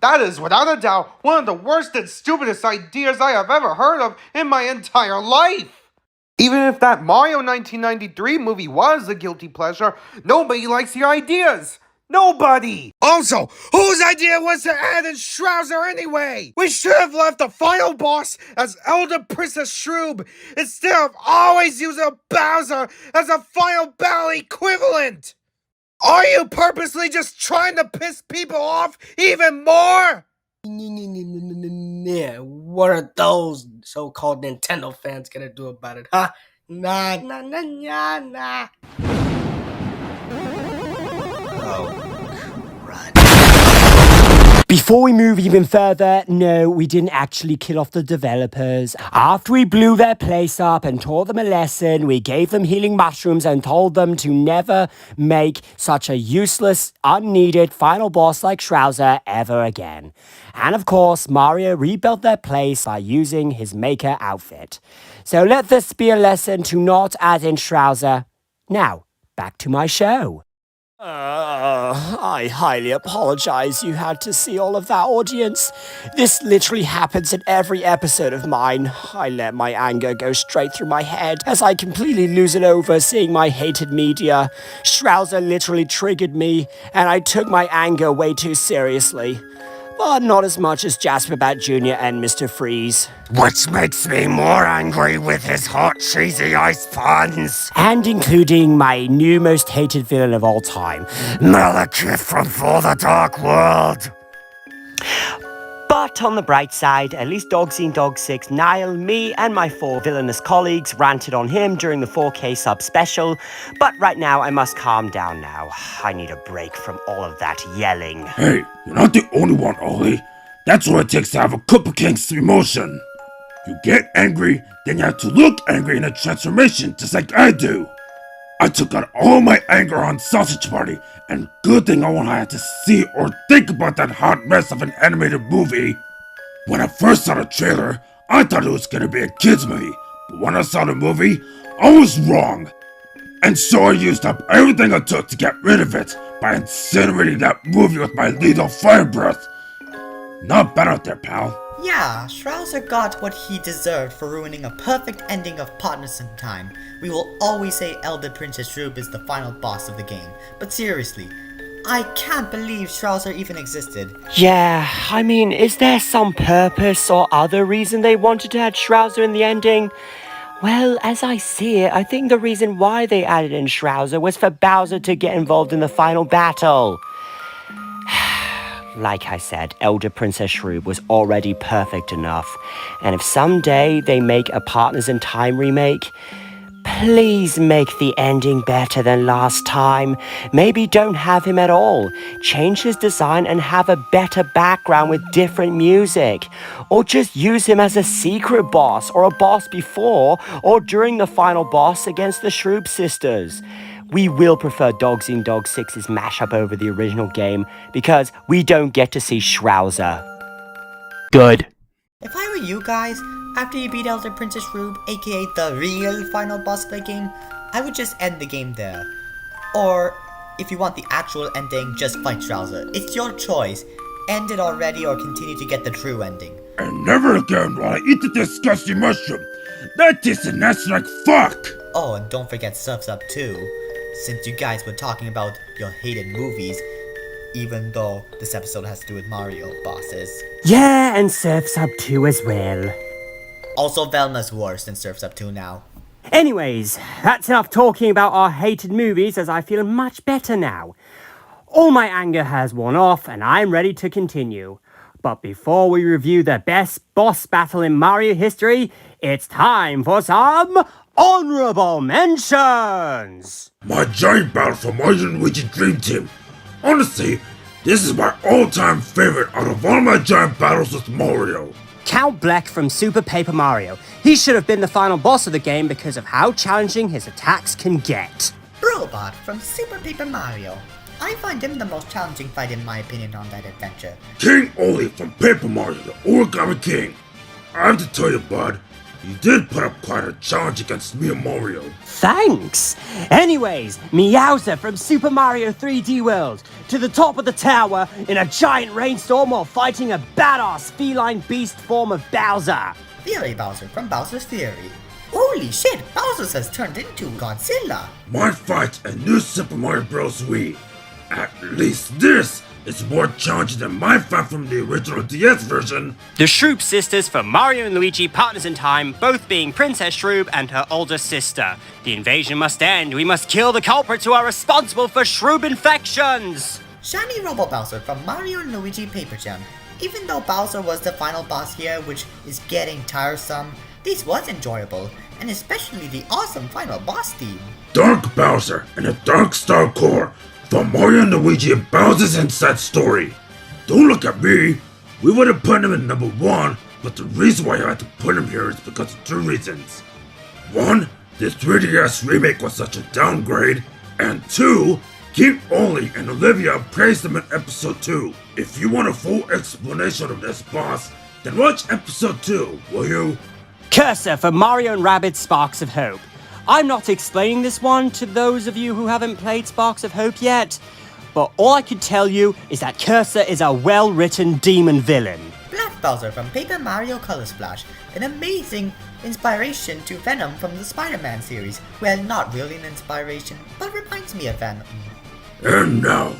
That is, without a doubt, one of the worst and stupidest ideas I have ever heard of in my entire life. Even if that Mario 1993 movie was a guilty pleasure, nobody likes your ideas. Nobody! Also, whose idea was to add in Trouser anyway? We should have left the final boss as Elder Princess Shroob instead of always using Bowser as a final battle equivalent! Are you purposely just trying to piss people off even more? Yeah, what are those so-called Nintendo fans gonna do about it, huh? Nah. Oh. Before we move even further, no, we didn't actually kill off the developers. After we blew their place up and taught them a lesson, we gave them healing mushrooms and told them to never make such a useless, unneeded final boss like Trouser ever again. And of course, Mario rebuilt their place by using his maker outfit. So let this be a lesson to not add in Trouser. Now, back to my show. I highly apologize you had to see all of that, audience. This literally happens in every episode of mine. I let my anger go straight through my head as I completely lose it over seeing my hated media. Shrouzer literally triggered me, and I took my anger way too seriously. But not as much as Jasper Bat Jr. and Mr. Freeze. Which makes me more angry with his hot, cheesy ice puns. And including my new most hated villain of all time, Malekith from For the Dark World. But on the bright side, at least DED6, Niall, me, and my 4 villainous colleagues ranted on him during the 4K sub special. But right now, I must calm down now. I need a break from all of that yelling. Hey, you're not the only one, Olly. That's what it takes to have a Koopa King's emotion. You get angry, then you have to look angry in a transformation, just like I do. I took out all my anger on Sausage Party, and good thing I won't have to see or think about that hot mess of an animated movie. When I first saw the trailer, I thought it was gonna be a kids movie, but when I saw the movie, I was wrong. And so I used up everything I took to get rid of it by incinerating that movie with my lethal fire breath. Not bad out there, pal. Yeah, Shrouzer got what he deserved for ruining a perfect ending of Partners in Time. We will always say Elder Princess Shroob is the final boss of the game, but seriously, I can't believe Shrouzer even existed. Yeah, I mean, is there some purpose or other reason they wanted to add Shrouzer in the ending? Well, as I see it, I think the reason why they added in Shrouzer was for Bowser to get involved in the final battle. Like I said, Elder Princess Shroob was already perfect enough, and if someday they make a Partners in Time remake, please make the ending better than last time. Maybe don't have him at all. Change his design and have a better background with different music. Or just use him as a secret boss, or a boss before or during the final boss against the Shroob sisters. We will prefer DED6's mashup over the original game because we don't get to see Shrouzer. Good. If I were you guys, after you beat Elder Princess Shroob, aka the real final boss of the game, I would just end the game there. Or, if you want the actual ending, just fight Shrouzer. It's your choice. End it already or continue to get the true ending. And never again will I eat the disgusting mushroom. That tastes nasty like fuck! Oh, and don't forget Surf's Up 2. Since you guys were talking about your hated movies, even though this episode has to do with Mario bosses. Yeah, and Surf's Up 2 as well. Also, Velma's worse than Surf's Up 2 now. Anyways, that's enough talking about our hated movies as I feel much better now. All my anger has worn off and I'm ready to continue. But before we review the best boss battle in Mario history, it's time for some honorable mentions! My giant battle for Mario and Luigi Dream Team. Honestly, this is my all-time favorite out of all my giant battles with Mario. Count Bleck from Super Paper Mario. He should have been the final boss of the game because of how challenging his attacks can get. Brobot from Super Paper Mario. I find him the most challenging fight in my opinion on that adventure. King Olly from Paper Mario, the Origami King. I have to tell you, bud, you did put up quite a challenge against me and Mario. Thanks! Anyways, Meowser from Super Mario 3D World, to the top of the tower in a giant rainstorm while fighting a badass feline beast form of Bowser. Fury Bowser from Bowser's Fury. Holy shit, Bowser has turned into Godzilla. My fight in New Super Mario Bros. Wii. At least this is more challenging than my fight from the original DS version. The Shroob sisters from Mario and Luigi Partners in Time, both being Princess Shroob and her older sister. The invasion must end. We must kill the culprits who are responsible for Shroob infections. Shiny Robo Bowser from Mario and Luigi Paper Jam. Even though Bowser was the final boss here, which is getting tiresome, this was enjoyable, and especially the awesome final boss theme. Dark Bowser and a Dark Star Core from Mario and Luigi and Bowser's Inside Story. Don't look at me, we would have put him in number 1, but the reason why I had to put him here is because of 2 reasons. 1, the 3DS remake was such a downgrade, and 2, King Olly and Olivia praised him in episode 2. If you want a full explanation of this boss, then watch episode 2, will you? Cursor for Mario and Rabbids Sparks of Hope. I'm not explaining this one to those of you who haven't played Sparks of Hope yet, but all I can tell you is that Cursor is a well-written demon villain. Black Bowser from Paper Mario Color Splash, an amazing inspiration to Venom from the Spider-Man series. Well, not really an inspiration, but reminds me of Venom. And now,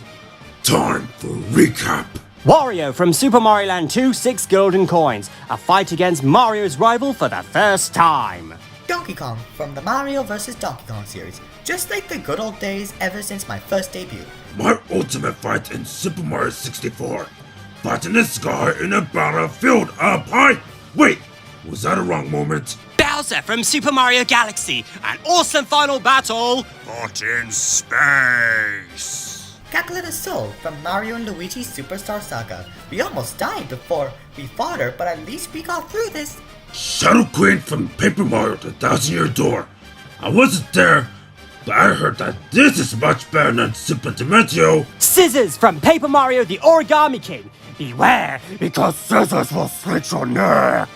time for recap. Wario from Super Mario Land 2, 6 golden coins. A fight against Mario's rival for the first time. Donkey Kong from the Mario vs. Donkey Kong series. Just like the good old days ever since my first debut. My ultimate fight in Super Mario 64. Fighting this guy in a battlefield up high. Wait, was that a wrong moment? Bowser from Super Mario Galaxy. An awesome final battle, but in space. Calculated Soul from Mario and Luigi Superstar Saga. We almost died before we fought her, but at least we got through this. Shadow Queen from Paper Mario The Thousand-Year Door. I wasn't there, but I heard that this is much better than Super Dimentio. Scissors from Paper Mario The Origami King. Beware, because scissors will slit your neck.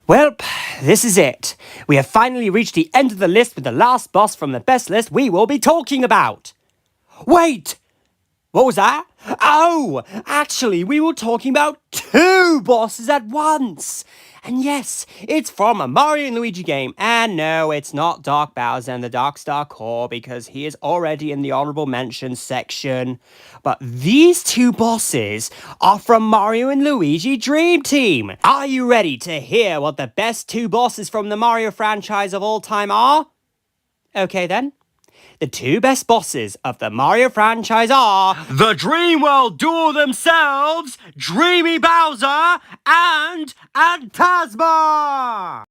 Well, this is it. We have finally reached the end of the list with the last boss from the best list we will be talking about. Wait! What was that? Oh! Actually, we were talking about 2 bosses at once! And yes, it's from a Mario and Luigi game. And no, it's not Dark Bowser and the Dark Star Core because he is already in the honorable mentions section. But these 2 bosses are from Mario and Luigi Dream Team. Are you ready to hear what the best 2 bosses from the Mario franchise of all time are? Okay then. The 2 best bosses of the Mario franchise are the Dream World duo themselves, Dreamy Bowser and Antasma!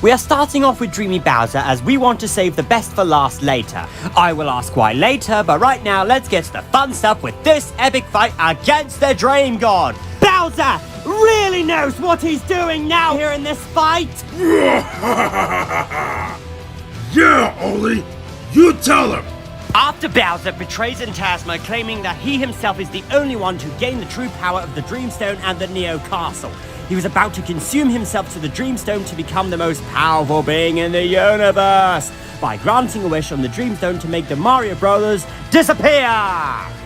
We are starting off with Dreamy Bowser as we want to save the best for last later. I will ask why later, but right now let's get to the fun stuff with this epic fight against the Dream God. Bowser really knows what he's doing now here in this fight. Yeah, Olly, you tell him. After Bowser betrays Antasma, claiming that he himself is the only one to gain the true power of the Dreamstone and the Neo Castle, he was about to consume himself to the Dreamstone to become the most powerful being in the universe by granting a wish on the Dreamstone to make the Mario Brothers disappear!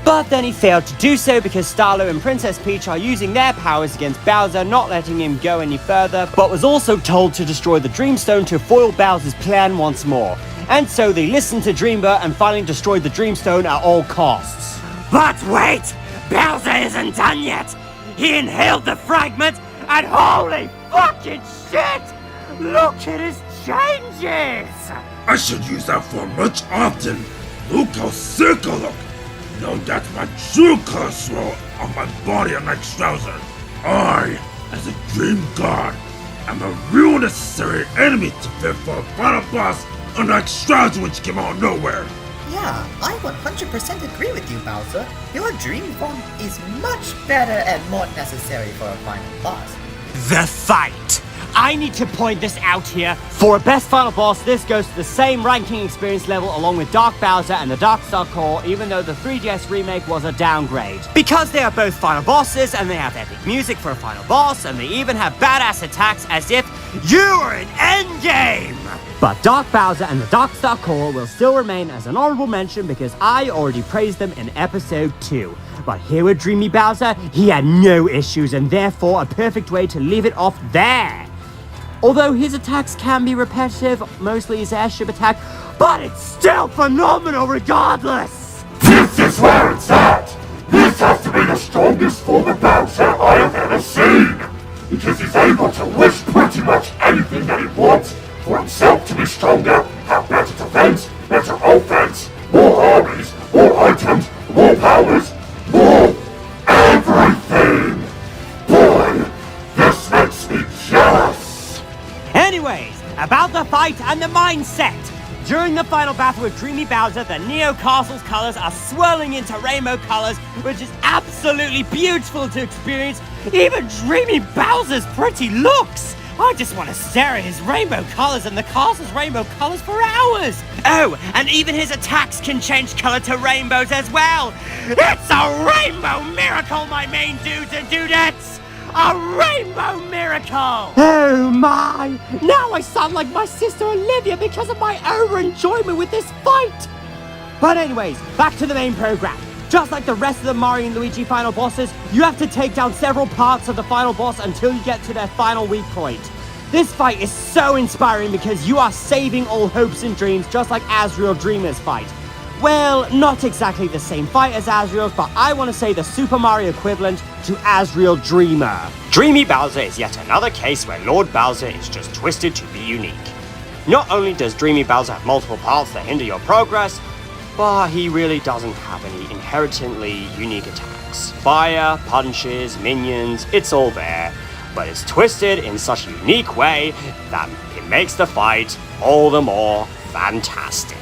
But then he failed to do so because Starlo and Princess Peach are using their powers against Bowser, not letting him go any further, but was also told to destroy the Dreamstone to foil Bowser's plan once more. And so they listened to Dreamber and finally destroyed the Dreamstone at all costs. But wait! Bowser isn't done yet! He inhaled the fragment and holy fucking shit! Look at his changes! I should use that form much often. Look how sick I look. Now that's my true color swirl on my body unlike Strauser. I, as a dream god, am a real necessary enemy to fit for a final boss unlike Strauser which came out of nowhere. Yeah, I 100% agree with you, Bowser. Your dream form is much better and more necessary for a final boss. The fight! I need to point this out here. For a best final boss, this goes to the same ranking experience level along with Dark Bowser and the Dark Star Core, even though the 3DS remake was a downgrade. Because they are both final bosses, and they have epic music for a final boss, and they even have badass attacks as if you are in Endgame! But Dark Bowser and the Dark Star Core will still remain as an honorable mention because I already praised them in episode 2. But here with Dreamy Bowser, he had no issues and therefore a perfect way to leave it off there. Although his attacks can be repetitive, mostly his airship attack, but it's still phenomenal regardless! This is where it's at! This has to be the strongest form of Bowser I have ever seen! Because he's able to wish pretty much anything that he wants for himself to be stronger, have better defense, better offense, more armies, more items, more powers, more everything! Boy, this makes me jealous! Anyways, about the fight and the mindset. During the final battle with Dreamy Bowser, the Neo Castle's colors are swirling into rainbow colors, which is absolutely beautiful to experience. Even Dreamy Bowser's pretty looks. I just want to stare at his rainbow colors and the castle's rainbow colors for hours. Oh, and even his attacks can change color to rainbows as well. It's a rainbow miracle, my main dudes and dudettes. A rainbow miracle! Oh my! Now I sound like my sister Olivia because of my over-enjoyment with this fight! But anyways, back to the main program. Just like the rest of the Mario and Luigi final bosses, you have to take down several parts of the final boss until you get to their final weak point. This fight is so inspiring because you are saving all hopes and dreams just like Azrael Dreamer's fight. Well, not exactly the same fight as Azrael's, but I want to say the Super Mario equivalent to Azrael Dreamer. Dreamy Bowser is yet another case where Lord Bowser is just twisted to be unique. Not only does Dreamy Bowser have multiple paths that hinder your progress, but he really doesn't have any inherently unique attacks. Fire, punches, minions, it's all there, but it's twisted in such a unique way that it makes the fight all the more fantastic.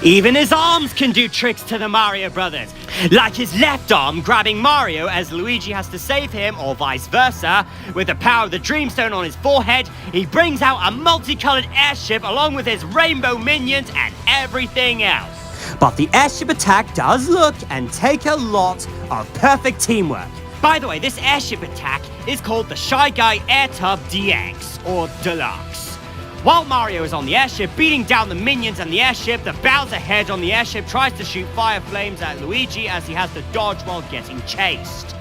Even his arms can do tricks to the Mario Brothers, like his left arm grabbing Mario as Luigi has to save him, or vice versa. With the power of the Dreamstone on his forehead, he brings out a multicolored airship along with his rainbow minions and everything else. But the airship attack does look and take a lot of perfect teamwork. By the way, this airship attack is called the Shy Guy Air Tub DX, or Deluxe. While Mario is on the airship beating down the minions and the airship, the Bowser head on the airship tries to shoot fire flames at Luigi as he has to dodge while getting chased.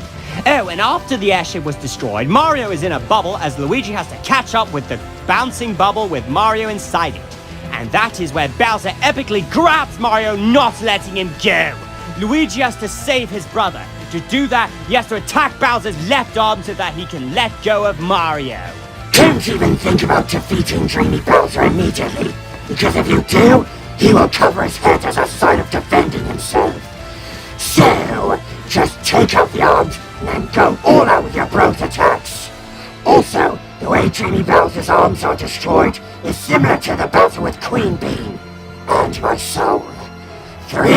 Oh, and after the airship was destroyed, Mario is in a bubble as Luigi has to catch up with the bouncing bubble with Mario inside it. And that is where Bowser epically grabs Mario, not letting him go. Luigi has to save his brother. To do that, he has to attack Bowser's left arm so that he can let go of Mario. Don't even think about defeating Dreamy Bowser immediately, because if you do, he will cover his head as a sign of defending himself. So, just take out the arms and then go all out with your bro's attacks. Also, the way Dreamy Bowser's arms are destroyed is similar to the Bowser with Queen Bean and my soul. 3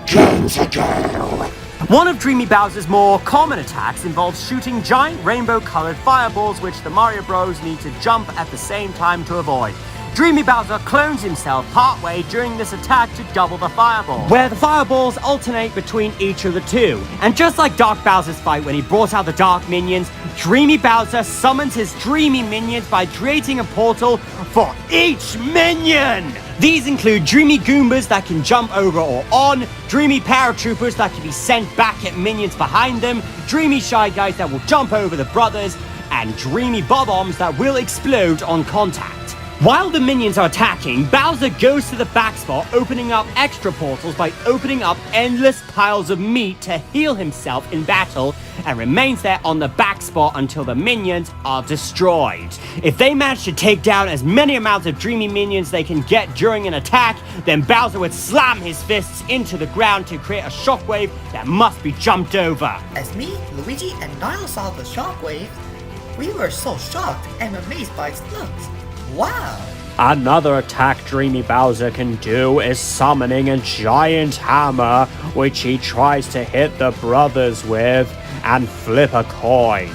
games ago. One of Dreamy Bowser's more common attacks involves shooting giant rainbow-colored fireballs which the Mario Bros need to jump at the same time to avoid. Dreamy Bowser clones himself partway during this attack to double the fireball, where the fireballs alternate between each of the two. And just like Dark Bowser's fight when he brought out the Dark Minions, Dreamy Bowser summons his Dreamy Minions by creating a portal for each minion! These include Dreamy Goombas that can jump over or on, Dreamy Paratroopers that can be sent back at minions behind them, Dreamy Shy Guys that will jump over the brothers, and Dreamy Bob-Ombs that will explode on contact. While the minions are attacking, Bowser goes to the back spot, opening up extra portals by opening up endless piles of meat to heal himself in battle, and remains there on the back spot until the minions are destroyed. If they manage to take down as many amounts of Dreamy Minions they can get during an attack, then Bowser would slam his fists into the ground to create a shockwave that must be jumped over. As me, Luigi, and Niall saw the shockwave, we were so shocked and amazed by its looks. Wow! Another attack Dreamy Bowser can do is summoning a giant hammer, which he tries to hit the brothers with and flip a coin.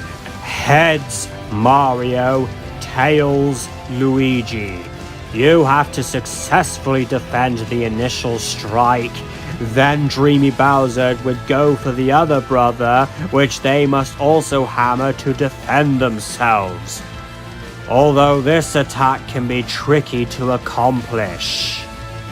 Heads, Mario. Tails, Luigi. You have to successfully defend the initial strike. Then Dreamy Bowser would go for the other brother, which they must also hammer to defend themselves. Although this attack can be tricky to accomplish.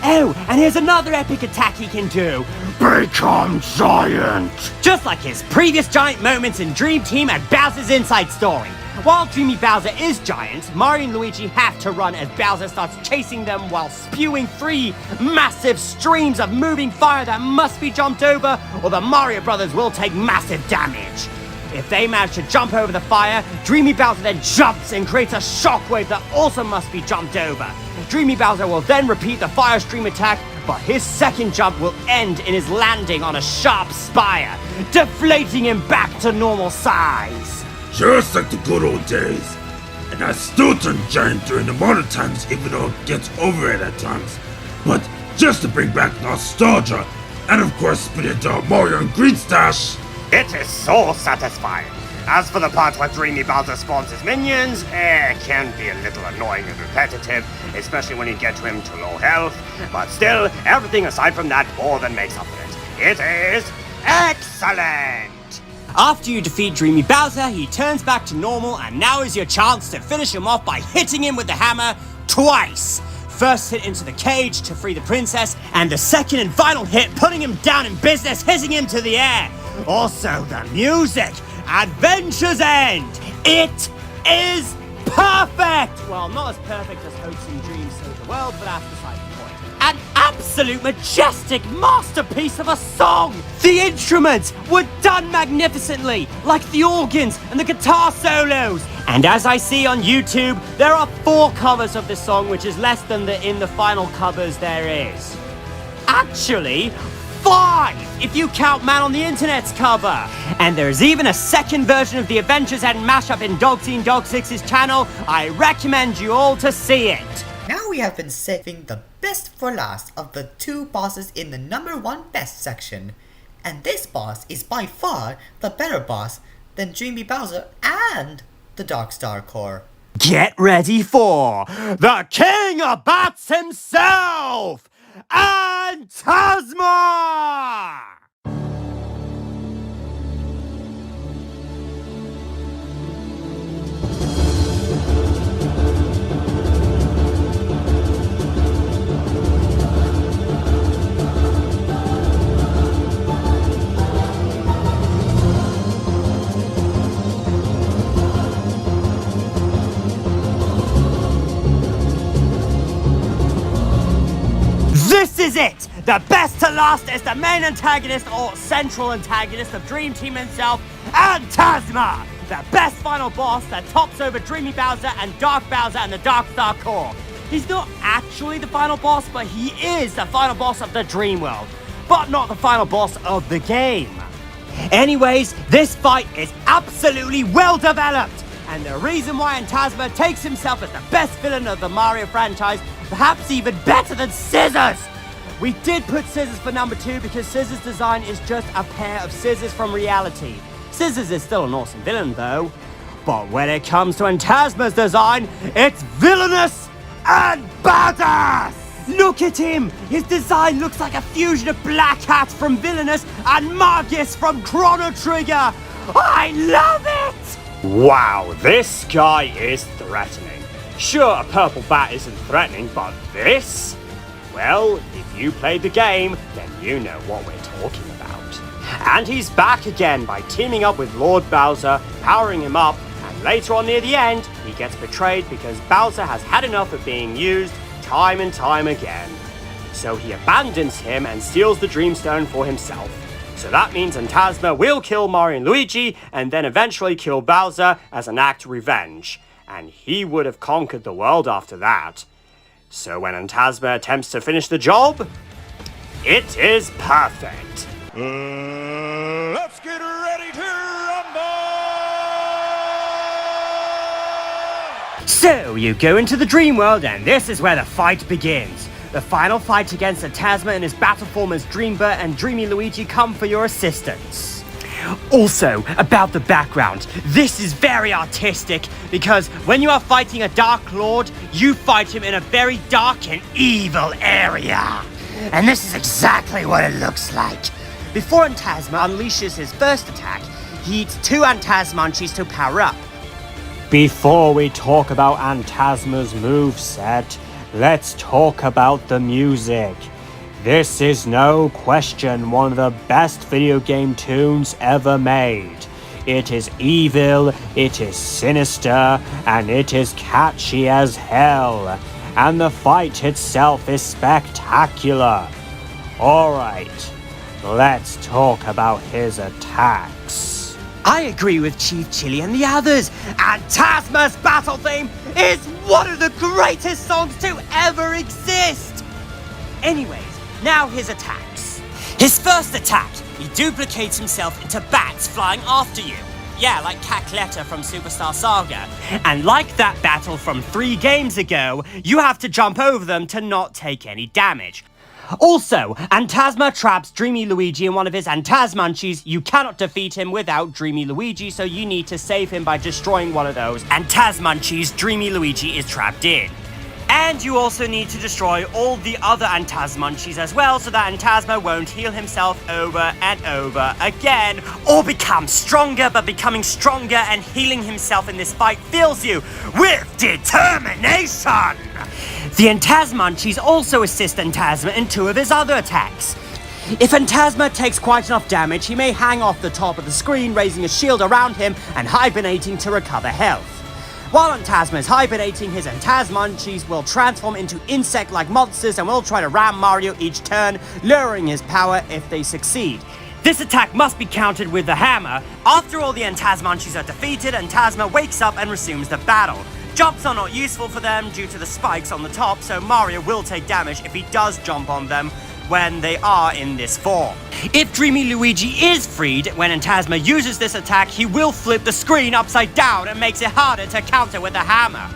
Oh, and here's another epic attack he can do. Become giant! Just like his previous giant moments in Dream Team and Bowser's Inside Story. While Dreamy Bowser is giant, Mario and Luigi have to run as Bowser starts chasing them while spewing 3 massive streams of moving fire that must be jumped over, or the Mario Brothers will take massive damage. If they manage to jump over the fire, Dreamy Bowser then jumps and creates a shockwave that also must be jumped over. Dreamy Bowser will then repeat the fire stream attack, but his second jump will end in his landing on a sharp spire, deflating him back to normal size. Just like the good old days. And I still turn giant during the modern times even though it gets over it at times. but just to bring back nostalgia, and of course spit into a Mario and Green stash. It is so satisfying. As for the part where Dreamy Bowser spawns his minions, it can be a little annoying and repetitive, especially when you get to him to low health, but still, everything aside from that more than makes up for it. It is excellent! After you defeat Dreamy Bowser, he turns back to normal, and now is your chance to finish him off by hitting him with the hammer twice. First hit into the cage to free the princess, and the second and final hit putting him down in business, hitting him to the air. Also, the music, Adventure's End. It is perfect! Well, not as perfect as Hopes and Dreams Save the World, but that's beside the point. An absolute majestic masterpiece of a song! The instruments were done magnificently, like the organs and the guitar solos. And as I see on YouTube, there are 4 covers of this song, which is less than in the final covers there is. Actually, 5, if you count Man on the Internet's cover. And there's even a second version of the Adventures End mashup in DED6's channel. I recommend you all to see it. Now we have been saving the best for last of the 2 bosses in the number 1 best section. And this boss is by far the better boss than Dreamy Bowser and the Dark Star Core. Get ready for the King of Bats himself, Phantasma! This is it! The best to last is the main antagonist or central antagonist of Dream Team himself, Phantasma! The best final boss that tops over Dreamy Bowser and Dark Bowser and the Dark Star Core. He's not actually the final boss, but he is the final boss of the Dream World, but not the final boss of the game. Anyways, this fight is absolutely well developed, and the reason why Phantasma takes himself as the best villain of the Mario franchise, perhaps even better than Scissors! We did put Scissors for number 2 because Scissors' design is just a pair of scissors from reality. Scissors is still an awesome villain though. But when it comes to Phantasma's design, it's villainous and badass! Look at him! His design looks like a fusion of Black Hat from Villainous and Margus from Chrono Trigger! I love it! Wow, this guy is threatening. Sure, a purple bat isn't threatening, but this? Well, if you played the game, then you know what we're talking about. And he's back again by teaming up with Lord Bowser, powering him up, and later on near the end, he gets betrayed because Bowser has had enough of being used time and time again. So he abandons him and steals the Dreamstone for himself. So that means Phantasma will kill Mario and Luigi, and then eventually kill Bowser as an act of revenge. And he would have conquered the world after that. So when Phantasma attempts to finish the job, it is perfect. Let's get ready to rumble! So you go into the Dream World, and this is where the fight begins. The final fight against Phantasma and his battle form as Dreambert and Dreamy Luigi come for your assistance. Also, about the background, this is very artistic because when you are fighting a Dark Lord, you fight him in a very dark and evil area. And this is exactly what it looks like. Before Phantasma unleashes his first attack, he eats 2 Phantasmanchis to power up. Before we talk about Phantasma's moveset, let's talk about the music. This is no question one of the best video game tunes ever made. It is evil, it is sinister, and it is catchy as hell. And the fight itself is spectacular. Alright, let's talk about his attacks. I agree with Chief Chili and the others. Phantasma's battle theme is one of the greatest songs to ever exist. Anyways, now his attacks. His first attack, he duplicates himself into bats flying after you. Yeah, like Cackletta from Superstar Saga. And like that battle from 3 games ago, you have to jump over them to not take any damage. Also, Antasma traps Dreamy Luigi in one of his Antasmunchies. You cannot defeat him without Dreamy Luigi, so you need to save him by destroying one of those Antasmunchies Dreamy Luigi is trapped in. And you also need to destroy all the other Antasmunchies as well, so that Antasma won't heal himself over and over again, or become stronger, but becoming stronger and healing himself in this fight fills you with determination! The Antasmunchies also assist Antasma in 2 of his other attacks. If Antasma takes quite enough damage, he may hang off the top of the screen, raising a shield around him and hibernating to recover health. While Antasma is hibernating, his Antasmunchies will transform into insect-like monsters and will try to ram Mario each turn, lowering his power if they succeed. This attack must be countered with the hammer. After all the Antasmunchies are defeated, Antasma wakes up and resumes the battle. Jumps are not useful for them due to the spikes on the top, so Mario will take damage if he does jump on them when they are in this form. If Dreamy Luigi is freed when Antasma uses this attack, he will flip the screen upside down and makes it harder to counter with a hammer.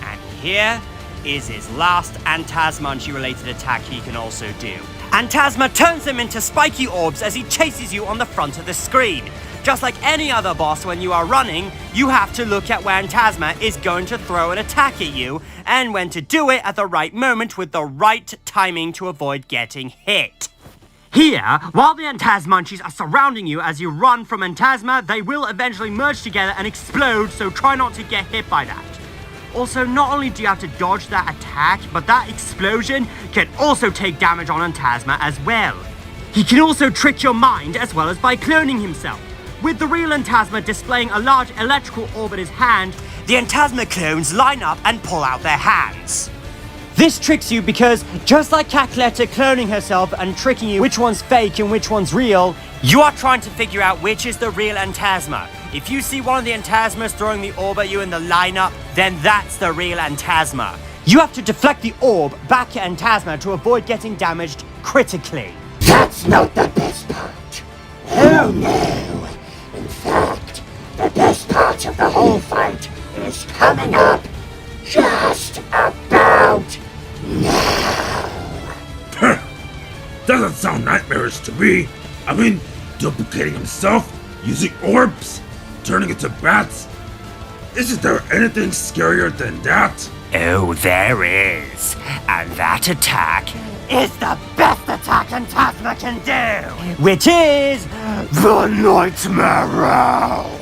And here is his last Antasmunchi related attack he can also do. Antasma turns them into spiky orbs as he chases you on the front of the screen. Just like any other boss when you are running, you have to look at where Antasma is going to throw an attack at you, and when to do it at the right moment with the right timing to avoid getting hit. Here, while the Antasmunchies are surrounding you as you run from Antasma, they will eventually merge together and explode, so try not to get hit by that. Also, not only do you have to dodge that attack, but that explosion can also take damage on Antasma as well. He can also trick your mind as well as by cloning himself. With the real Antasma displaying a large electrical orb in his hand, the Antasma clones line up and pull out their hands. This tricks you because, just like Cackletta cloning herself and tricking you which one's fake and which one's real, you are trying to figure out which is the real Antasma. If you see one of the Antasmas throwing the orb at you in the lineup, then that's the real Antasma. You have to deflect the orb back at Antasma to avoid getting damaged critically. That's not the best part. Oh no! In fact, the best part of the whole fight is coming up just about now. Doesn't sound nightmarish to me. I mean, duplicating himself, using orbs, turning into bats. Isn't there anything scarier than that? Oh, there is. And that attack is the best attack Antasma can do, which is the Nightmare Realm.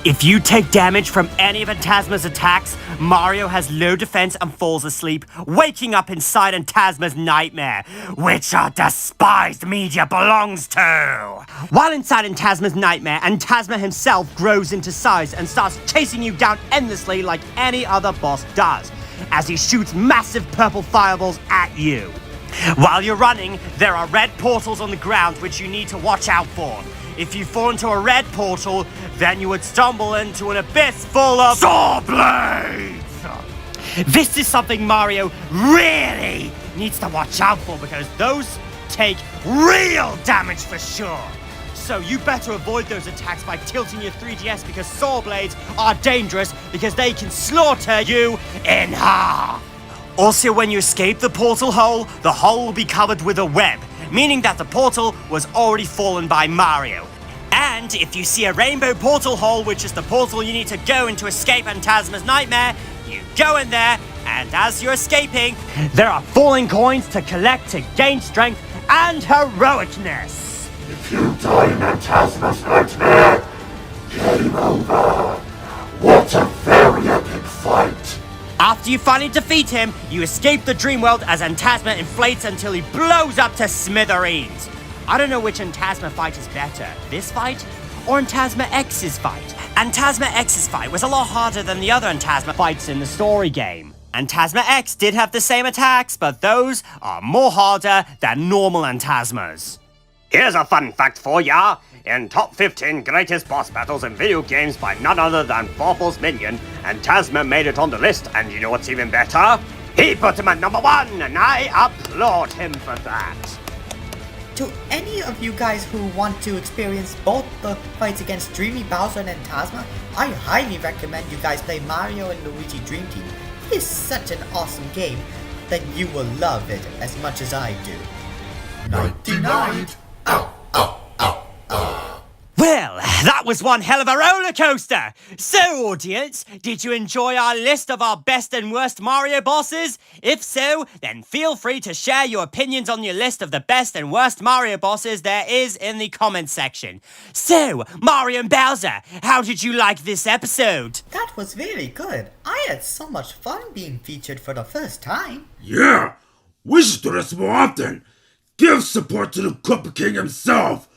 If you take damage from any of Antasma's attacks, Mario has low defense and falls asleep, waking up inside Antasma's nightmare, which our despised media belongs to. While inside Antasma's nightmare, Antasma himself grows into size and starts chasing you down endlessly like any other boss does, as he shoots massive purple fireballs at you. While you're running, there are red portals on the ground which you need to watch out for. If you fall into a red portal, then you would stumble into an abyss full of saw blades! This is something Mario really needs to watch out for because those take real damage for sure. So you better avoid those attacks by tilting your 3DS because saw blades are dangerous because they can slaughter you in half. Also, when you escape the portal hole, the hole will be covered with a web, meaning that the portal was already fallen by Mario. And if you see a rainbow portal hole, which is the portal you need to go in to escape Antasma's nightmare, you go in there, and as you're escaping, there are falling coins to collect to gain strength and heroicness. If you die in Antasma's nightmare, game over. What a very epic fight. After you finally defeat him, you escape the dream world as Antasma inflates until he blows up to smithereens. I don't know which Antasma fight is better, this fight or Antasma X's fight. Antasma X's fight was a lot harder than the other Antasma fights in the story game. Antasma X did have the same attacks, but those are more harder than normal Antasmas. Here's a fun fact for ya. In top 15 greatest boss battles in video games by none other than Farfall's Minion, Antasma made it on the list, and you know what's even better? He put him at number 1, and I applaud him for that. to any of you guys who want to experience both the fights against Dreamy Bowser and Tasma, I highly recommend you guys play Mario and Luigi Dream Team. It is such an awesome game that you will love it as much as I do. Nighty-night! Well, that was one hell of a roller coaster! So, audience, did you enjoy our list of our best and worst Mario bosses? If so, then feel free to share your opinions on your list of the best and worst Mario bosses there is in the comments section. So, Mario and Bowser, how did you like this episode? That was very good. I had so much fun being featured for the first time. Yeah, we should do this more often. Give support to the Koopa King himself.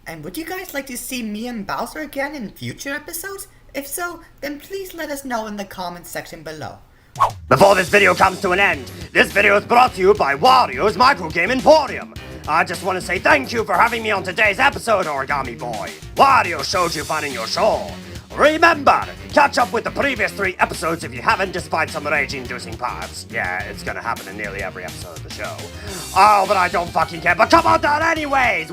And would you guys like to see me and Bowser again in future episodes? If so, then please let us know in the comments section below. Before this video comes to an end, this video is brought to you by Wario's Micro Game Emporium. I just want to say thank you for having me on today's episode, Origami Boy. Wario showed you fun in your show. Remember, catch up with the previous 3 episodes if you haven't, despite some rage-inducing parts. Yeah, it's gonna happen in nearly every episode of the show. Oh, but I don't fucking care, but come on down anyways!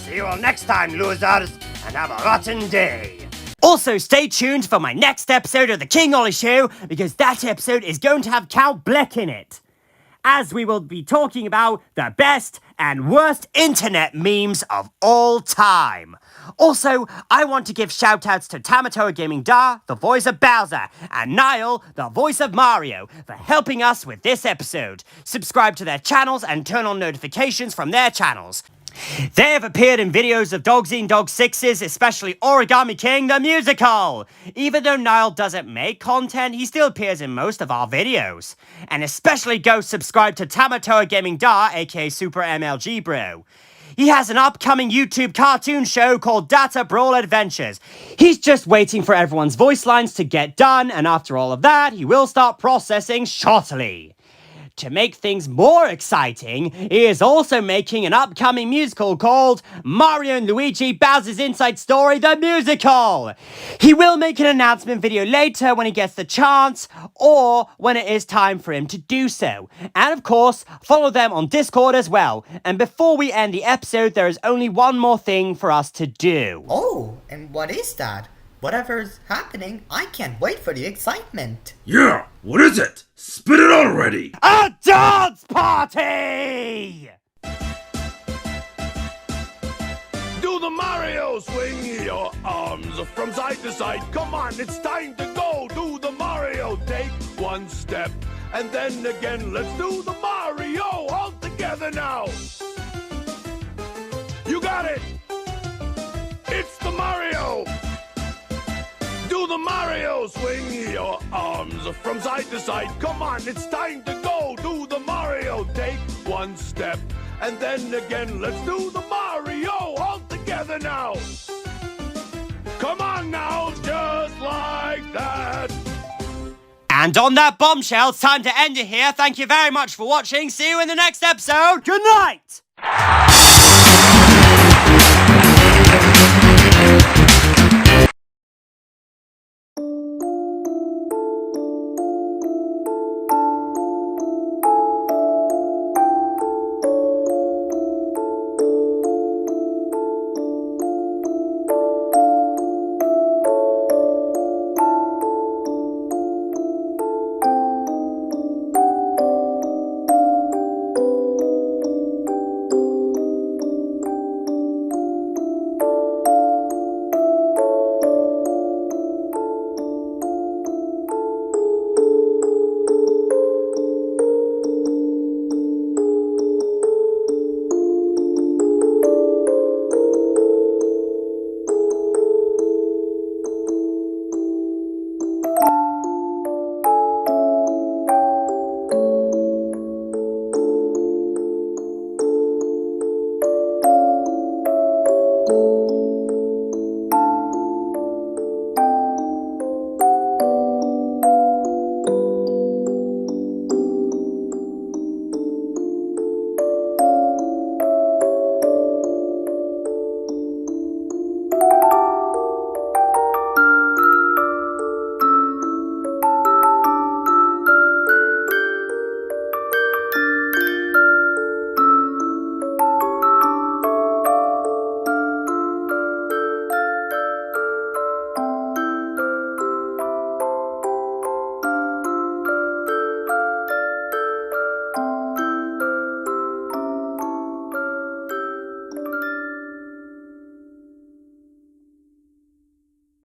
See you all next time, losers, and have a rotten day. Also, stay tuned for my next episode of The King Olly Show, because that episode is going to have Count Bleck in it, as we will be talking about the best and worst internet memes of all time. Also, I want to give shoutouts to Tamatoa Gaming Da, the voice of Bowser, and Niall, the voice of Mario, for helping us with this episode. Subscribe to their channels and turn on notifications from their channels. They have appeared in videos of DED6's, especially Origami King the Musical. Even though Niall doesn't make content, he still appears in most of our videos. And especially go subscribe to Tamatoa Gaming Da, aka Super MLG Bro. He has an upcoming YouTube cartoon show called Data Brawl Adventures. He's just waiting for everyone's voice lines to get done, and after all of that, he will start processing shortly. To make things more exciting, he is also making an upcoming musical called Mario and Luigi Bowser's Inside Story the Musical. He will make an announcement video later when he gets the chance, or when it is time for him to do so. And of course, follow them on Discord as well. And before we end the episode, there is only one more thing for us to do. Oh, and what is that? Whatever's happening, I can't wait for the excitement. Yeah, what is it? Spit it out already! A dance party! Do the Mario, swing your arms from side to side. Come on, it's time to go. Do the Mario, take one step, and then again, let's do the Mario all together now. You got it. It's the Mario. Do the Mario, swing your arms from side to side. Come on, it's time to go. Do the Mario, take one step, and then again, let's do the Mario all together now. Come on now, just like that. And on that bombshell, it's time to end it here. Thank you very much for watching. See you in the next episode. Good night!